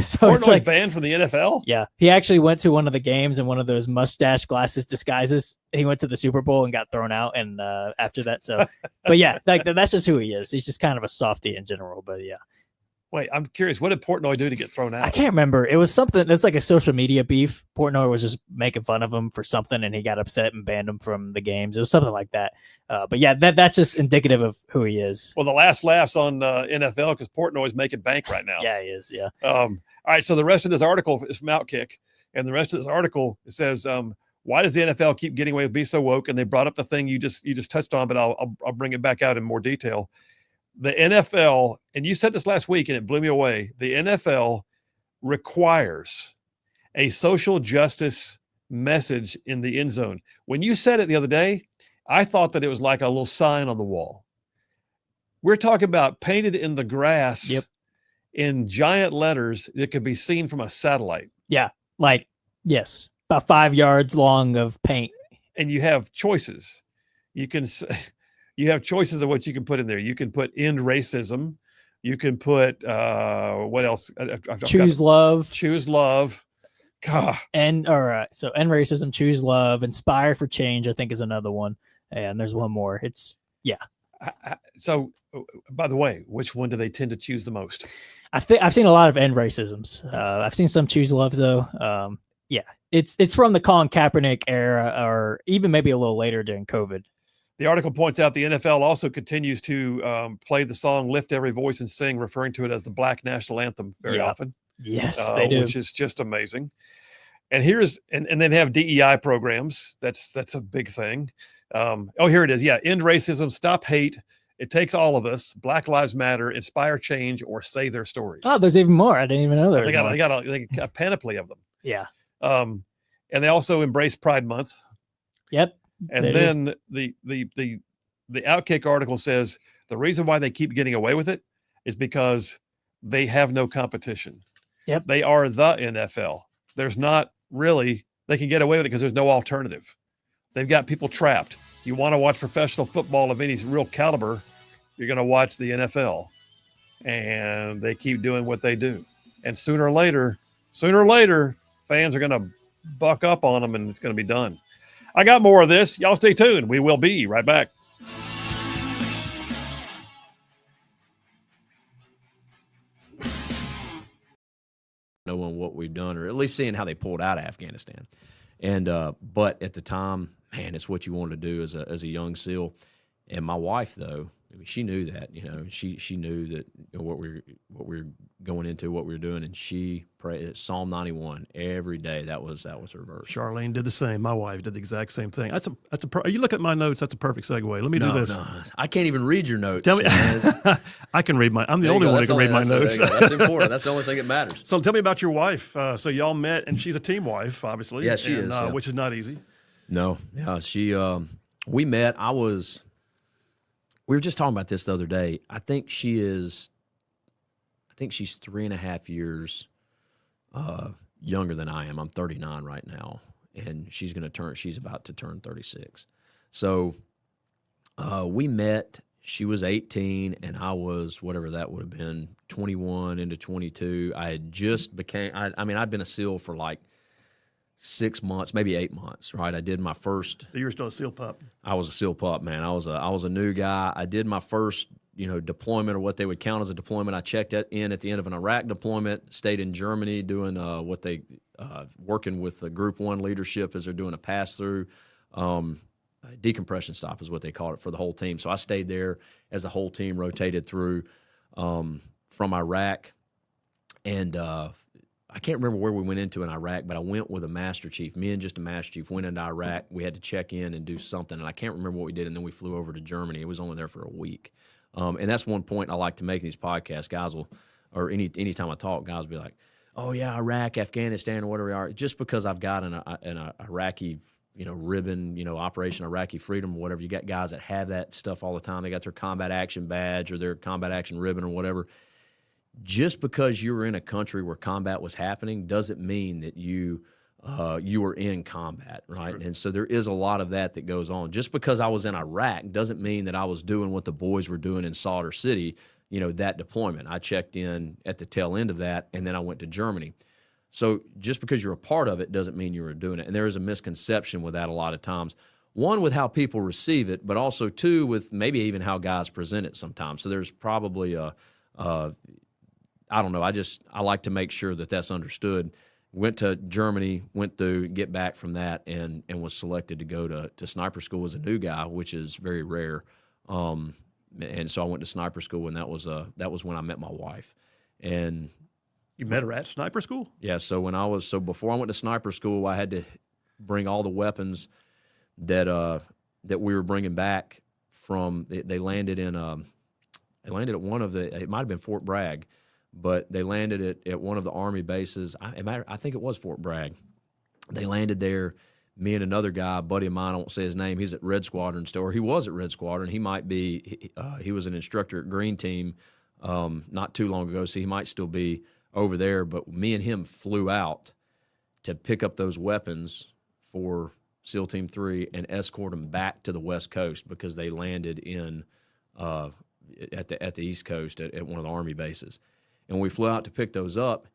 So Portnoy's it's like banned from the NFL? Yeah. He actually went to one of the games in one of those mustache glasses disguises. He went to the Super Bowl and got thrown out. And after that, so, but yeah, that's just who he is. He's just kind of a softie in general. But yeah. Wait, I'm curious. What did Portnoy do to get thrown out? I can't remember. It was something that's like a social media beef. Portnoy was just making fun of him for something, and he got upset and banned him from the games. It was something like that. But yeah, that's just indicative of who he is. Well, the last laughs on NFL because Portnoy's making bank right now. Yeah, he is. Yeah. All right. So the rest of this article is from Outkick, and the rest of this article says, "Why does the NFL keep getting away with being so woke?" And they brought up the thing you just touched on, but I'll bring it back out in more detail. The NFL, and you said this last week and it blew me away, the NFL requires a social justice message in the end zone. When you said it the other day, I thought that it was like a little sign on the wall. We're talking about painted in the grass in giant letters that could be seen from a satellite. Yeah, like, yes, about 5 yards long of paint. And you have choices. You have choices of what you can put in there. You can put end racism. You can put what else? Choose love. Choose love. God. So end racism. Choose love. Inspire for change, I think, is another one. And there's one more. It's So, by the way, which one do they tend to choose the most? I've seen a lot of end racisms. I've seen some choose love though. It's from the Colin Kaepernick era, or even maybe a little later during COVID. The article points out the NFL also continues to play the song "Lift Every Voice and Sing," referring to it as the Black National Anthem very often. Yes, they do, which is just amazing. And and then they have DEI programs. That's a big thing. Here it is. Yeah, end racism, stop hate. It takes all of us. Black Lives Matter, inspire change, or say their stories. Oh, there's even more. I didn't even know there. They got a panoply of them. Yeah. And they also embrace Pride Month. Yep. And then the Outkick article says the reason why they keep getting away with it is because they have no competition. Yep. They are the NFL. There's not really, they can get away with it because there's no alternative. They've got people trapped. You want to watch professional football of any real caliber, you're going to watch the NFL. And they keep doing what they do. And sooner or later, fans are going to buck up on them and it's going to be done. I got more of this. Y'all stay tuned. We will be right back. Knowing what we've done, or at least seeing how they pulled out of Afghanistan. And but at the time, man, it's what you wanted to do as a young SEAL. And my wife, though, I mean, she knew that. She knew that what we're going into, what we were doing, and she prayed Psalm 91 every day. That was her verse. Charlene did the same. My wife did the exact same thing. You look at my notes. That's a perfect segue. Let me do this. No, I can't even read your notes. Tell me. I can read my. I'm the only one who can read my notes. That's important. That's the only thing that matters. So tell me about your wife. So y'all met, and she's a team wife, obviously. Yeah, she is. Which is not easy. No, yeah, she. We met. We were just talking about this the other day. I think she's 3.5 years younger than I am. I'm 39 right now, and she's about to turn 36. So we met. She was 18, and I was, whatever that would have been, 21 into 22. I had just I'd been a SEAL for like 6 months, maybe 8 months, right? I did my first. So you were still a SEAL pup. I was a SEAL pup, man. I was a new guy. I did my first, deployment, or what they would count as a deployment. I checked in at the end of an Iraq deployment, stayed in Germany doing working with the Group 1 leadership as they're doing a pass-through. Decompression stop is what they called it for the whole team. So I stayed there as the whole team rotated through from Iraq. And I can't remember where we went into in Iraq, but I went with a master chief. Me and just a master chief went into Iraq. We had to check in and do something, and I can't remember what we did, and then we flew over to Germany. It was only there for a week. And that's one point I like to make in these podcasts. Guys or anytime I talk, guys will be like, oh, yeah, Iraq, Afghanistan, or whatever we are. Just because I've got an Iraqi ribbon, Operation Iraqi Freedom or whatever. You got guys that have that stuff all the time. They got their combat action badge or their combat action ribbon or whatever. Just because you were in a country where combat was happening doesn't mean that you were in combat, right? And so there is a lot of that goes on. Just because I was in Iraq doesn't mean that I was doing what the boys were doing in Salter City, that deployment. I checked in at the tail end of that, and then I went to Germany. So just because you're a part of it doesn't mean you were doing it. And there is a misconception with that a lot of times. One, with how people receive it, but also, two, with maybe even how guys present it sometimes. So there's probably I don't know. I like to make sure that that's understood. Went to Germany, went to get back from that, and was selected to go to sniper school as a new guy, which is very rare. And so I went to sniper school, and that was when I met my wife. And you met her at sniper school? Yeah. So before I went to sniper school, I had to bring all the weapons that we were bringing back from. They landed at one of it might have been Fort Bragg, but they landed at one of the Army bases. I think it was Fort Bragg. They landed there. Me and another guy, a buddy of mine, I won't say his name. He's at Red Squadron still, or he was at Red Squadron. He might be. He was an instructor at Green Team not too long ago, so he might still be over there. But me and him flew out to pick up those weapons for SEAL Team 3 and escort them back to the West Coast because they landed in at the East Coast at one of the Army bases. And we flew out to pick those up.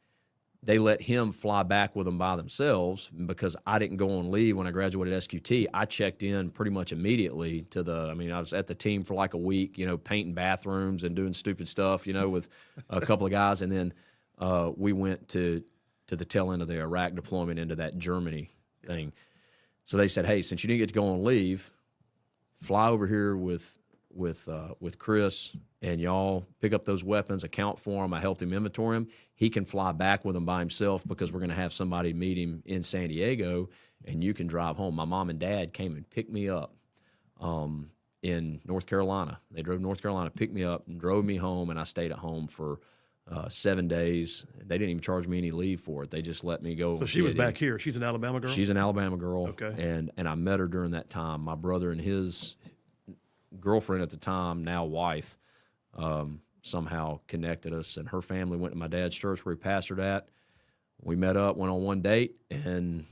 They let him fly back with them by themselves because I didn't go on leave when I graduated SQT. I checked in pretty much immediately I was at the team for like a week, painting bathrooms and doing stupid stuff, with a couple of guys. And then we went to the tail end of the Iraq deployment into that Germany thing. So they said, hey, since you didn't get to go on leave, fly over here with Chris, and y'all pick up those weapons, account for them. I helped him inventory them. He can fly back with them by himself because we're going to have somebody meet him in San Diego, and you can drive home. My mom and dad came and picked me up in North Carolina. They drove to North Carolina, picked me up, and drove me home, and I stayed at home for 7 days. They didn't even charge me any leave for it. They just let me go. So she was back here. She's an Alabama girl? She's an Alabama girl. Okay. And I met her during that time. My brother and his girlfriend at the time, now wife, somehow connected us, and her family went to my dad's church where he pastored at. We met up, went on one date, and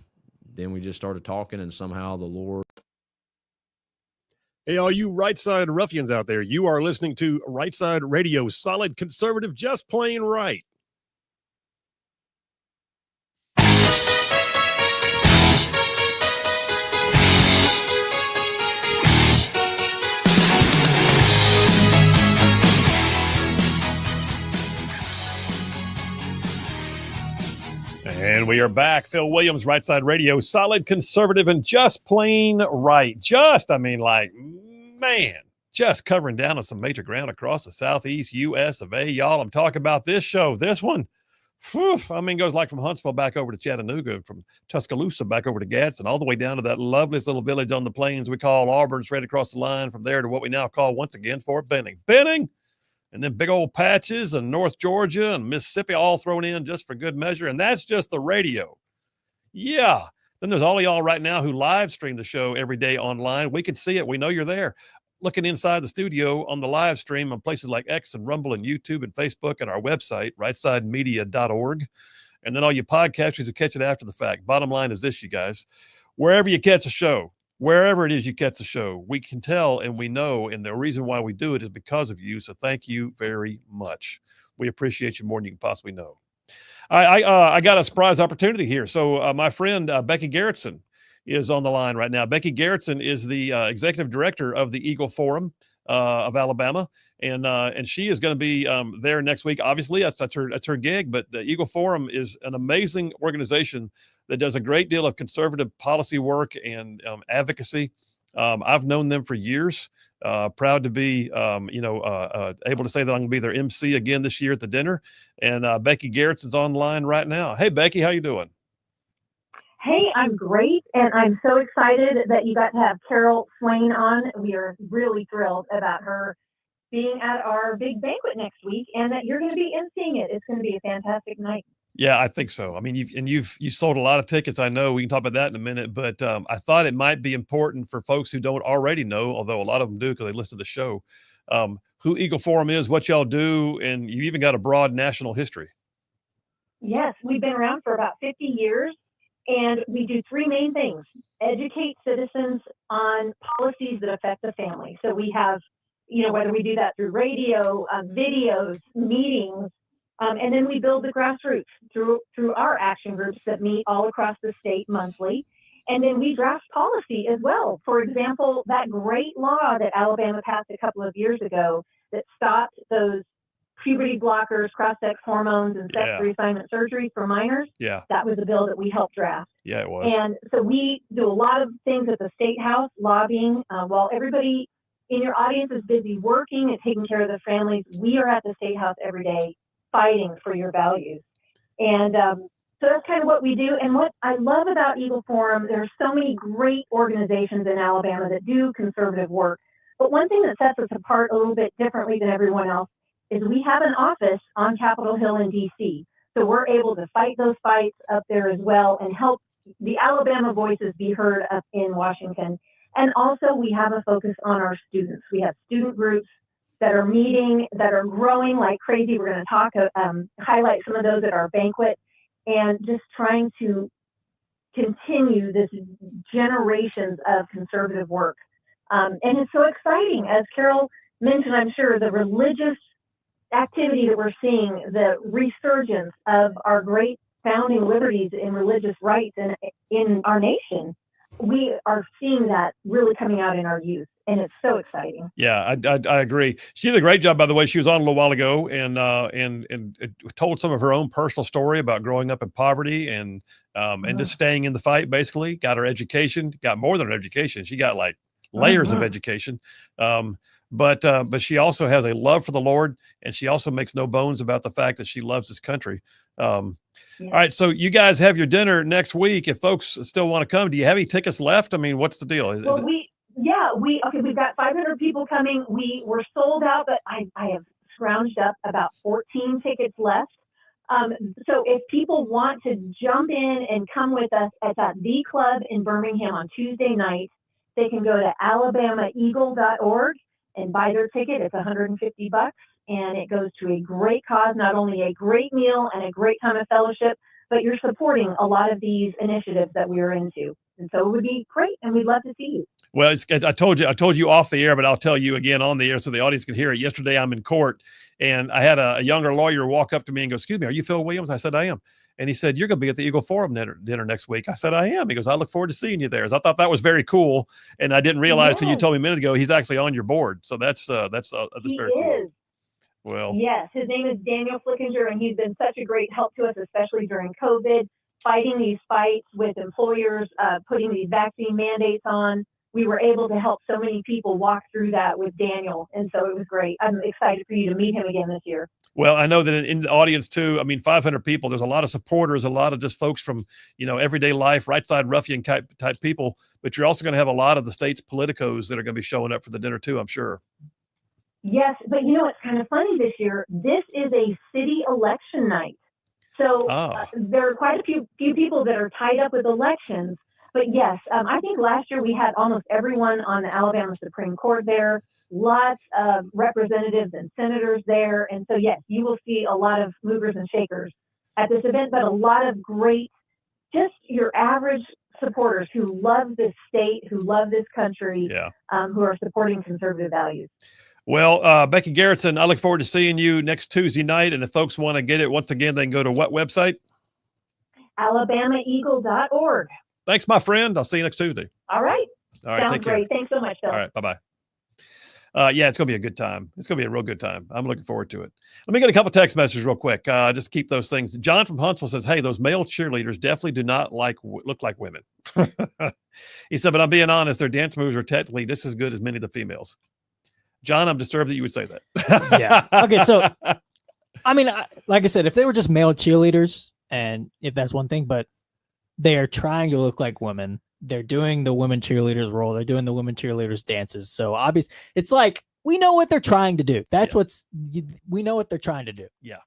then we just started talking, and somehow the Lord. Hey, all you Rightside ruffians out there, you are listening to Rightside Radio, solid conservative, just plain right. And we are back. Phil Williams, Rightside Radio, solid conservative and just plain right. Just covering down on some major ground across the southeast U.S. of A. Y'all, I'm talking about this show. This one, goes like from Huntsville back over to Chattanooga, from Tuscaloosa back over to Gadsden, all the way down to that loveliest little village on the plains we call Auburn, straight across the line from there to what we now call, once again, Fort Benning. And then big old patches and North Georgia and Mississippi all thrown in just for good measure. And that's just the radio. Yeah. Then there's all of y'all right now who live stream the show every day online. We can see it. We know you're there. Looking inside the studio on the live stream on places like X and Rumble and YouTube and Facebook and our website, rightsidemedia.org. And then all you podcasters who catch it after the fact. Bottom line is this, you guys. Wherever you catch a show, wherever it is you catch the show, we can tell and we know, and the reason why we do it is because of you. So thank you very much. We appreciate you more than you can possibly know. I got a surprise opportunity here. So my friend Becky Garrettson is on the line right now. Becky Garrettson is the executive director of the Eagle Forum of Alabama, and she is going to be there next week. Obviously, that's her gig. But the Eagle Forum is an amazing organization that does a great deal of conservative policy work and advocacy. I've known them for years. Proud to be, able to say that I'm going to be their MC again this year at the dinner. And Becky Garrettson's online right now. Hey, Becky, how you doing? Hey, I'm great, and I'm so excited that you got to have Carol Swain on. We are really thrilled about her being at our big banquet next week, and that you're going to be emceeing it. It's going to be a fantastic night. Yeah, I think so. I mean, you sold a lot of tickets. I know we can talk about that in a minute, but I thought it might be important for folks who don't already know, although a lot of them do because they listen to the show, who Eagle Forum is, what y'all do, and you even got a broad national history. Yes, we've been around for about 50 years. And we do three main things: educate citizens on policies that affect the family. So we have, whether we do that through radio, videos, meetings, and then we build the grassroots through our action groups that meet all across the state monthly. And then we draft policy as well. For example, that great law that Alabama passed a couple of years ago that stopped those puberty blockers, cross-sex hormones, and sex reassignment surgery for minors. Yeah. That was a bill that we helped draft. Yeah, it was. And so we do a lot of things at the State House, lobbying. While everybody in your audience is busy working and taking care of their families, we are at the State House every day fighting for your values. And so that's kind of what we do. And what I love about Eagle Forum, there are so many great organizations in Alabama that do conservative work. But one thing that sets us apart a little bit differently than everyone else is we have an office on Capitol Hill in D.C. So we're able to fight those fights up there as well and help the Alabama voices be heard up in Washington. And also we have a focus on our students. We have student groups that are meeting, that are growing like crazy. We're going to talk, highlight some of those at our banquet, and just trying to continue this generations of conservative work. And it's so exciting. As Carol mentioned, I'm sure, the religious activity that we're seeing, the resurgence of our great founding liberties and religious rights in our nation, we are seeing that really coming out in our youth, and it's so exciting. Yeah, I agree. She did a great job, by the way. She was on a little while ago and told some of her own personal story about growing up in poverty and just staying in the fight. Basically, got her education, got more than an education. She got like layers of education. But she also has a love for the Lord, and she also makes no bones about the fact that she loves this country. All right, so you guys have your dinner next week. If folks still want to come, do you have any tickets left? I mean, what's the deal? We've got 500 people coming. We were sold out, but I have scrounged up about 14 tickets left. So if people want to jump in and come with us, it's at the club in Birmingham on Tuesday night. They can go to alabamaeagle.org and buy their ticket. It's $150, and it goes to a great cause, not only a great meal and a great time of fellowship, but you're supporting a lot of these initiatives that we are into. And so it would be great, and we'd love to see you. Well, I told you off the air, but I'll tell you again on the air so the audience can hear it. Yesterday, I'm in court, and I had a younger lawyer walk up to me and go, "Excuse me, are you Phil Williams?" I said, "I am." And he said, "You're going to be at the Eagle Forum dinner next week." I said, "I am." He goes, "I look forward to seeing you there." So I thought that was very cool, and I didn't realize till you told me a minute ago he's actually on your board. So that's very cool. Well, yes, his name is Daniel Flickinger, and he's been such a great help to us, especially during COVID, fighting these fights with employers, putting these vaccine mandates on. We were able to help so many people walk through that with Daniel, and so it was great. I'm excited for you to meet him again this year. Well, I know that in the audience too, I mean, 500 people, there's a lot of supporters, a lot of just folks from, everyday life, right side ruffian type people, but you're also going to have a lot of the state's politicos that are going to be showing up for the dinner too, I'm sure. Yes, but it's kind of funny this year. This is a city election night. So there are quite a few people that are tied up with elections. But yes, I think last year we had almost everyone on the Alabama Supreme Court there, lots of representatives and senators there. And so, yes, you will see a lot of movers and shakers at this event, but a lot of great, just your average supporters who love this state, who love this country, who are supporting conservative values. Well, Becky Garrettson, I look forward to seeing you next Tuesday night. And if folks want to get it, once again, they can go to what website? AlabamaEagle.org. Thanks, my friend. I'll see you next Tuesday. All right. All right. Sounds Take care. great. Thanks so much, Phil. All right. Bye-bye. Yeah, it's going to be a good time. It's going to be a real good time. I'm looking forward to it. Let me get a couple text messages real quick. Just keep those things. John from Huntsville says, hey, those male cheerleaders definitely do not look like women. He said, but I'm being honest, their dance moves are technically just as good as many of the females. John, I'm disturbed that you would say that. Yeah. Okay. So, I mean, like I said, if they were just male cheerleaders, and if that's one thing, but they are trying to look like women. They're doing the women cheerleaders role. They're doing the women cheerleaders dances. So obviously, it's like we know what they're trying to do. That's we know what they're trying to do. Yeah,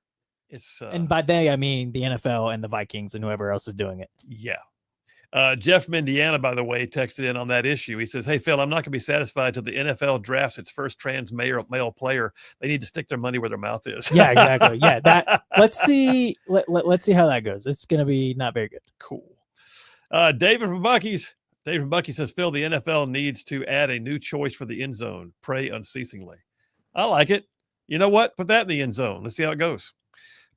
it's and by they I mean the NFL and the Vikings and whoever else is doing it. Yeah. Jeff from Indiana, by the way, texted in on that issue. He says, hey, Phil, I'm not going to be satisfied till the NFL drafts its first trans male player. They need to stick their money where their mouth is. Yeah, exactly. Yeah, that. Let's see. Let's see how that goes. It's going to be not very good. Cool. David from Bucky's. David from Bucky says, Phil, the NFL needs to add a new choice for the end zone. Pray unceasingly. I like it. You know what? Put that in the end zone. Let's see how it goes.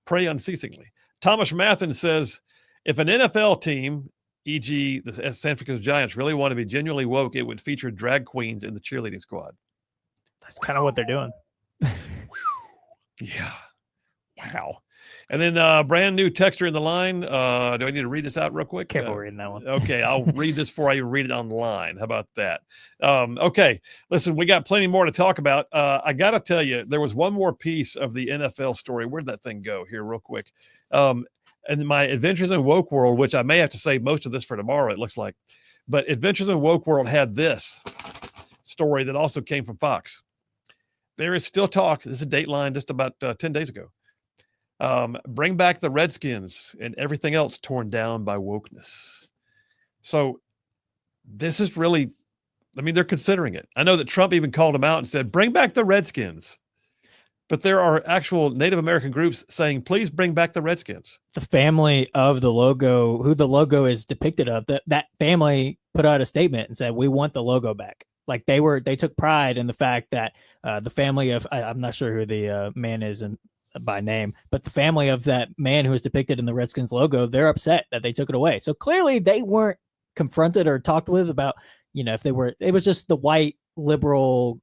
Pray unceasingly. Thomas from Athens says, if an NFL team, e.g. the San Francisco Giants, really want to be genuinely woke, it would feature drag queens in the cheerleading squad. That's kind of what they're doing. Yeah. Wow. And then brand new texter in the line. Do I need to read this out real quick? Careful reading that one. Okay, I'll read this before I read it online. How about that? Okay, listen, we got plenty more to talk about. I got to tell you, there was one more piece of the NFL story. Where'd that thing go? Here, real quick. And my Adventures in Woke World, which I may have to save most of this for tomorrow, it looks like. But Adventures in Woke World had this story that also came from Fox. There is still talk. This is a Dateline just about 10 days ago. Bring back the Redskins and everything else torn down by wokeness. So this is really, I mean, they're considering it. I know that Trump even called them out and said, bring back the Redskins. But there are actual Native American groups saying, please bring back the Redskins. The family of the logo, who the logo is depicted of, that family put out a statement and said, we want the logo back. Like they took pride in the fact that the family of, I'm not sure who the man is by name, but the family of that man who is depicted in the Redskins logo, they're upset that they took it away. So clearly they weren't confronted or talked with about, if they were, it was just the white liberal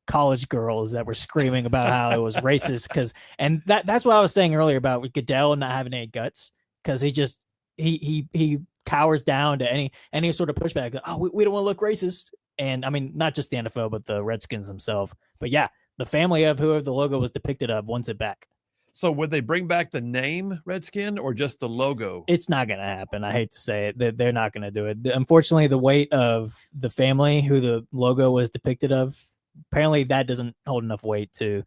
college girls that were screaming about how it was racist. And that's what I was saying earlier about Goodell not having any guts, because he cowers down to any sort of pushback. Oh, we don't want to look racist. And I mean, not just the NFL, but the Redskins themselves. But yeah, the family of whoever the logo was depicted of wants it back. So would they bring back the name Redskin or just the logo? It's not going to happen. I hate to say it. They're not going to do it. Unfortunately, the weight of the family who the logo was depicted of, apparently that doesn't hold enough weight to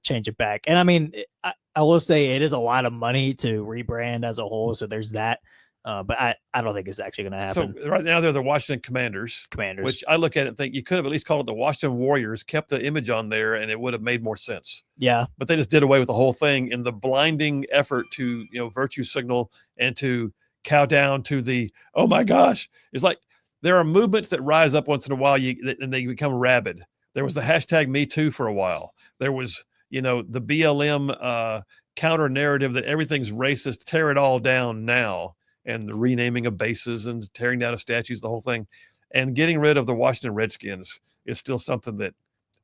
change it back. And I mean, I will say it is a lot of money to rebrand as a whole. So there's that. But I don't think it's actually going to happen. So right now they're the Washington Commanders, which I look at it and think you could have at least called it the Washington Warriors, kept the image on there, and it would have made more sense. Yeah. But they just did away with the whole thing in the blinding effort to, virtue signal and to cow down to the, oh my gosh. It's like there are movements that rise up once in a while and they become rabid. There was the hashtag Me Too for a while. There was, the BLM counter narrative that everything's racist, tear it all down now. And the renaming of bases and tearing down of statues, the whole thing. And getting rid of the Washington Redskins is still something that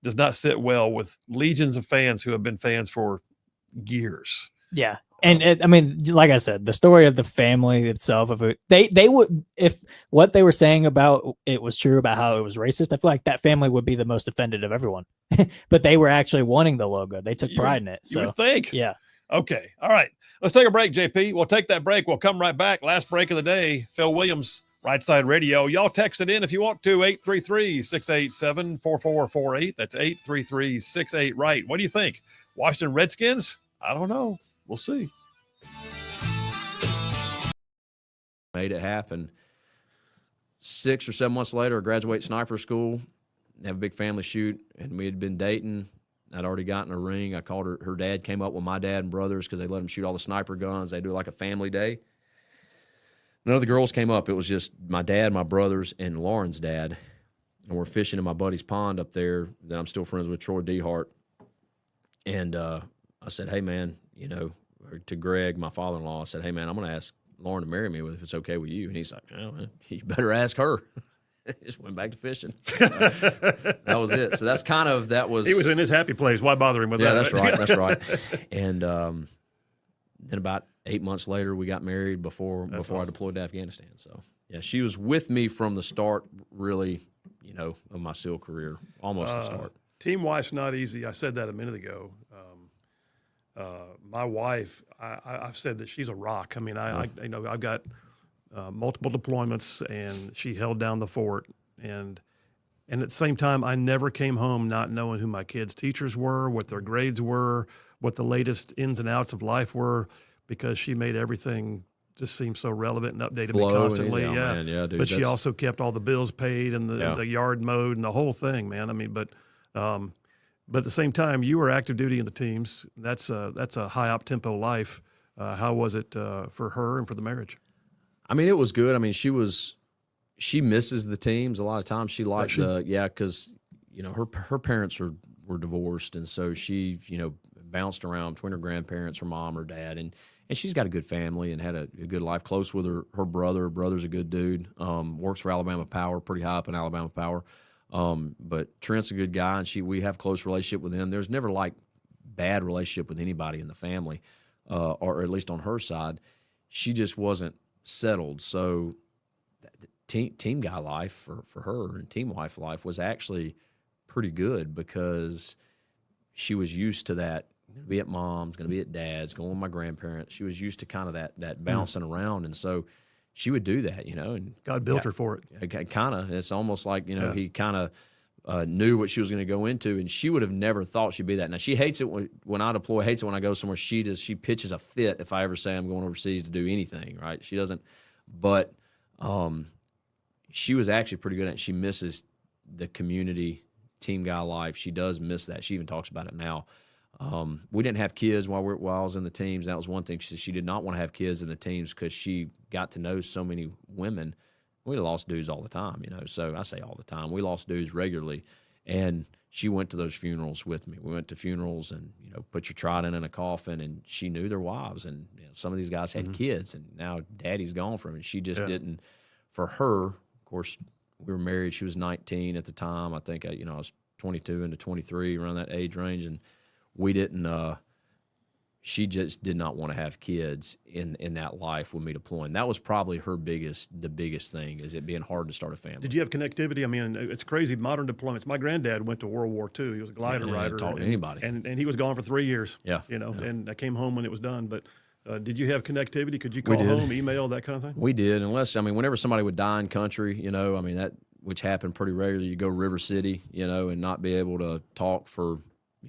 does not sit well with legions of fans who have been fans for years. Yeah. And I mean, like I said, the story of the family itself, they would, if what they were saying about it was true about how it was racist, I feel like that family would be the most offended of everyone. But they were actually wanting the logo. They took pride in it. So you would think. Yeah. Okay. All right. Let's take a break, JP. We'll take that break. We'll come right back. Last break of the day. Phil Williams, Rightside Radio. Y'all text it in if you want to. 833-687-4448. That's 833-68-RIGHT. What do you think? Washington Redskins? I don't know. We'll see. Made it happen. 6 or 7 months later, I graduate sniper school, have a big family shoot, and we had been dating. I'd already gotten a ring. I called her. Her dad came up with my dad and brothers because they let him shoot all the sniper guns. They do like a family day. None of the girls came up. It was just my dad, my brothers, and Lauren's dad. and we're fishing in my buddy's pond up there that I'm still friends with, Troy Dehart. And I said, hey, man, or to Greg, my father-in-law, I said, hey, man, I'm going to ask Lauren to marry me if it's okay with you. And he's like, oh, man, you better ask her. Just went back to fishing. That was it. So that was. He was in his happy place. Why bother him with that? Yeah, that's right. That's right. And then about 8 months later, we got married before awesome. I deployed to Afghanistan. So, yeah, she was with me from the start, really, of my SEAL career, almost the start. Team wife's not easy. I said that a minute ago. My wife, I've said that she's a rock. I mean, I've got multiple deployments, and she held down the fort. And at the same time, I never came home not knowing who my kids' teachers were, what their grades were, what the latest ins and outs of life were, because she made everything just seem so relevant and updated me constantly. Man. Yeah, dude, but she also kept all the bills paid and the yard mowed and the whole thing, man. I mean, but at the same time, you were active duty in the teams. That's a high up tempo life. How was it for her and for the marriage? I mean, it was good. I mean, she misses the teams a lot of times. She liked because her parents were divorced, and so she bounced around between her grandparents, her mom, her dad, and she's got a good family and had a good life. Close with her brother. Her brother's a good dude. Works for Alabama Power, pretty high up in Alabama Power. But Trent's a good guy, and we have close relationship with him. There's never bad relationship with anybody in the family, or at least on her side. She just wasn't settled. So team guy life for her and team wife life was actually pretty good because she was used to that. Going to be at mom's, going to be at dad's, going with my grandparents. She was used to kind of that bouncing around, and so she would do that, and God built her for it. Kind of. It's almost like he kind of knew what she was going to go into, and she would have never thought she'd be that. Now she hates it when I deploy. Hates it when I go somewhere. She pitches a fit if I ever say I'm going overseas to do anything. Right? She doesn't. But she was actually pretty good at it. She misses the community team guy life. She does miss that. She even talks about it now. We didn't have kids while I was in the teams. That was one thing. She said she did not want to have kids in the teams because she got to know so many women. We lost dudes all the time, So I say all the time. We lost dudes regularly, and she went to those funerals with me. We went to funerals and put your trident in a coffin, and she knew their wives. And some of these guys had kids, and now daddy's gone from it. And she just didn't. For her, of course, we were married. She was 19 at the time. I think I was 22 into 23, around that age range, and we didn't. She just did not want to have kids in that life with me deploying. That was probably the biggest thing, is it being hard to start a family. Did you have connectivity? I mean, it's crazy. Modern deployments. My granddad went to World War II. He was a glider rider. Didn't talk to anybody. And he was gone for 3 years. Yeah. And I came home when it was done. But did you have connectivity? Could you call home, email, that kind of thing? We did. Whenever somebody would die in country, that, which happened pretty regularly, you go River City, and not be able to talk for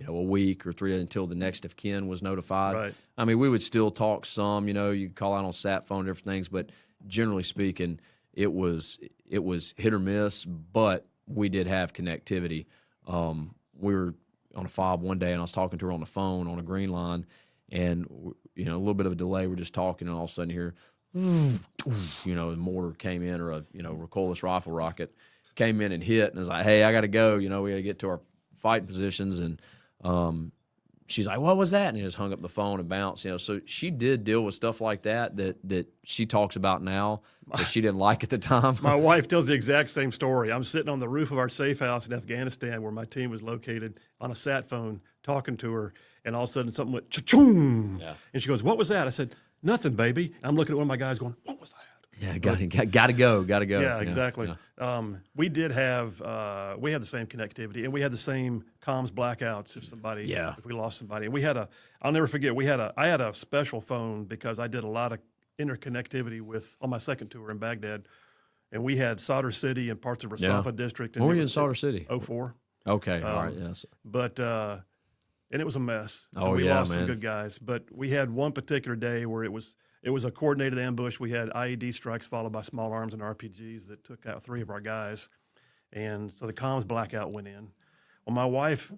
a week or 3 days until the next of kin was notified. Right. I mean, we would still talk some, you call out on sat phone, different things, but generally speaking, it was hit or miss, but we did have connectivity. We were on a fob one day, and I was talking to her on the phone on a green line, and, a little bit of a delay. We're just talking, and all of a sudden here, a mortar came in, or a, recoilless rifle rocket came in and hit, and it's like, hey, I got to go. We got to get to our fighting positions, and she's like, what was that? And he just hung up the phone and bounced, So she did deal with stuff like that she talks about now that she didn't like at the time. My wife tells the exact same story. I'm sitting on the roof of our safe house in Afghanistan where my team was located on a sat phone talking to her, and all of a sudden something went cha-choom. Yeah. And she goes, what was that? I said, nothing, baby. And I'm looking at one of my guys going, what was that? Yeah, got to go. Yeah, exactly. Yeah. We did have we had the same connectivity, and we had the same comms blackouts if we lost somebody. And I'll never forget, I had a special phone because I did a lot of interconnectivity on my second tour in Baghdad, and we had Sadr City and parts of Rasafa district. Where were you in Sadr City? 04. Okay, all right, yes. But and it was a mess. Oh, we lost man. some good guys, but we had one particular day where it was a coordinated ambush. We had IED strikes followed by small arms and RPGs that took out 3 of our guys. And so the comms blackout went in. Well, my wife,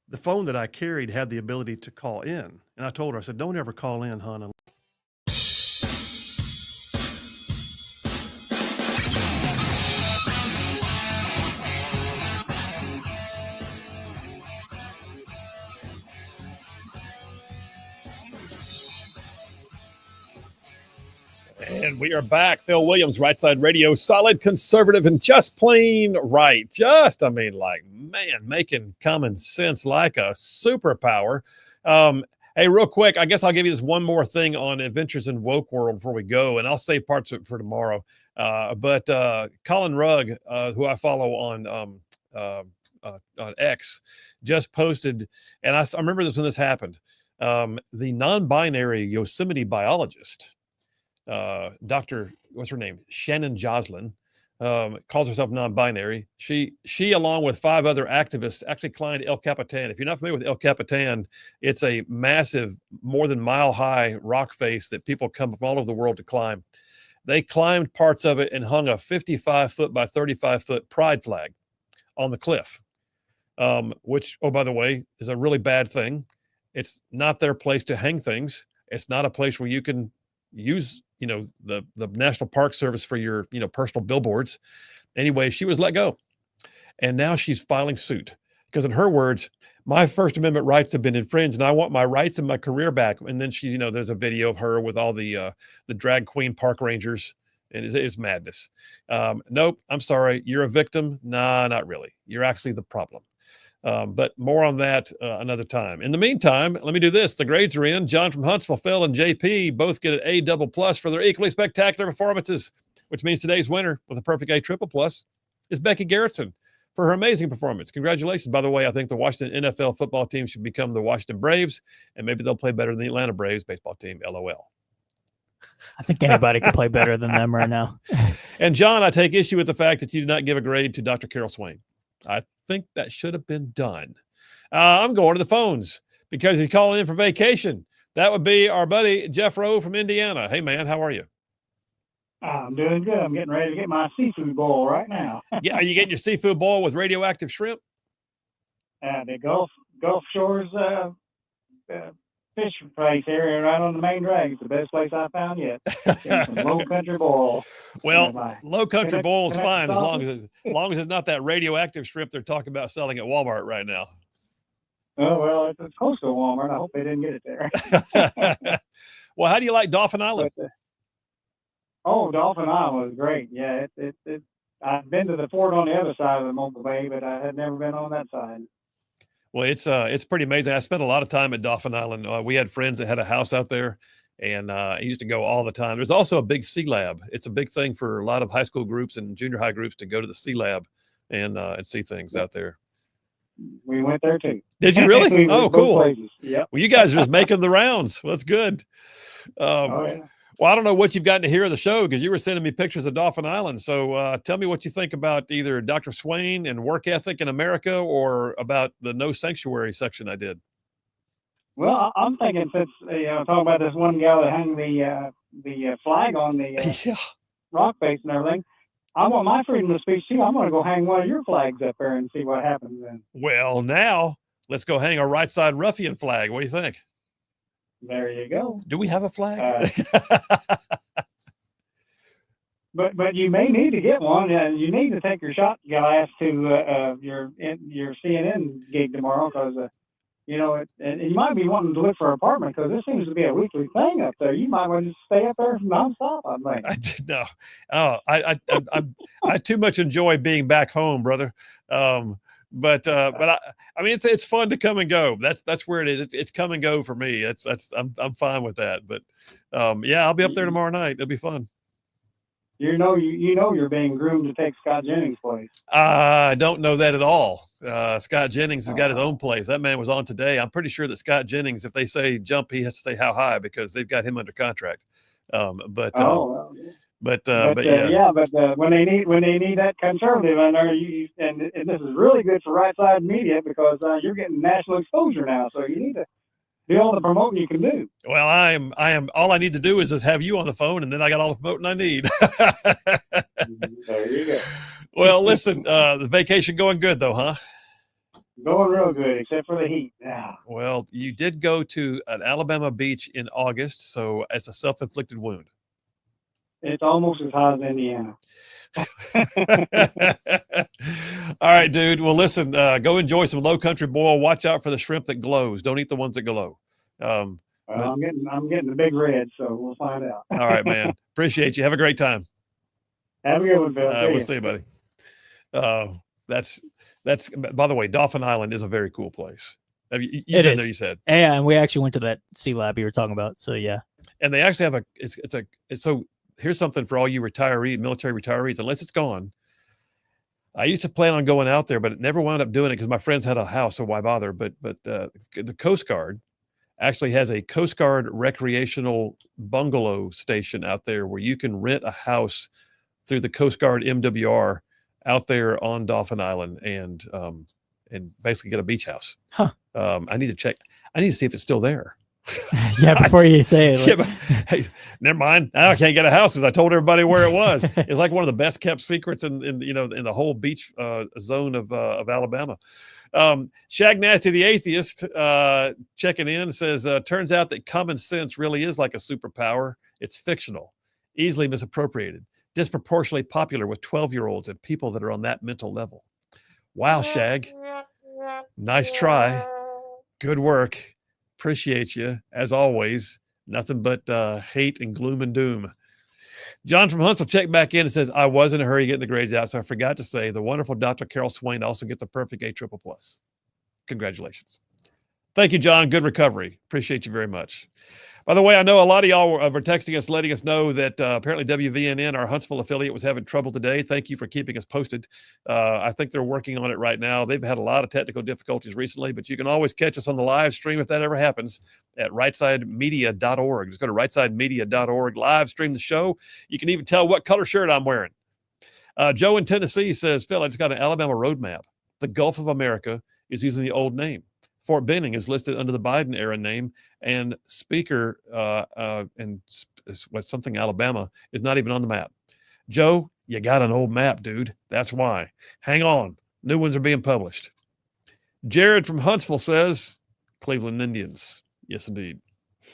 the phone that I carried had the ability to call in. And I told her, I said, don't ever call in, hon. And we are back. Phil Williams, Rightside Radio, solid conservative and just plain right. Making common sense like a superpower. Hey, real quick, I guess I'll give you this one more thing on Adventures in Woke World before we go, and I'll save parts of it for tomorrow. But Colin Rugg, who I follow on X, just posted, and I remember this when this happened. The non-binary Yosemite biologist, Dr. what's her name? Shannon Joslin, calls herself non-binary. She along with 5 other activists actually climbed El Capitan. If you're not familiar with El Capitan, it's a massive, more than mile-high rock face that people come from all over the world to climb. They climbed parts of it and hung a 55-foot by 35-foot pride flag on the cliff, which, oh, by the way, is a really bad thing. It's not their place to hang things. It's not a place where you can use the National Park Service for your personal billboards. Anyway, she was let go, and now she's filing suit because, in her words, my First Amendment rights have been infringed, and I want my rights and my career back. And then she, there's a video of her with all the drag queen park rangers, and it's madness. Nope, I'm sorry, you're a victim. Nah, not really. You're actually the problem. But more on that another time. In the meantime, let me do this. The grades are in. John from Huntsville, Phil, and JP both get an A++ for their equally spectacular performances, which means today's winner with a perfect A++ is Becky Garrettson for her amazing performance. Congratulations. By the way, I think the Washington NFL football team should become the Washington Braves, and maybe they'll play better than the Atlanta Braves baseball team, LOL. I think anybody can play better than them right now. And John, I take issue with the fact that you did not give a grade to Dr. Carol Swain. I think that should have been done. I'm going to the phones because he's calling in for vacation. That would be our buddy Jeff Rowe from Indiana. Hey, man, how are you? I'm doing good. I'm getting ready to get my seafood boil right now. Yeah, are you getting your seafood boil with radioactive shrimp? The Gulf Shores fish place area right on the main drag. It's the best place I found yet. Some low country boil. Well, low country boil is fine as long as it's not that radioactive shrimp they're talking about selling at Walmart right now. Oh, well, it's close to Walmart. I hope they didn't get it there. Well, how do you like Dauphin Island? Dauphin Island was great. Yeah, I've been to the fort on the other side of the Mobile Bay, but I had never been on that side. Well, it's pretty amazing. I spent a lot of time at Dauphin Island. We had friends that had a house out there, and I used to go all the time. There's also a big Sea Lab. It's a big thing for a lot of high school groups and junior high groups to go to the Sea Lab and see things out there. We went there too. Did you really? Oh, cool. Yeah. Well, you guys are just making the rounds. Well, that's good. Yeah. Well, I don't know what you've gotten to hear of the show because you were sending me pictures of Dauphin Island. So tell me what you think about either Dr. Swain and work ethic in America or about the No Sanctuary section I did. Well, I'm thinking since, talking about this one gal that hung the flag on the rock face and everything, I want my freedom of speech too. I'm going to go hang one of your flags up there and see what happens then. Well, now let's go hang a Rightside Ruffian flag. What do you think? There you go. Do we have a flag? But you may need to get one, and you need to take your shot glass to your CNN gig tomorrow because and you might be wanting to look for an apartment because this seems to be a weekly thing up there. You might want to just stay up there nonstop. I think. I did no. Oh, I too much enjoy being back home, brother. But I mean, it's fun to come and go. That's where it is. It's come and go for me. I'm fine with that. But yeah, I'll be up there tomorrow night. It'll be fun. You're being groomed to take Scott Jennings' place. I don't know that at all. Scott Jennings has got his own place. That man was on today. I'm pretty sure that Scott Jennings, if they say jump, he has to say how high because they've got him under contract. But when they need that conservative in there, and this is really good for right side media because you're getting national exposure now. So you need to do all the promoting you can do. Well, I am. All I need to do is just have you on the phone, and then I got all the promoting I need. There you go. Well, listen, the vacation going good though, huh? Going real good, except for the heat. Yeah. Well, you did go to an Alabama beach in August, so it's a self-inflicted wound. It's almost as hot as Indiana. All right, dude. Well, listen, go enjoy some low country boil. Watch out for the shrimp that glows. Don't eat the ones that glow. I'm getting the big red, so we'll find out. All right, man. Appreciate you. Have a great time. Have a good one, Phil. We'll see you, buddy. That's by the way, Dauphin Island is a very cool place. Have you've been there, you said? Yeah, and we actually went to that sea lab you were talking about. So yeah. And they actually have so here's something for all you military retirees, unless it's gone. I used to plan on going out there, but it never wound up doing it because my friends had a house, so why bother? But the Coast Guard actually has a Coast Guard recreational bungalow station out there where you can rent a house through the Coast Guard MWR out there on Dauphin Island and basically get a beach house. Huh. I need to check. I need to see if it's still there. Yeah, before you say it. Yeah, but, hey, never mind. Now I can't get a house because I told everybody where it was. It's like one of the best kept secrets in the whole beach zone of Alabama. Shag Nasty the Atheist checking in says, turns out that common sense really is like a superpower. It's fictional, easily misappropriated, disproportionately popular with 12-year-olds and people that are on that mental level. Wow, Shag. Nice try. Good work. Appreciate you, as always. Nothing but hate and gloom and doom. John from Huntsville checked back in and says, I was in a hurry getting the grades out, so I forgot to say the wonderful Dr. Carol Swain also gets a perfect A++. Congratulations. Thank you, John. Good recovery. Appreciate you very much. By the way, I know a lot of y'all were texting us, letting us know that apparently WVNN, our Huntsville affiliate, was having trouble today. Thank you for keeping us posted. I think they're working on it right now. They've had a lot of technical difficulties recently, but you can always catch us on the live stream if that ever happens at rightsidemedia.org. Just go to rightsidemedia.org, live stream the show. You can even tell what color shirt I'm wearing. Joe in Tennessee says, Phil, I just got an Alabama roadmap. The Gulf of America is using the old name. Fort Benning is listed under the Biden era name, and Speaker something Alabama is not even on the map. Joe, you got an old map, dude. That's why. Hang on. New ones are being published. Jared from Huntsville says Cleveland Indians. Yes, indeed.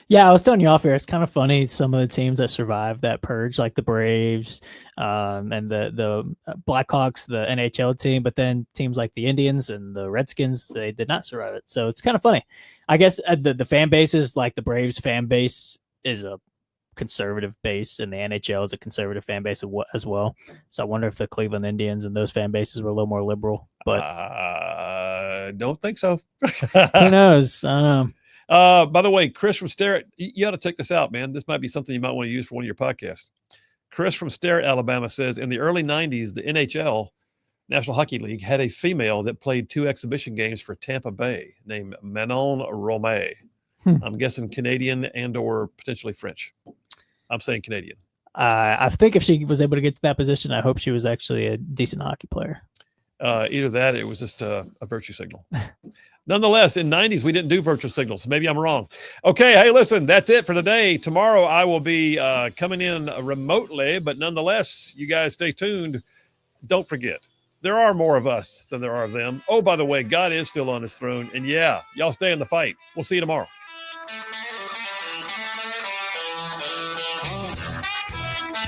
Yeah, I was telling you off air. It's kind of funny. Some of the teams that survived that purge, like the Braves and the Blackhawks, the NHL team, but then teams like the Indians and the Redskins, they did not survive it. So it's kind of funny. I guess the fan bases, like the Braves fan base, is a conservative base, and the NHL is a conservative fan base as well. So I wonder if the Cleveland Indians and those fan bases were a little more liberal. But I don't think so. Who knows? I don't know. By the way, Chris from Starrett, you ought to check this out, man. This might be something you might want to use for one of your podcasts. Chris from Starrett, Alabama says, in the early 90s, the NHL, National Hockey League, had a female that played 2 exhibition games for Tampa Bay named Manon Rome. I'm guessing Canadian and or potentially French. I'm saying Canadian. I think if she was able to get to that position, I hope she was actually a decent hockey player. Either that, it was just a virtue signal. Nonetheless, in 90s, we didn't do virtual signals. Maybe I'm wrong. Okay, hey, listen, that's it for today. Tomorrow, I will be coming in remotely, but nonetheless, you guys stay tuned. Don't forget, there are more of us than there are of them. Oh, by the way, God is still on his throne. And yeah, y'all stay in the fight. We'll see you tomorrow.